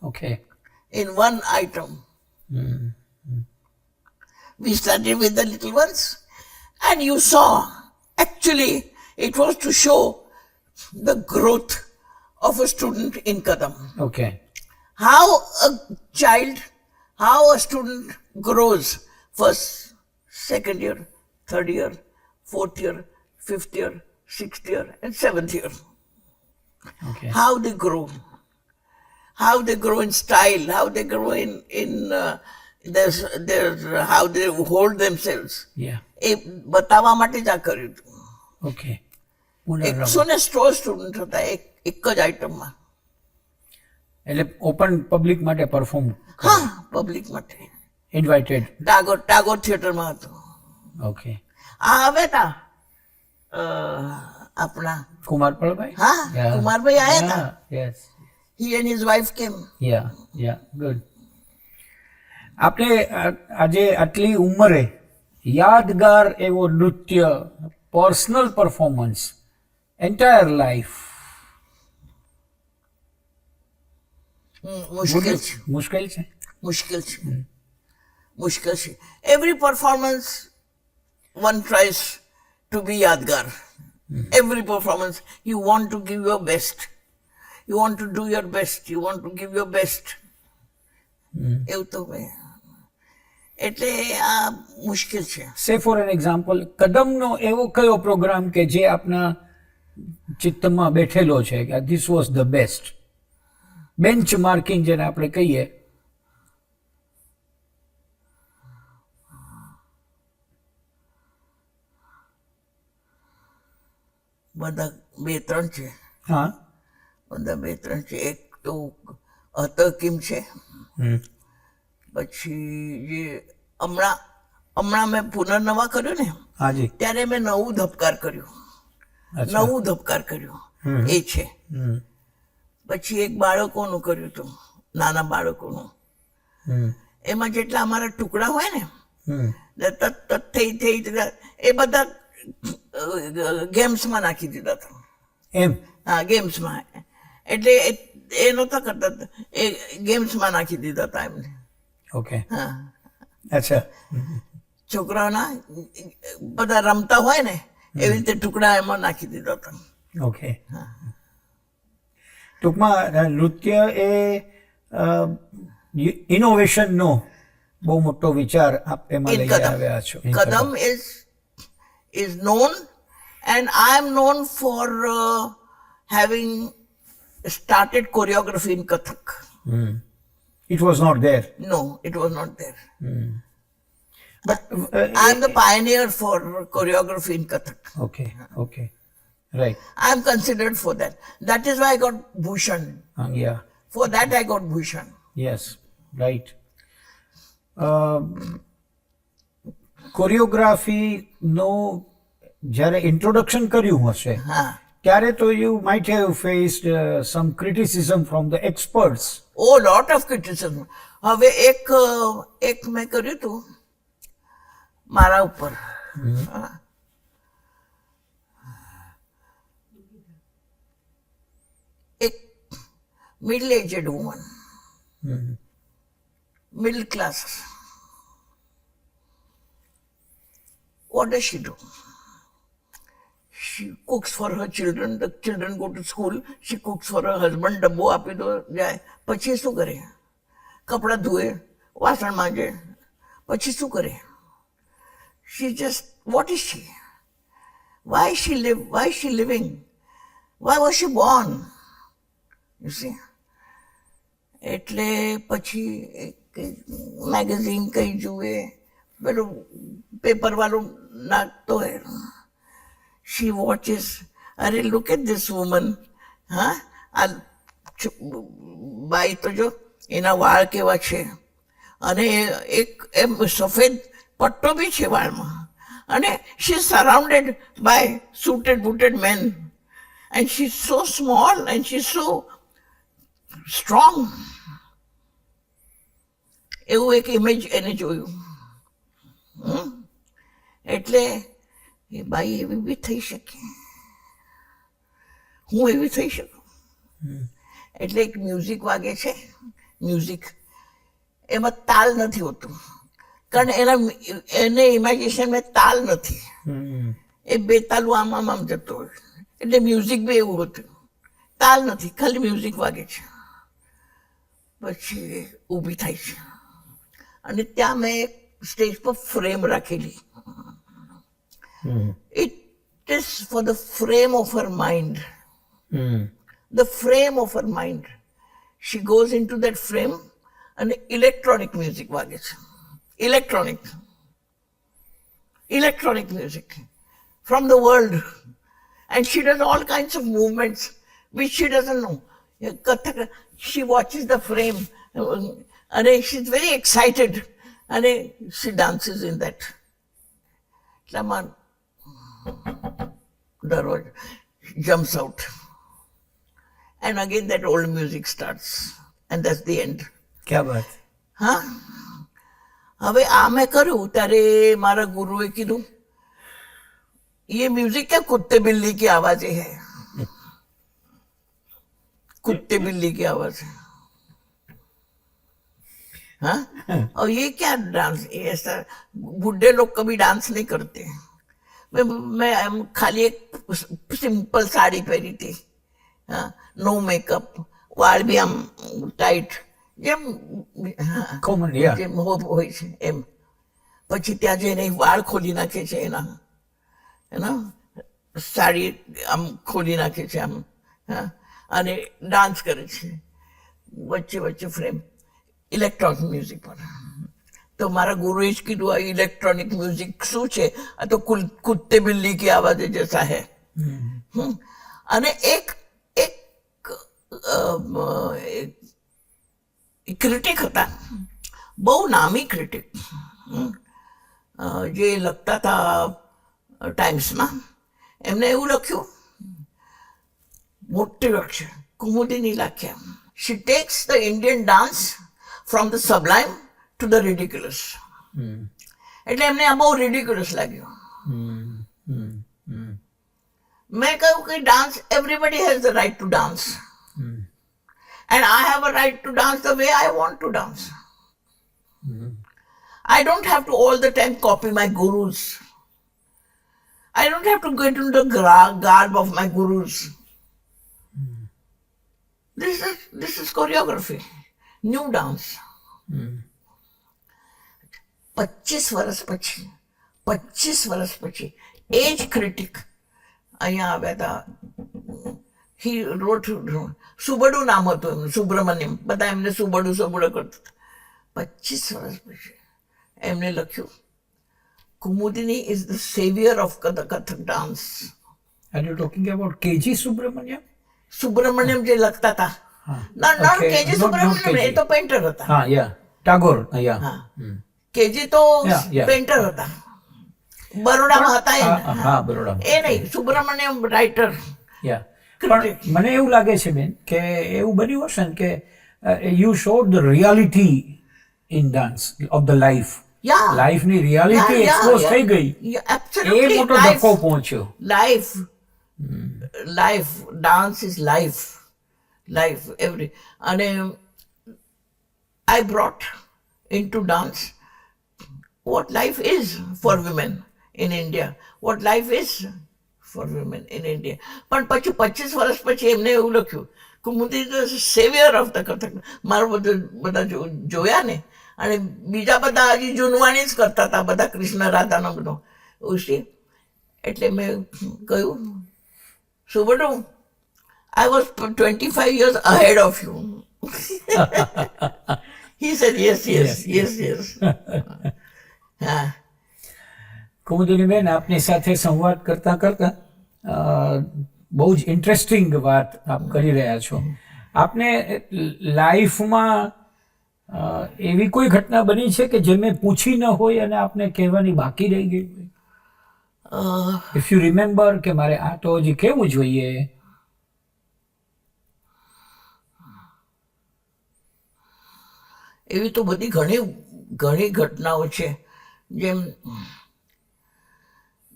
okay. in one item. We started with the little ones, and you saw, actually, it was to show the growth of a student in Kadam. Okay. How a student grows first, second year, third year, fourth year, fifth year, sixth year, and seventh year. Okay. How they grow in style, how they grow in their how they hold themselves. યા. એ બતાવવા માટે જ આ કર્યું હતું. Okay. પુનર્નવા 116 student હતા એક જ આઈટમમાં. એટલે ઓપન પબ્લિક માટે પરફોર્મ હા, પબ્લિક માટે. ઇન્વાઇટેડ. ટાગોર થિયેટરમાં હતું. ઓકે. આ હવે તા આપણા કુમાર પળભાઈ. હા, કુમારભાઈ આયા હતા. Yes. He and his wife came. Yeah good. આપણે આજે આટલી ઉંમરે યાદગાર એવો નૃત્ય, પર્સનલ પરફોર્મન્સ, એન્ટાયર લાઈફ મુશ્કેલ છે. મુશ્કેલ છે. મુશ્કેલ છે. Every performance one tries to be yadgar. Every performance you want to give your best. You want to do your best. You want to give your best. એવું તો એટલે આ મુશ્કેલ છે. સે ફોર એન એક્ઝામ્પલ, કદમનો એવો કયો પ્રોગ્રામ કે જે આપના ચિત્તમાં બેઠેલો છે કે this was the best, bench marking જેને આપણે કહીએ? બધા બે ત્રણ છે. હા. બધા બે ત્રણ છે. એક તો અતકીમ છે. પછી જે હમણાં મેં પુનર્નવા કર્યું ને, હાજી, ત્યારે મેં નવું ધબકાર કર્યું. એ છે. પછી એક બાળકોનું કર્યું હતું, નાના બાળકોનું. એમાં જેટલા અમારા ટુકડા હોય ને એ બધા ગેમ્સમાં નાખી દીધા હતા. એમ? હા, ગેમ્સમાં. એટલે એ નહોતા કરતા, એ ગેમ્સમાં નાખી દીધા હતા એમને. ઓકે. હા, અચ્છા. છોકરાઓના બધા રમતા હોય ને એવી રીતે ટુકડા એમાં નાખી દીધા હતા. ઓકે. ટૂંકમાં નૃત્ય એ ઇનોવેશનનો બહુ મોટો વિચાર આપ એમાં લઈ આવ્યા છો. કદમ is known, and I am known for having started choreography in Kathak. It was not there. No, it was not there. But I am the pioneer for choreography in Kathak. Okay. Right. I am considered for that. That is why I got Bhushan. Yeah. For that I got Bhushan. Yes, right. કોરિયોગ્રાફીનો જ્યારે introduction કર્યું હશે ત્યારે તો you might have faced some criticism from the experts. Oh, lot of criticism. હવે એક મેં કર્યું હતું મારા ઉપર. એક middle aged woman, middle class. What does she do? She cooks for her children. The children go to school. She cooks for her husband. ડબ્બો આપી દો જાય. પછી શું કરે? કપડાં ધોએ, વાસણ માંજે. પછી શું કરે? She just, what is she? Why is she living? Why was she born? You see? એટલે પછી મેગેઝિન કઈ જુએ, પેલું પેપર વાળું નાખતો હોય. She watches, અરે look at this woman. હા, આ બાઈ તો જો એના વાળ કેવા છે, અને એક એમ સફેદ પટ્ટો બી છે વાળમાં, અને she is surrounded by suited booted men, and she is so small and she is so strong. એવું એક ઇમેજ એને જોયું. એટલે એ બાઈ એવી બી થઈ શકે, હું એવી થઈ શકું. એટલે એક મ્યુઝિક વાગે છે, મ્યુઝિક એમાં તાલ નથી હોતું, કારણ એને ઇમેજિનેશનમાં તાલ નથી, એ બેતાલું આમ જતો હોય. એટલે મ્યુઝિક બી એવું હતું, તાલ નથી, ખાલી મ્યુઝિક વાગે છે. પછી ઊભી થાય છે અને ત્યાં મેં સ્ટેજ પર ફ્રેમ રાખેલી. It is for the frame of her mind, the frame of her mind. She goes into that frame and electronic music વાગે છે. Electronic music from the world. And she does all kinds of movements which she doesn't know. Kathak, she watches the frame and she's very excited and she dances in that. Laman Darwaj jumps out. And again that old music starts. And that's the end. क्या बात. હા, હવે આ મેં કર્યું ત્યારે મારા ગુરુએ કીધું, ये म्यूजिक क्या कुत्ते बिल्ली की आवाज है, कुत्ते बिल्ली की आवाज है. हाँ, और ये क्या डांस, ऐसा बूढ़े लोग कभी डांस नहीं करते. मैं खाली एक सिंपल साड़ी पहनी थी, નો મેકઅપ, વાળ બી આમ ટાઈટ, જેમ કોમન જેમ હોય છે એમ. પછી ત્યાં જઈને વાળ ખોલી નાખે છે એના સાડી આમ ખોલી નાખે છે આમ, અને ડાન્સ કરે છે વચ્ચે વચ્ચે ફ્રેમ ઇલેક્ટ્રોનિક મ્યુઝિક પર. તો મારા ગુરુએ જ કીધું, આ ઇલેક્ટ્રોનિક મ્યુઝિક શું છે, આ તો કુત્તે બિલ્લી કી આવાજ જૈસા હૈ. અને એક ક્રિટિક હતા, બહુ નામી ક્રિટિક, જે લખતા હતા ટાઈમ્સમાં. એમને એવું લખ્યું, મોટી અક્ષર કુમુદિની લખ્યા, she takes the Indian dance from the sublime to the ridiculous. એટલે એમને આ બહુ ridiculous લાગ્યું. મેં કહ્યું કે dance, everybody has the right to dance. And I have a right to dance the way I want to dance. I don't have to all the time copy my gurus. I don't have to get into the garb of my gurus. This is choreography, new dance. 25 વર્ષ પછી એ જ critic અહીંયા આવ્યા હતા. He wrote, સુબડુ નામ હતું એમનું, સુબ્રમણ્યમ, બધા એમને સુબડુ કરતા હતા. 25 વર્ષ પછી એમને લખ્યું, Kumudini is the savior of Kathak dance. Are you talking about KG Subramaniam? Subramanyam જે લખતા હતા, ના કેજી સુબ્રમણ્યમ, એ તો પેન્ટર હતા. હા, યા ટાગોર, યા. કેજી તો પેન્ટર હતા, બરોડામાં હતા. હા, બરોડામાં. એ નહીં, સુબ્રમણ્યમ રાઇટર. યા, પણ મને એવું લાગે છે બેન કે એવું બન્યું હશે ને કે you showed the reality in dance of the life. લાઈફની રિયાલિટી એક્સપોઝ થઈ ગઈ, એ મોટો ધક્કો પહોંચ્યો. Life dance is life every. અને I brought into dance what life is for women in India, what life is for women in India. પણ પછી 25 વર્ષ પછી એમને એવું લખ્યું, Kumudi the saviour of the Kathak. મારું બધા જોયા ને, અને બીજા બધા હજી જૂનવાણી જ કરતા હતા, બધા કૃષ્ણ રાધાનો બધો ઉશી. એટલે મેં કહ્યું, સુબડુ, I was 25 years ahead of you. He said, yes. હા. કુમુદિની બેન, આપની સાથે સંવાદ કરતા કરતા બહુ જ ઇન્ટરેસ્ટિંગ વાત આપ કરી રહ્યા છો. આપને લાઈફમાં એવી કોઈ ઘટના બની છે કે જે મેં પૂછી ન હોય અને આપને કહેવાની બાકી રહી ગઈ હોય? ઇફ યુ રિમેમ્બર કે મારે આ તો હજી કહેવું જોઈએ. એવી તો બધી ઘણી ઘટનાઓ છે. જેમ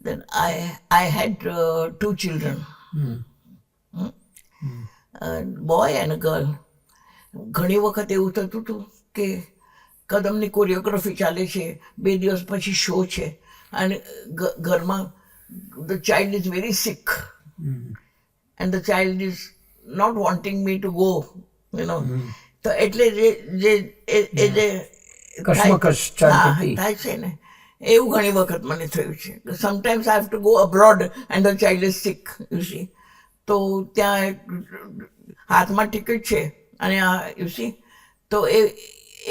then I had 2 children, a boy and a girl. ઘણી વખત એવું થતું હતું કે કદમની કોરિયોગ્રાફી ચાલે છે, 2 દિવસ પછી શો છે, અને ઘરમાં the child is very sick and the child is not wanting me to go, you know. તો એટલે જે કશ્મકશ ચાલતી હતી. થાય છે ને, એવું ઘણી વખત મને થયું છે. Sometimes I have to go abroad and the child is sick, you see. તો ત્યાં હાથમાં ટિકિટ છે અને યુ સી, તો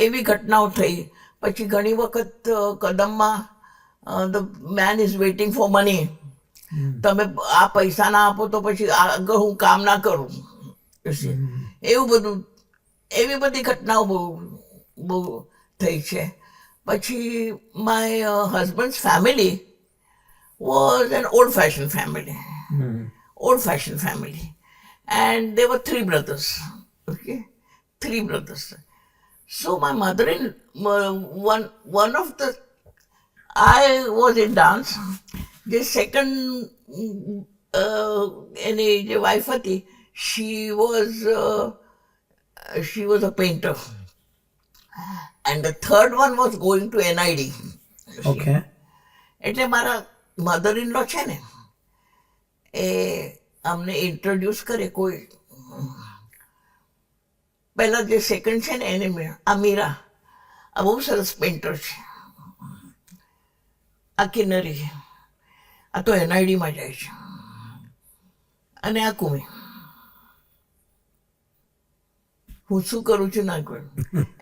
એવી ઘટનાઓ થઈ. પછી ઘણી વખત કદમમાં the man is waiting for money. તમે આ પૈસા ના આપો તો પછી આગળ હું કામ ના કરું, યુ સી. એવું બધું, એવી બધી ઘટનાઓ બહુ થઈ છે. પછી my husband's family was an old fashion family, and there were 3 brothers, okay, 3 brothers. So my one of the, I was in dance. The second એની જે વાઇફ હતી, she was a painter. And the third one was going to NID. Okay. એટલે મારા mother in law છે ને, એ અમને introduce કરે. કોઈ પહેલા જે સેકન્ડ છે ને એને આ મીરા, આ બહુ સરસ પેઇન્ટર છે, આ કિન્નરી છે, આ તો NIDમાં જાય છે, અને આ કુમી. હું શું કરું છું ના કરું.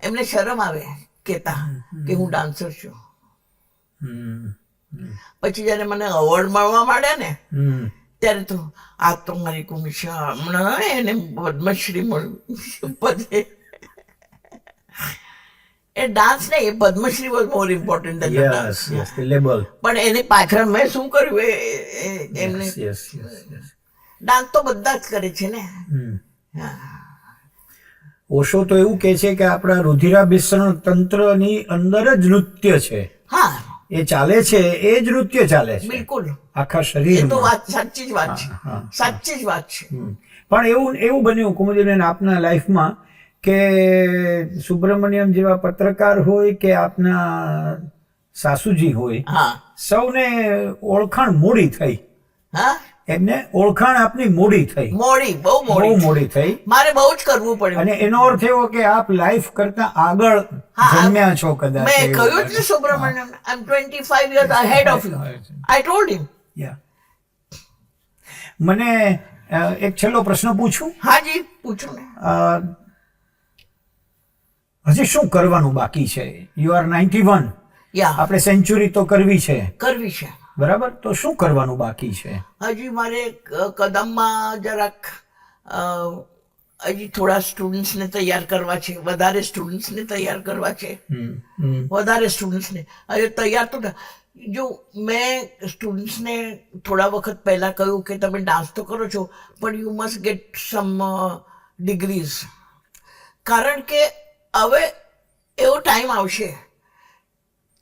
એમને શરમ આવે કહેતા કે હું ડાન્સર છું. પછી જયારે મને અવોર્ડ મળવા માંડ્યા ને, ત્યારે તો આ તો મારી કુમી છે, હમણાં એને પદ્મશ્રી મળ્યું. પછી એ ડાન્સ ને, એ Padmashri was more important than dance. પણ એની પાછળ મેં શું કર્યું એમને. ડાન્સ તો બધા જ કરે છે ને. ઓશો તો એવું કે છે કે આપણા રુધિરાભિસરણ તંત્રની અંદર જ નૃત્ય છે. હા, એ ચાલે છે, એ જ નૃત્ય ચાલે છે. બિલકુલ, આખા શરીર. તો વાત સાચી જ વાત છે, સાચી જ વાત છે. પણ એવું બન્યું કુમુદીબેન આપના લાઈફમાં કે સુબ્રમણ્યમ જેવા પત્રકાર હોય કે આપના સાસુજી હોય, સૌને ઓળખાણ મોડી થઈ. હા, એમને ઓળખાણ આપની મોડી થઈ. બહુ મોડી થઈ. મારે બહુ જ કરવું પડ્યું. અને એનો અર્થ એવો કે આપ લાઈફ કરતા આગળ જન્મ્યા છો કદાચ. મેં કહ્યું જ ને સુબ્રમણ્યમ, આઈ એમ 25 years ahead of you. I told him. મને એક છેલ્લો પ્રશ્ન પૂછું? હાજી, પૂછો ને. હજી શું કરવાનું બાકી છે? You are 91. આપણે સેન્ચુરી તો કરવી છે. બરાબર, તો શું કરવાનું બાકી છે? હજી મારે કદમમાં જરાક હજી થોડા સ્ટુડન્ટ્સને તૈયાર કરવા છે, વધારે સ્ટુડન્ટ્સને તૈયાર કરવા છે, વધારે સ્ટુડન્ટ્સને. હજી તૈયાર તો જો મેં સ્ટુડન્ટ્સને થોડા વખત પહેલા કહ્યું કે તમે ડાન્સ તો કરો છો, પણ you must gate sum degrees. કારણ કે હવે એવો ટાઈમ આવશે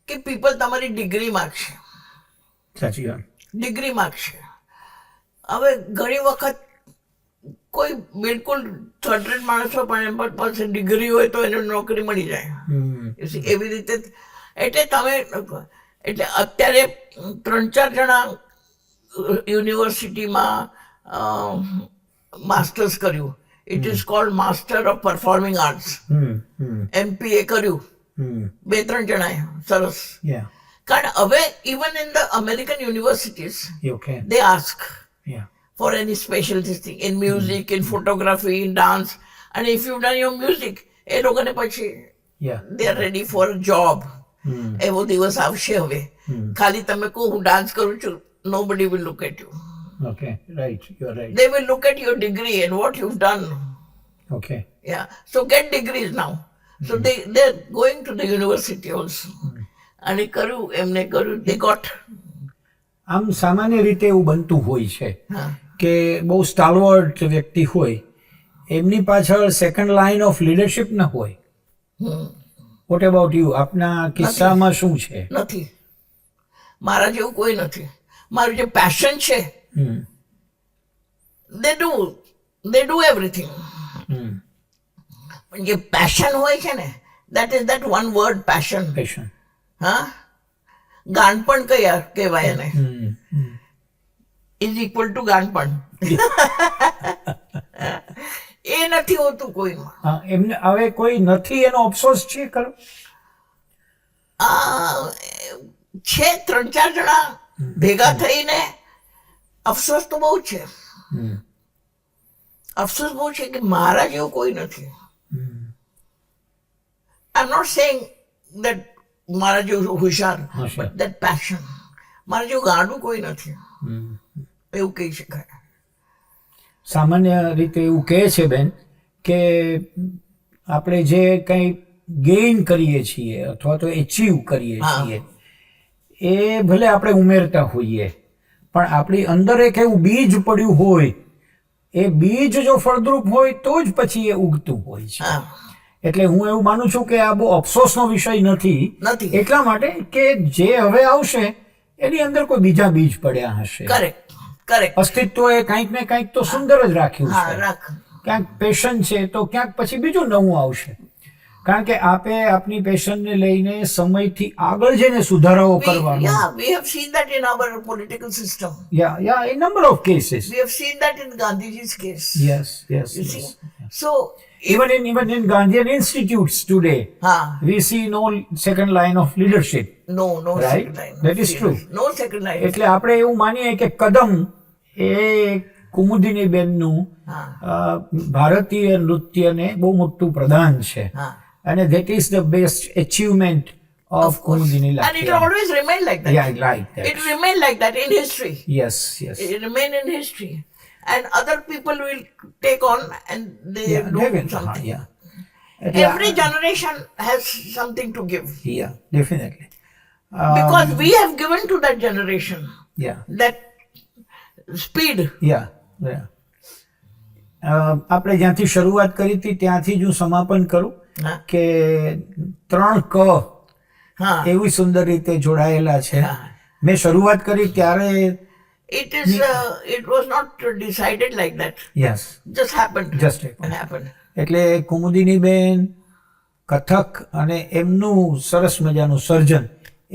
કે પીપલ તમારી ડિગ્રી માગશે. સાચી વાત. ડિગ્રી માગશે. હવે ઘણી વખત કોઈ બિલકુલ થર્ડ રેટ માણસો પણ પાસે ડિગ્રી હોય તો એને નોકરી મળી જાય. એવી રીતે એટલે તમે એટલે અત્યારે 3-4 જણા યુનિવર્સિટીમાં માસ્ટર્સ કર્યું. It is called master of performing arts. MPA કર્યું 2-3 જણાએ. સરસ. કારણ હવે even in the American universities, they ask for any special thing in music, in photography, in dance, and if you've done your music, એ લોકોને પછી they are ready for a job. એવો દિવસ આવશે હવે. ખાલી તમે કહો હું ડાન્સ કરું છું, nobody will look at you. Okay, right, you are right. They will look at your degree and what you've done. Okay. Yeah, so get degrees now. So they're going to the university also. અને કર્યું, એમને કર્યું, they got. આમ સામાન્ય રીતે એવું બનતું હોય છે કે બહુ સ્ટાલવર્ટ વ્યક્તિ હોય, એમની પાછળ સેકન્ડ લાઇન ઓફ લીડરશિપ ન હોય. What about you? આપના કિસ્સામાં શું છે? નથી. મારા જેવું કોઈ નથી. મારું જે પેશન છે, હમ, they do everything. હમ. પણ જે પેશન હોય છે ને, that is that one word, passion. Passion. હા, ગાનપણ કહેવાય એને, hmm, hmm. Is equal to ગાનપણ. એ નથી હોતું કોઈમાં. હા, એમને હવે કોઈ નથી એનો અફસોસ છે ખરો? છે 3-4 જણા ભેગા થઈને અફસોસ તો બહુ છે. હમ, અફસોસ બહુ છે કે મારા જેવું કોઈ નથી. હમ. આઈ એમ નોટ સેઇંગ દેટ મારા જેવું હોશિયાર, હોશિયાર. બટ દેટ પેશન, મારા જેવું ગાંડું કોઈ નથી, હમ. એવું કહી શકાય. સામાન્ય રીતે એવું કહે છે બેન કે આપણે જે કંઈ ગેઇન કરીએ છીએ અથવા તો એચીવ કરીએ હા. છીએ એ ભલે આપણે ઉમેરતા હોઈએ, પણ આપણી અંદર એક એવું બીજ પડ્યું હોય, એ બીજ જો ફળદ્રુપ હોય તો જ પછી એ ઉગતું હોય છે. હા, એટલે હું એવું માનું છું કે આ બહુ અફસોસનો વિષય નથી. નથી. એટલા માટે કે જે હવે આવશે એની અંદર કોઈ બીજા બીજ પડ્યા હશે. Correct, correct. અસ્તિત્વએ કંઈક ને કંઈક તો સુંદર જ રાખ્યું હા, છે. રાખ. ક્યાંક પેશન છે તો ક્યાંક પછી બીજું નવું આવશે. કારણ કે આપે આપની પેશનને લઈને સમયથી આગળ જઈને સુધારાઓ કરવાનો. Yeah, we have seen that in our political system. Yeah, in number of cases. We have seen that in Gandhiji's case. Yes, You see? yes. So, Even in Gandhian institutes today, we see no second line of leadership. no Right? second line. That is true. No second line. એટલે આપણે એવું માનીએ કે કદમ એ કુમુદિની બેનનું ભારતીય નૃત્યને બહુ મોટું પ્રદાન છે. હા. અને that is the best achievement of Kumudini And it will Lathi. always remain like that. Yeah, like that. It remain like that in history. Yes, yes. It remain in history. And other people will take on and they Yeah, do definitely. something. Yeah. એટલે Every generation has something to give. Yeah, definitely. Because we have given to that generation Yeah, that speed. yeah, yeah. આપણે જ્યાંથી શરૂઆત કરી હતી ત્યાંથી જ હું સમાપન કરું હા. કે 3 ક હા. એવી સુંદર રીતે જોડાયેલા છે. હા. મેં શરૂઆત કરી ત્યારે It was not decided like that. Yes Just happened. Just happened. Happened. એટલે કુમુદિની બેન કથક અને એમનું સરસ મજાનું સર્જન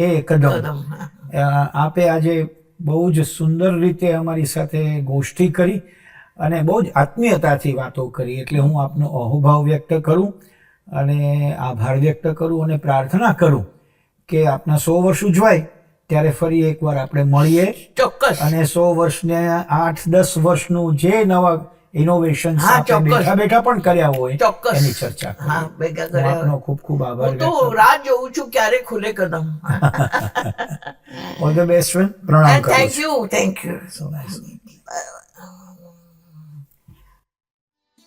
એ કદમ કદમ. આપે આજે બહુ જ સુંદર રીતે અમારી સાથે ગોષ્ઠી કરી અને બહુ જ આત્મીયતાથી વાતો કરી. એટલે હું આપનો અહોભાવ વ્યક્ત કરું અને આભાર વ્યક્ત કરું અને પ્રાર્થના કરું કે આપના 100 વર્ષ ઉજવાય ત્યારે ફરી એકવાર આપણે મળીએ ચોક્કસ. અને 100 વર્ષને 8-10 વર્ષનું જે નવા ઇનોવેશન હા, ચોક્કસ. બેઠા બેઠા પણ કર્યા હોય ચોક્કસ. એની ચર્ચા કરીએ. હા, ભેગા હું કર્યા. આપનો ખૂબ ખૂબ આભાર હું તો વ્યક્ત રાહ જોઉં છું ક્યારે ખુલે કદમ. All the best. પ્રણામ કરું થેન્ક છું. You, thank you. So nice.